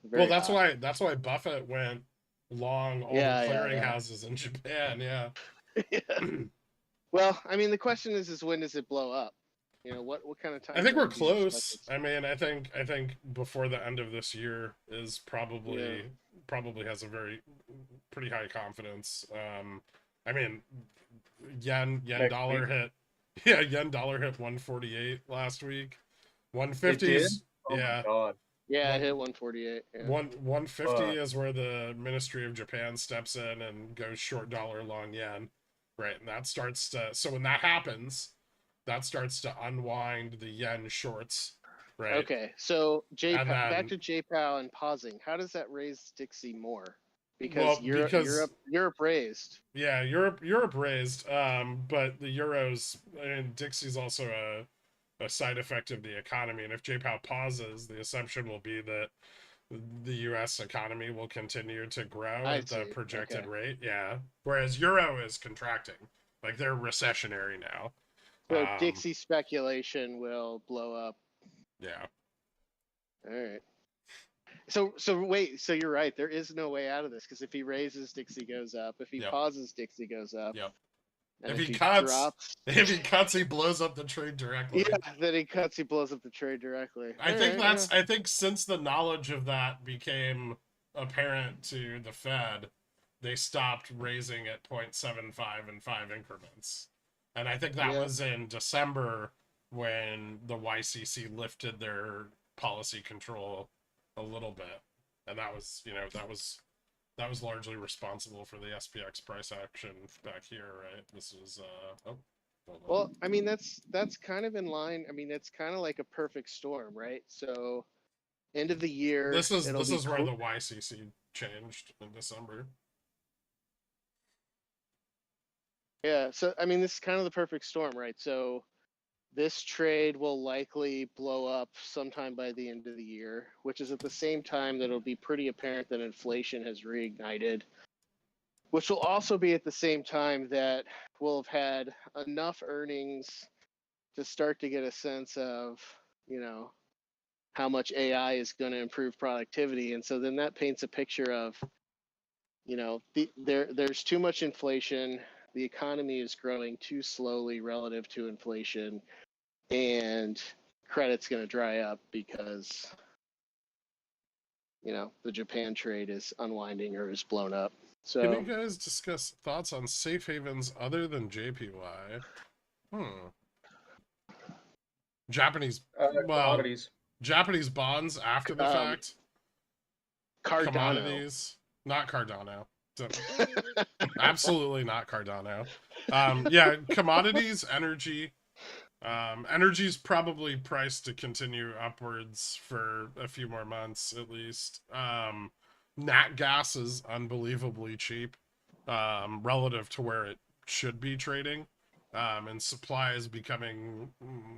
Very Well, hot. that's why Buffett went long all the Yeah. clearinghouses in Japan. Yeah. Yeah. Well, I mean, the question is when does it blow up? What kind of I time think we're frame do you expect close. it? I mean, I think before the end of this year is Yeah. probably has a very pretty high confidence. I mean, yen next dollar week. hit, yeah, yen dollar hit 148 last week. It did. 150s, Oh my yeah. God. Yeah, it One hit 148. Yeah. 150 is where the Ministry of Japan steps in and goes short dollar, long yen, right? And that starts to so when that happens, that starts to unwind the yen shorts, right? Okay, so And back then to JPOW and pausing. How does that raise Dixie more? Because well, because Europe raised. yeah, Europe raised, but the euros and Dixie's also a side effect of the economy, and if JPOW pauses, the assumption will be that the U.S. economy will continue to grow I at the see. projected Okay. rate. Yeah, whereas euro is contracting, like they're recessionary now. So Dixie speculation will blow up. Yeah. All right. So wait, so you're right. There is no way out of this because if he raises, Dixie goes up. If he Yep. pauses, Dixie goes up. Yep. And If if he he cuts, drops, he blows up the trade directly. yeah, then he cuts, he blows up the trade directly. I think since the knowledge of that became apparent to the Fed, they stopped raising at 0.75 and 5 increments. And I think that Yeah. was in December when the YCC lifted their policy control a little bit. And that was, that was largely responsible for the SPX price action back here, right? This was Well, I mean that's kind of in line. I mean, it's kind of like a perfect storm, right? So end of the year, it'll this be is where the YCC changed in December. yeah. So I mean, this is kind of the perfect storm, right? So this trade will likely blow up sometime by the end of the year, which is at the same time that it'll be pretty apparent that inflation has reignited, which will also be at the same time that we'll have had enough earnings to start to get a sense of, how much AI is going to improve productivity. And so then that paints a picture of, there's too much inflation. The economy is growing too slowly relative to inflation, and credit's going to dry up because the Japan trade is unwinding or is blown up. Can you So guys discuss thoughts on safe havens other than JPY? Japanese, well, Commodities. Japanese bonds after the fact. Cardano. Commodities, not Cardano. Absolutely not Cardano. Yeah, commodities, energy. Energy's probably priced to continue upwards for a few more months at least. Nat gas is unbelievably cheap relative to where it should be trading. And supply is becoming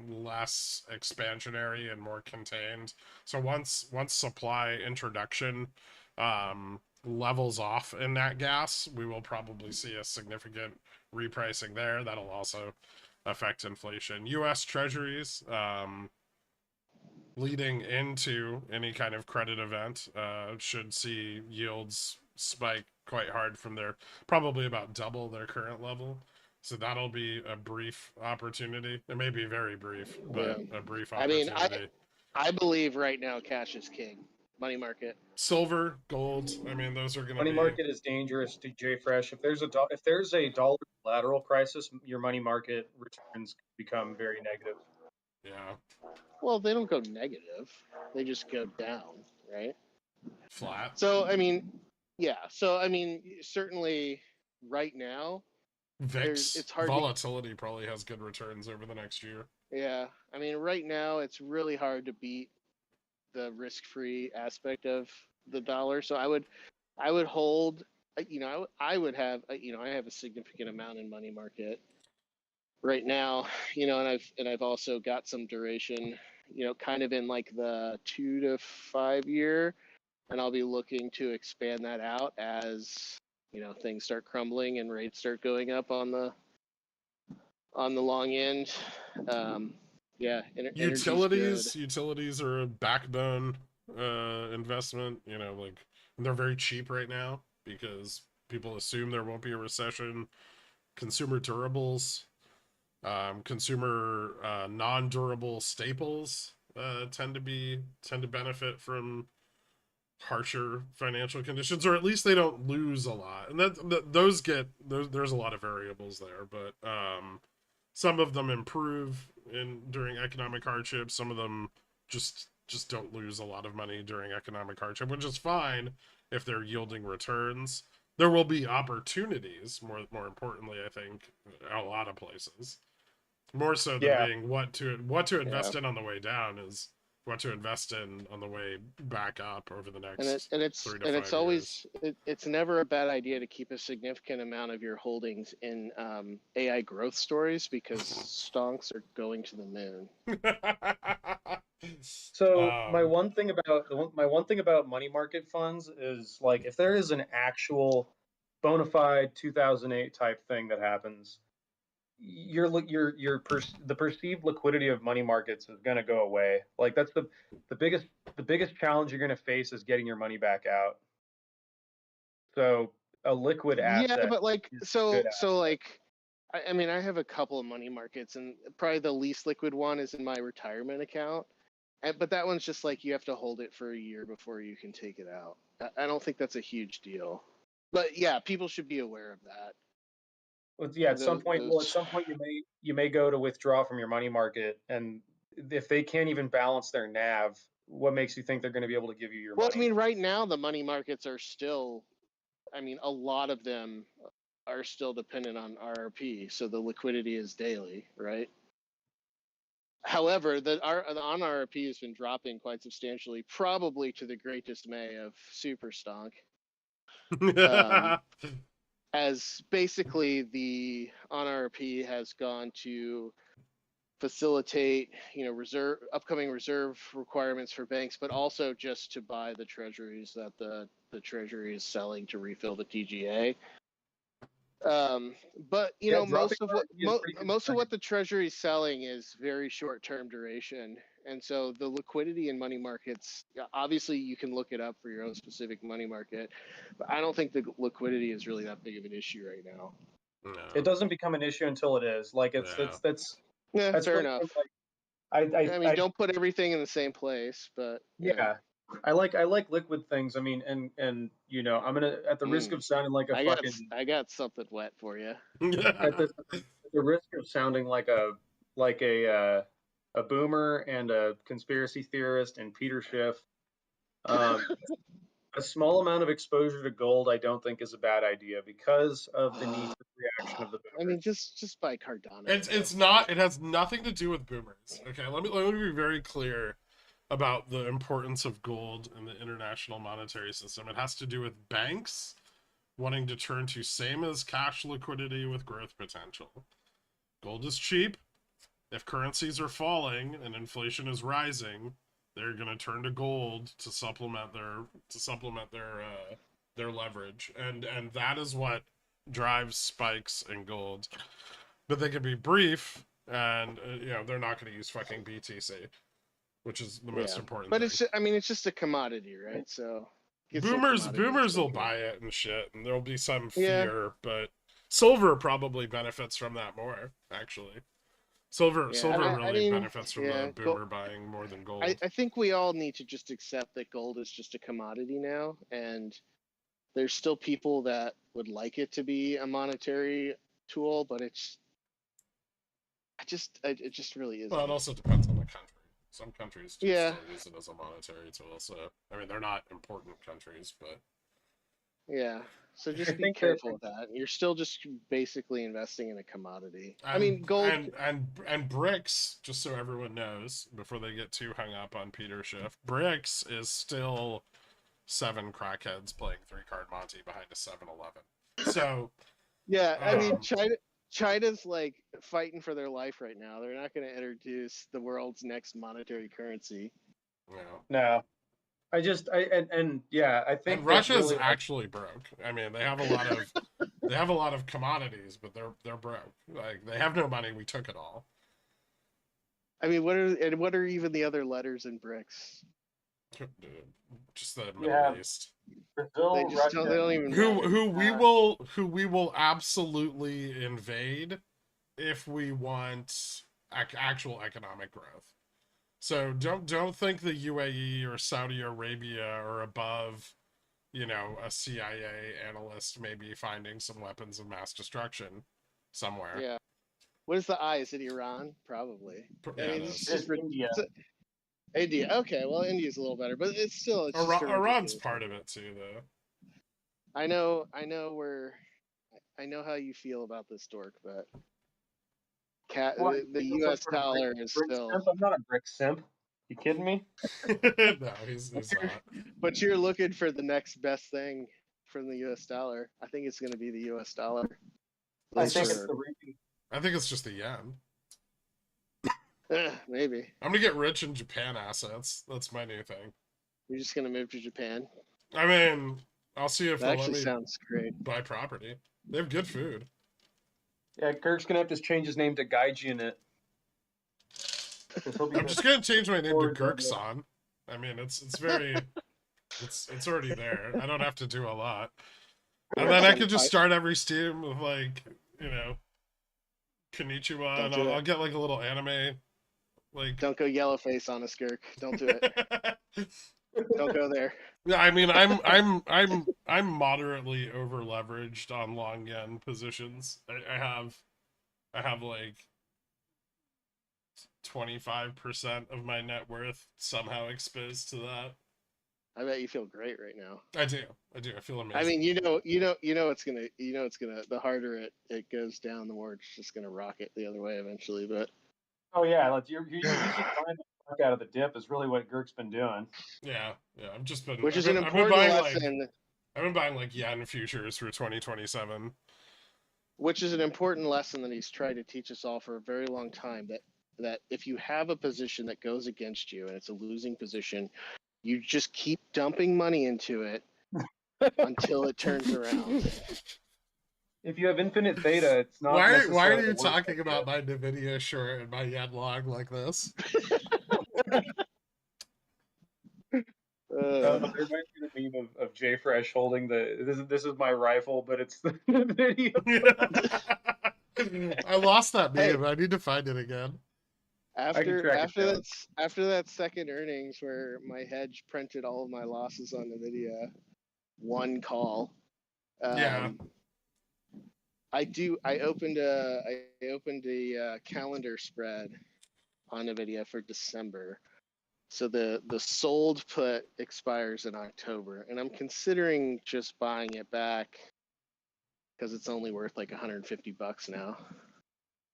less expansionary and more contained. So once supply introduction levels off in nat gas, we will probably see a significant repricing there. That'll also affect inflation. U.S. Treasuries, leading into any kind of credit event, should see yields spike quite hard from their probably about double their current level. So that'll be a brief opportunity. It may be very brief, but a brief opportunity. I believe right now cash is king. Money market. Silver, gold. I mean, those are going to be. Money market is dangerous to Fresh. If there's a dollar collateral crisis, your money market returns become very negative. Yeah. Well, they don't go negative; they just go down, right? Flat. So I mean, yeah. So I mean, certainly right now, VIX it's hard. Volatility probably has good returns over the next year. Yeah, I mean, right now it's really hard to beat the risk-free aspect of the dollar. So I would hold. I would have. I have a significant amount in money market right now. And I've also got some duration. Kind of in like the 2 to 5 year, and I'll be looking to expand that out as things start crumbling and rates start going up on the long end. Yeah, utilities are a backbone investment. Like they're very cheap right now because people assume there won't be a recession. Consumer durables, consumer non-durable staples tend to benefit from harsher financial conditions, or at least they don't lose a lot. And there's a lot of variables there, but some of them improve during economic hardship. Some of them just don't lose a lot of money during economic hardship, which is fine if they're yielding returns. There will be opportunities, more importantly, I think, a lot of places. More so than being what to invest in on the way down is what to invest in on the way back up over the next 3 to 5 years. It's always it's never a bad idea to keep a significant amount of your holdings in AI growth stories because stonks are going to the moon. So my one thing about money market funds is like if there is an actual bona fide 2008 type thing that happens, the perceived liquidity of money markets is going to go away. Like that's the biggest challenge you're going to face is getting your money back out. So a liquid asset. Yeah, but like I mean, I have a couple of money markets, and probably the least liquid one is in my retirement account. But that one's just like you have to hold it for a year before you can take it out. I don't think that's a huge deal. But yeah, people should be aware of that. Well, yeah, at some point you may go to withdraw from your money market, and if they can't even balance their NAV, what makes you think they're going to be able to give you your money? Well, I mean, right now the money markets are still, I mean, a lot of them are still dependent on RRP, so the liquidity is daily, right? However, the on RRP has been dropping quite substantially, probably to the great dismay of Super Stonk. As basically the on RRP has gone to facilitate, upcoming reserve requirements for banks, but also just to buy the treasuries that the treasury is selling to refill the TGA. But most of what the treasury is selling is very short-term duration, and so the liquidity in money markets, obviously you can look it up for your own specific money market, but I don't think the liquidity is really that big of an issue right now. No. It doesn't become an issue until it is. Like that's fair enough. I mean, don't put everything in the same place, but yeah. I like liquid things. I mean, and you know, I'm gonna, at the risk of sounding like a I got something wet for you. at the risk of sounding like a boomer and a conspiracy theorist and Peter Schiff. A small amount of exposure to gold, I don't think, is a bad idea because of the knee reaction of the boomers. I mean, just buy Cardano. It's not. It has nothing to do with boomers. Okay, let me be very clear about the importance of gold in the international monetary system. It has to do with banks wanting to turn to same as cash liquidity with growth potential. Gold is cheap. If currencies are falling and inflation is rising, they're going to turn to gold to supplement their leverage, and that is what drives spikes in gold. But they can be brief, and you know, they're not going to use fucking BTC, which is the most important but thing. it's just a commodity, right? So boomers will buy it and shit, and there'll be some fear, but silver probably benefits from that more, actually. Silver really benefits from the boomer buying more than gold. I think we all need to just accept that gold is just a commodity now, and there's still people that would like it to be a monetary tool, but it just really isn't. Well, it also depends on the country. Some countries still use it as a monetary tool, so I mean, they're not important countries, but yeah. So just be careful with that. You're still just basically investing in a commodity. I mean, gold and BRICS, just so everyone knows, before they get too hung up on Peter Schiff, BRICS is still 7 crackheads playing 3-card Monte behind a 7-Eleven. So yeah, I mean, China's like fighting for their life right now. They're not going to introduce the world's next monetary currency. No. I think and Russia's really actually broke. I mean, they have a lot of commodities, but they're broke. Like, they have no money. We took it all. I mean, what are even the other letters in BRICS? Just the Middle East. Brazil, they don't even who we will absolutely invade if we want actual economic growth. So don't think the UAE or Saudi Arabia are above, you know, a CIA analyst maybe finding some weapons of mass destruction somewhere. Yeah. What is the I? Is it Iran? Probably. Yeah, I mean, it's India. India. Okay, well, India's a little better, but it's still Iran's part of it too, though. I know how you feel about this, Dork, but the U.S. dollar is still. Simp? I'm not a brick simp. You kidding me? No, he's not. But you're looking for the next best thing from the U.S. dollar. I think it's going to be the U.S. dollar. I think it's the rupee. I think it's just the yen. Maybe. I'm gonna get rich in Japan assets. That's my new thing. You're just gonna move to Japan? I mean, I'll see if that they'll actually let me sounds great. buy property. They have good food. Yeah, Kirk's gonna have to change his name to Gaijin. I'm just gonna change my name to Girkson. I mean, it's very, it's already there. I don't have to do a lot, and then I could just start every stream with, like, you know, Konnichiwa, and I'll get like a little anime. Like, don't go yellow face on a skirk. Don't do it. Don't go there. Yeah, I mean, I'm moderately over leveraged on long yen positions. I have like 25% of my net worth somehow exposed to that. I bet you feel great right now. I do. I feel amazing. I mean, it's gonna. The harder it goes down, the more it's just gonna rocket the other way eventually. But oh yeah, you're just trying to fuck out of the dip is really what Girk's been doing. Yeah. I've just been. Which is an important lesson. I've been buying like yen futures for 2027. Which is an important lesson that he's tried to teach us all for a very long time. That if you have a position that goes against you and it's a losing position, you just keep dumping money into it until it turns around. If you have infinite theta, it's not. Why are you talking about my Nvidia short and my yen long like this? There might be the meme of Jay Fresh holding this is my rifle, but it's the video. I lost that meme. I need to find it again. After track it down. after that second earnings where my hedge printed all of my losses on Nvidia, one call. Yeah. I opened a calendar spread on Nvidia for December. So the sold put expires in October, and I'm considering just buying it back because it's only worth like $150 now.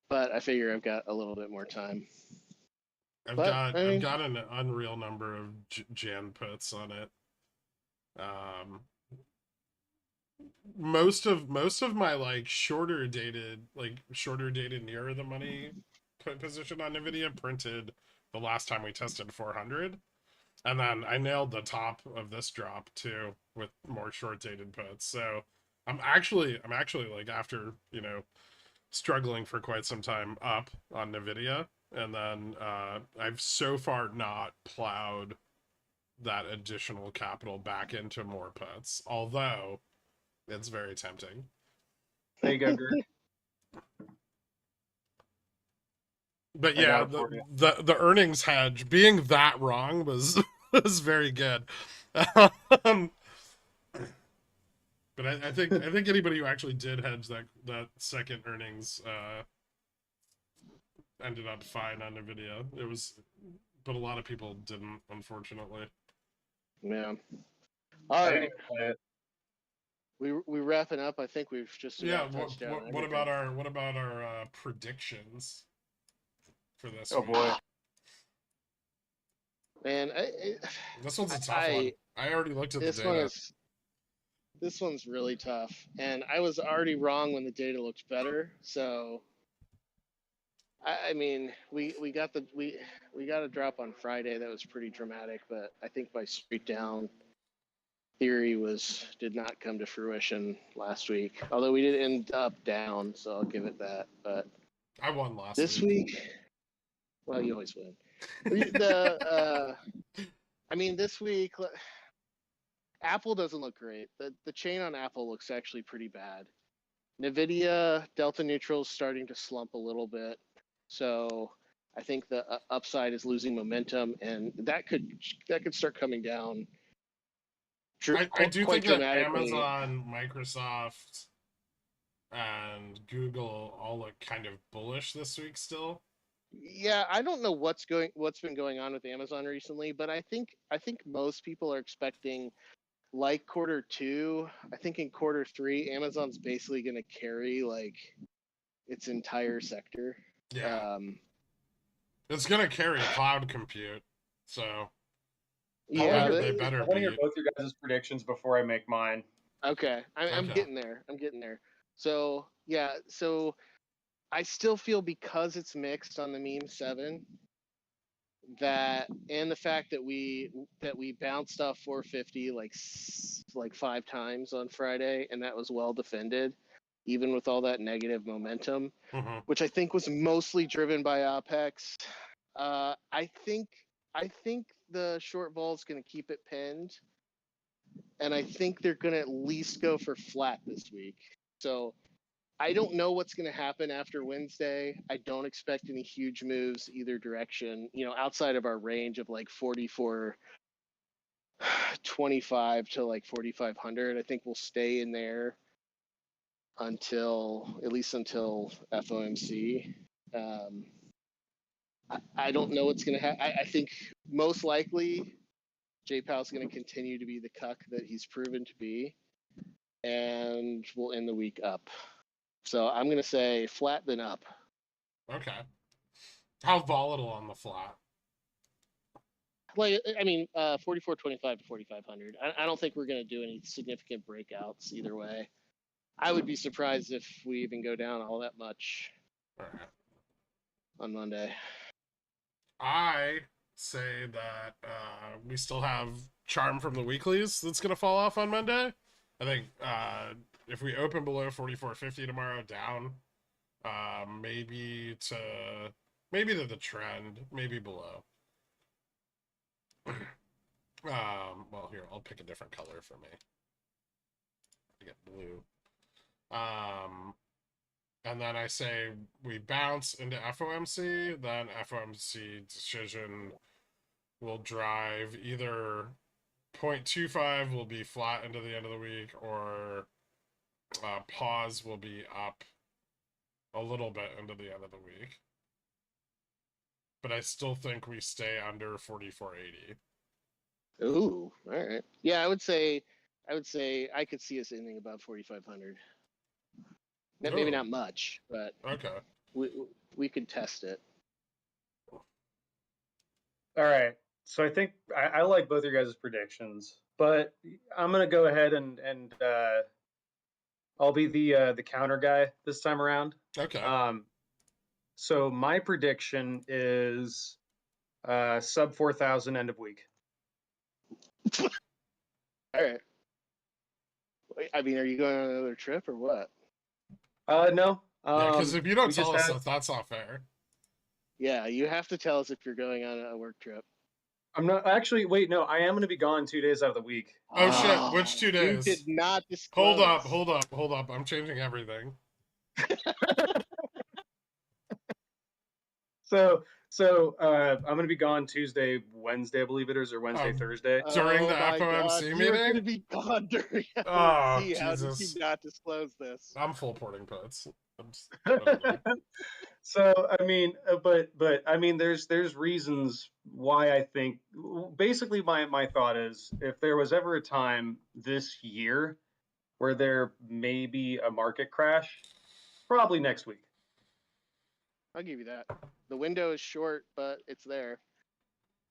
But I figure I've got a little bit more time. I've But, got I mean, I've got an unreal number of Jan puts on it. Most of my like shorter dated nearer the money put position on Nvidia printed the last time we tested 400, and then I nailed the top of this drop too with more short dated puts. So I'm actually like, after struggling for quite some time up on Nvidia, and then I've so far not plowed that additional capital back into more puts, although it's very tempting. There you go, Gert. But I yeah, got it for you. the earnings hedge being that wrong was was very good. But I think anybody who actually did hedge that second earnings ended up fine on Nvidia. It was, but a lot of people didn't, unfortunately. yeah. I All didn't right. even play it. We wrapping up. I think we've just about touched down. What about our predictions for this Oh week? boy. Man, This one's a tough one. I already looked at the data. This one's really tough, and I was already wrong when the data looked better. So, I mean, we got a drop on Friday that was pretty dramatic, but I think my straight down theory did not come to fruition last week. Although we did end up down, so I'll give it that. But I won last this week, well, you always win. This week, Apple doesn't look great. The chain on Apple looks actually pretty bad. Nvidia delta neutral is starting to slump a little bit, so I think the upside is losing momentum, and that could start coming down. I do quite think that dramatically. Amazon, Microsoft, and Google all look kind of bullish this week still. Yeah, I don't know what's been going on with Amazon recently, but I think most people are expecting, like, Q2. I think in Q3, Amazon's basically going to carry like its entire sector. Yeah, it's gonna carry cloud compute, so yeah, they better I want to hear be. both your guys' predictions before I make mine. Okay, I'm Okay. getting there. So yeah, so I still feel, because it's mixed on the meme 7, that, and the fact that we bounced off 450 like 5 times on Friday, and that was well defended, even with all that negative momentum, Mm-hmm. which I think was mostly driven by OPEX. I think the short vol is going to keep it pinned, and I think they're going to at least go for flat this week. So I don't know what's going to happen after Wednesday. I don't expect any huge moves either direction, outside of our range of like 44.25 to like 4,500. I think we'll stay in there until FOMC. I don't know what's going to happen. I think most likely J Powell's going to continue to be the cuck that he's proven to be, and we'll end the week up. So I'm going to say flat then up. Okay. How volatile on the flat? Like, I mean, 44.25 to 4,500. I don't think we're going to do any significant breakouts either way. I would be surprised if we even go down all that much on Monday. I say that we still have charm from the weeklies that's going to fall off on Monday. I think if we open below 44.50 tomorrow, down, maybe to the trend, maybe below. Well, here, I'll pick a different color for me. I get blue. and then I say we bounce into FOMC, then FOMC decision will drive either 0.25 will be flat into the end of the week, or pause will be up a little bit into the end of the week. But I still think we stay under 4480. Ooh, all right. Yeah, I would say I could see us ending above 4,500. Maybe not much, but Okay. we could test it. All right. So I think I like both your guys' predictions, but I'm gonna go ahead and I'll be the counter guy this time around. Okay. So my prediction is sub 4,000 end of week. All right. I mean, are you going on another trip or what? No. Yeah, because if you don't we tell just us had- that, that's not fair. Yeah, you have to tell us if you're going on a work trip. I'm not actually. Wait, no. I am going to be gone 2 days out of the week. Oh shit! Which 2 days? You did not disclose. Hold up! I'm changing everything. So I'm going to be gone Tuesday, Wednesday, I believe it is, or Wednesday, Thursday. During the my FOMC God, meeting? You're going to be gone during FOMC. Oh, How did Jesus. you not disclose this? I'm full porting puts. So I mean, but I mean, there's reasons why I think. Basically, my thought is, if there was ever a time this year where there may be a market crash, probably next week. I'll give you that. The window is short, but it's there.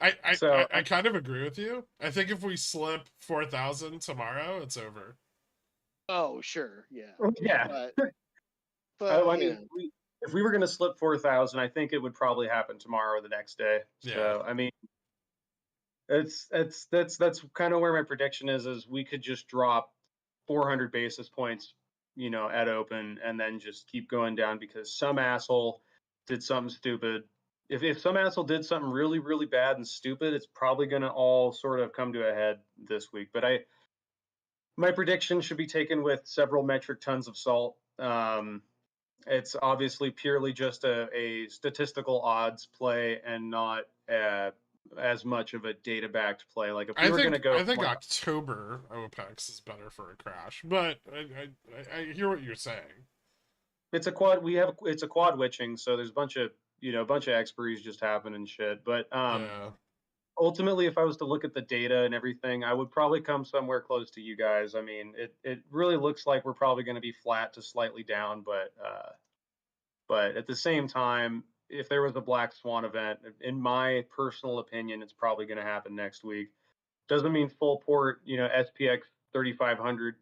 I kind of agree with you. I think if we slip 4,000 tomorrow, it's over. Oh, sure, yeah. Yeah. But I mean, if we were going to slip 4,000, I think it would probably happen tomorrow or the next day. Yeah. So I mean, that's kind of where my prediction is we could just drop 400 basis points, at open, and then just keep going down because some asshole did something stupid. If some asshole did something really, really bad and stupid, it's probably going to all sort of come to a head this week. But my prediction should be taken with several metric tons of salt. It's obviously purely just a statistical odds play and not as much of a data-backed play. Like if we were going to go, I think October OPEX is better for a crash, but I hear what you're saying. It's a quad. It's a quad witching, so there's a bunch of expiries just happen and shit. But Yeah. ultimately, if I was to look at the data and everything, I would probably come somewhere close to you guys. I mean, it really looks like we're probably going to be flat to slightly down, but at the same time, if there was a black swan event, in my personal opinion, it's probably going to happen next week. Doesn't mean full port, SPX 3,500,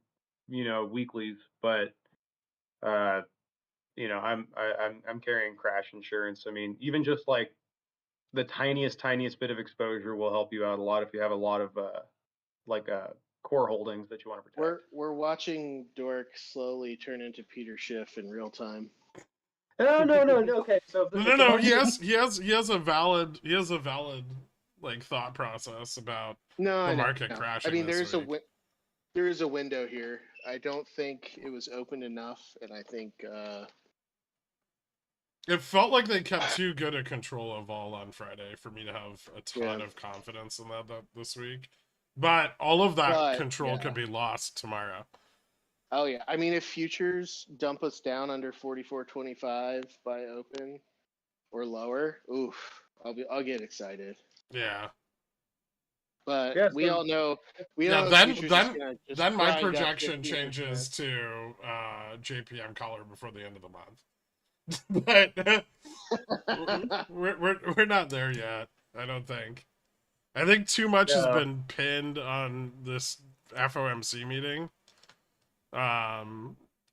weeklies, but I'm carrying crash insurance. I mean, even just like the tiniest bit of exposure will help you out a lot if you have a lot of core holdings that you want to protect. we're watching Dork slowly turn into Peter Schiff in real time. No. Okay, so No. He has a valid like thought process about the market crashing. I mean, there is a window here. I don't think it was open enough, and I think it felt like they kept too good a control of all on Friday for me to have a ton of confidence in that this week. But all of that control could be lost tomorrow. Oh yeah, I mean, if futures dump us down under 44.25 by open or lower, oof, I'll get excited. Yeah. But we all know. Then my projection changes to JPM collar before the end of the month. But we're not there yet. I don't think. I think too much has been pinned on this FOMC meeting.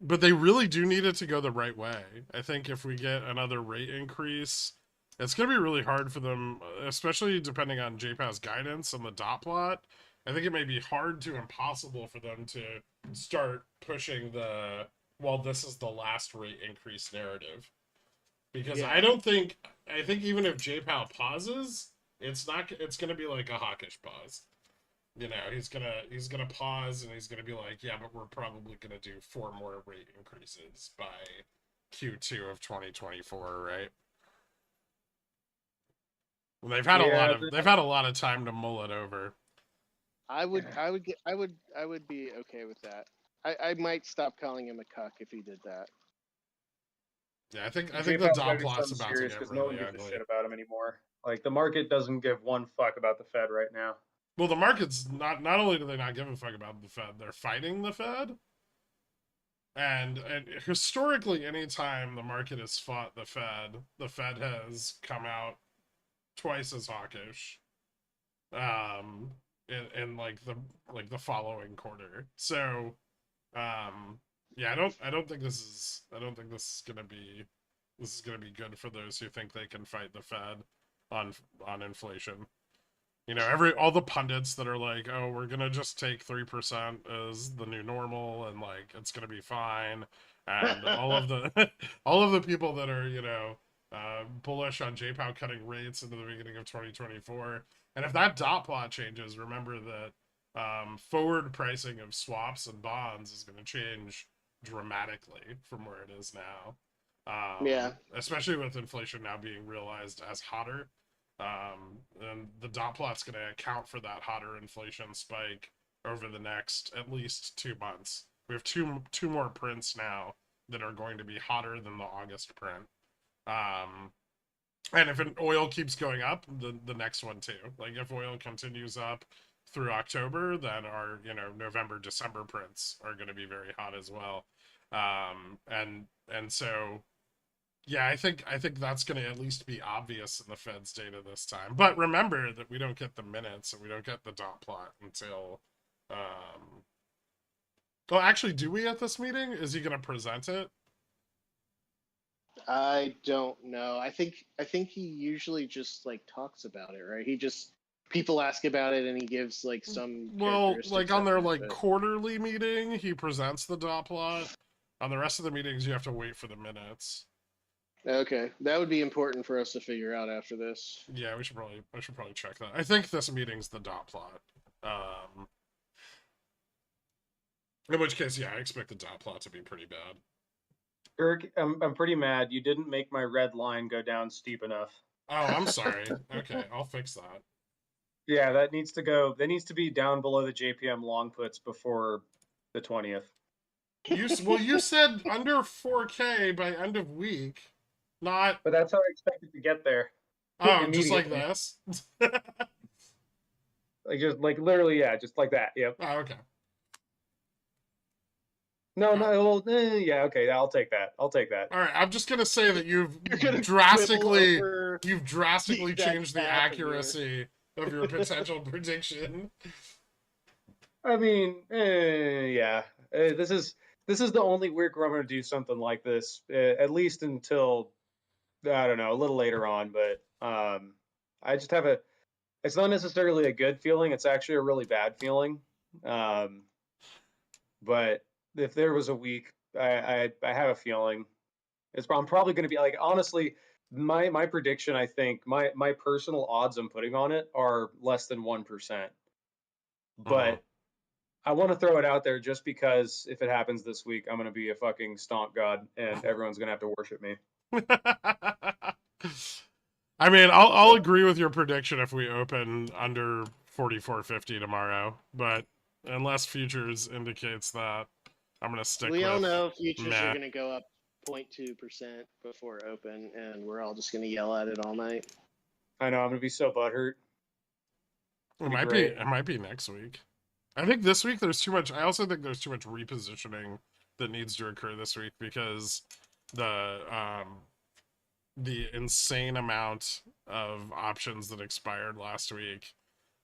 But they really do need it to go the right way. I think if we get another rate increase, it's going to be really hard for them, especially depending on JPA's guidance and the dot plot. I think it may be hard to impossible for them to start pushing this is the last rate increase narrative. Because I think even if JPAL pauses, it's going to be like a hawkish pause. He's gonna pause and he's gonna be like, yeah, but we're probably gonna do 4 more rate increases by Q2 of 2024, right? Well, they've had a lot of time to mull it over. I would be okay with that. I might stop calling him a cuck if he did that. Yeah, I think the J-Powell's dot gotta do plot's something about to serious get because no one really gives a ugly. shit about him anymore. Like the market doesn't give one fuck about the Fed right now. Well, the market's not only do they not give a fuck about the Fed, they're fighting the Fed. And historically, anytime the market has fought the Fed has come out twice as hawkish. In like the following quarter. So, yeah, I don't think this is gonna be good for those who think they can fight the Fed on inflation. You know, all the pundits that are like, oh, we're gonna just take 3% as the new normal and like it's gonna be fine, and all of the all of the people that are, you know, bullish on J-Pow cutting rates into the beginning of 2024. And if that dot plot changes, remember that forward pricing of swaps and bonds is going to change dramatically from where it is now. Yeah. Especially with inflation now being realized as hotter. And the dot plot's going to account for that hotter inflation spike over the next at least 2 months. We have two more prints now that are going to be hotter than the August print. And if oil keeps going up, the next one too. Like if oil continues up through October, then our, you know, November, December prints are going to be very hot as well. And so, yeah, I think that's going to at least be obvious in the Fed's data this time. But remember that we don't get the minutes and we don't get the dot plot until. Well, actually, do we at this meeting? Is he going to present it? I don't know. I think he usually just like talks about it, right? People ask about it and he gives like some like on their like quarterly meeting, he presents the dot plot. On the rest of the meetings, you have to wait for the minutes. Okay, that would be important for us to figure out after this. Yeah, I should probably check that. I think this meeting's the dot plot. In which case, yeah, I expect the dot plot to be pretty bad. Kirk, I'm pretty mad. You didn't make my red line go down steep enough. Oh, I'm sorry. Okay, I'll fix that. Yeah, that needs to go. That needs to be down below the JPM long puts before the 20th. You said under 4K by end of week, not. But that's how I expected to get there. Oh, just like this. like literally, yeah, just like that. Yep. Oh, okay. No, well, yeah, okay, I'll take that. All right, I'm just gonna say that you've drastically changed the accuracy of your potential prediction. I mean, yeah, this is the only week where I'm going to do something like this, at least until I don't know, a little later on. But I just have it's not necessarily a good feeling; it's actually a really bad feeling. But if there was a week, I have a feeling I'm probably going to be like, honestly, my prediction, I think my personal odds I'm putting on it are less than 1%. But I want to throw it out there just because if it happens this week, I'm going to be a fucking stomp god and everyone's going to have to worship me. I mean, I'll agree with your prediction if we open under 44.50 tomorrow, but unless futures indicates that, I'm going to stick with. We all know futures are going to go up 0.2% before open, and we're all just going to yell at it all night. I know, I'm going to be so butthurt. It might be next week. I think this week there's too much. I also think there's too much repositioning that needs to occur this week because the insane amount of options that expired last week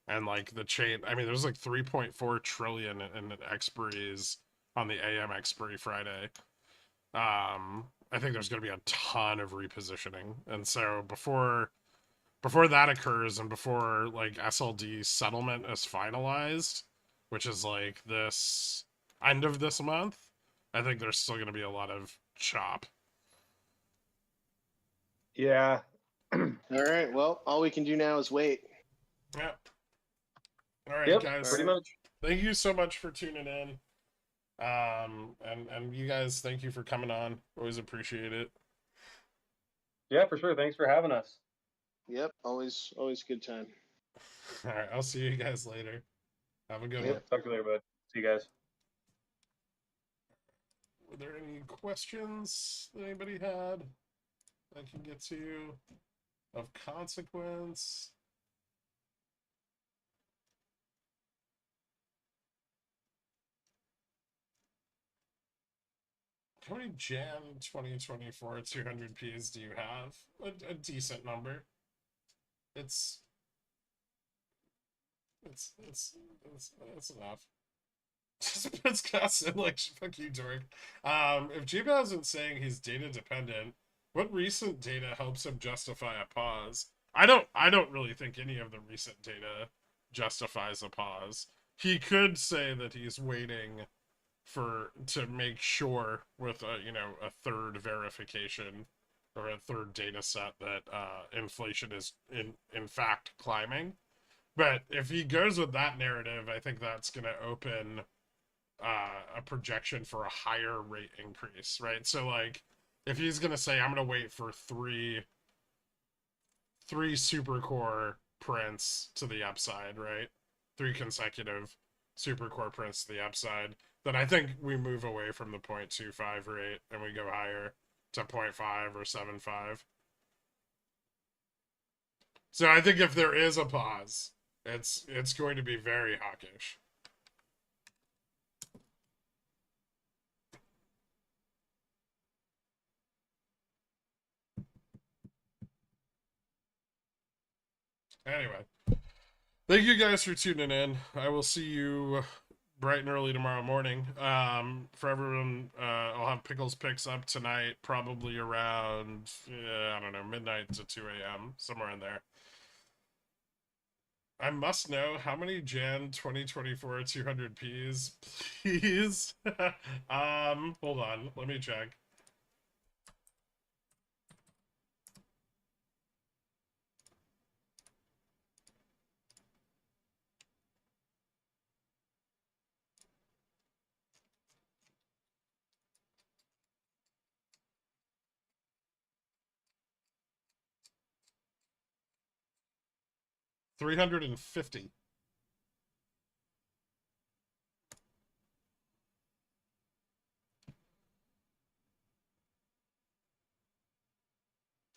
and like the chain. I mean, there's like 3.4 trillion in expiries on the AM expiry Friday. I think there's going to be a ton of repositioning, and so before that occurs and before like SLD settlement is finalized, which is like this end of this month, I think there's still going to be a lot of chop. Yeah. All right. Well, all we can do now is wait. Yeah. All right, guys. Pretty much. Thank you so much for tuning in. And you guys, thank you for coming on. Always appreciate it. Yeah, for sure. Thanks for having us. Yep, always good time. All right, I'll see you guys later. Have a good Yeah, one. talk to you later, bud. See you guys. Were there any questions that anybody had I can get to of consequence? How many Jan 2024 200Ps do you have? A decent number. It's enough. Just puts costs in like fuck you, dork. If Jiba isn't saying he's data dependent, what recent data helps him justify a pause? I don't really think any of the recent data justifies a pause. He could say that he's waiting to make sure with a third verification or a third data set that inflation is in fact climbing. But if he goes with that narrative, I think that's going to open a projection for a higher rate increase, right? So like, if he's going to say I'm going to wait for three super core prints to the upside, right? 3 consecutive super core prints to the upside, then I think we move away from the 0.25 rate and we go higher to 0.5 or 7.5. So I think if there is a pause, it's going to be very hawkish. Anyway, thank you guys for tuning in. I will see you bright and early tomorrow morning. For everyone, I'll have Pickles picks up tonight, probably around, I don't know, midnight to 2 a.m., somewhere in there. I must know how many Jan 2024 200Ps, please. Hold on, let me check. $350.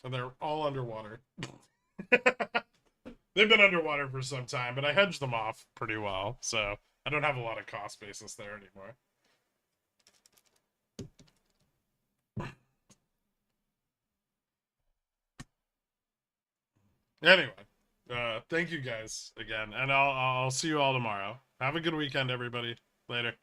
And they're all underwater. They've been underwater for some time, but I hedged them off pretty well, so I don't have a lot of cost basis there anymore. Anyway, thank you guys again, and I'll see you all tomorrow. Have a good weekend, everybody. Later.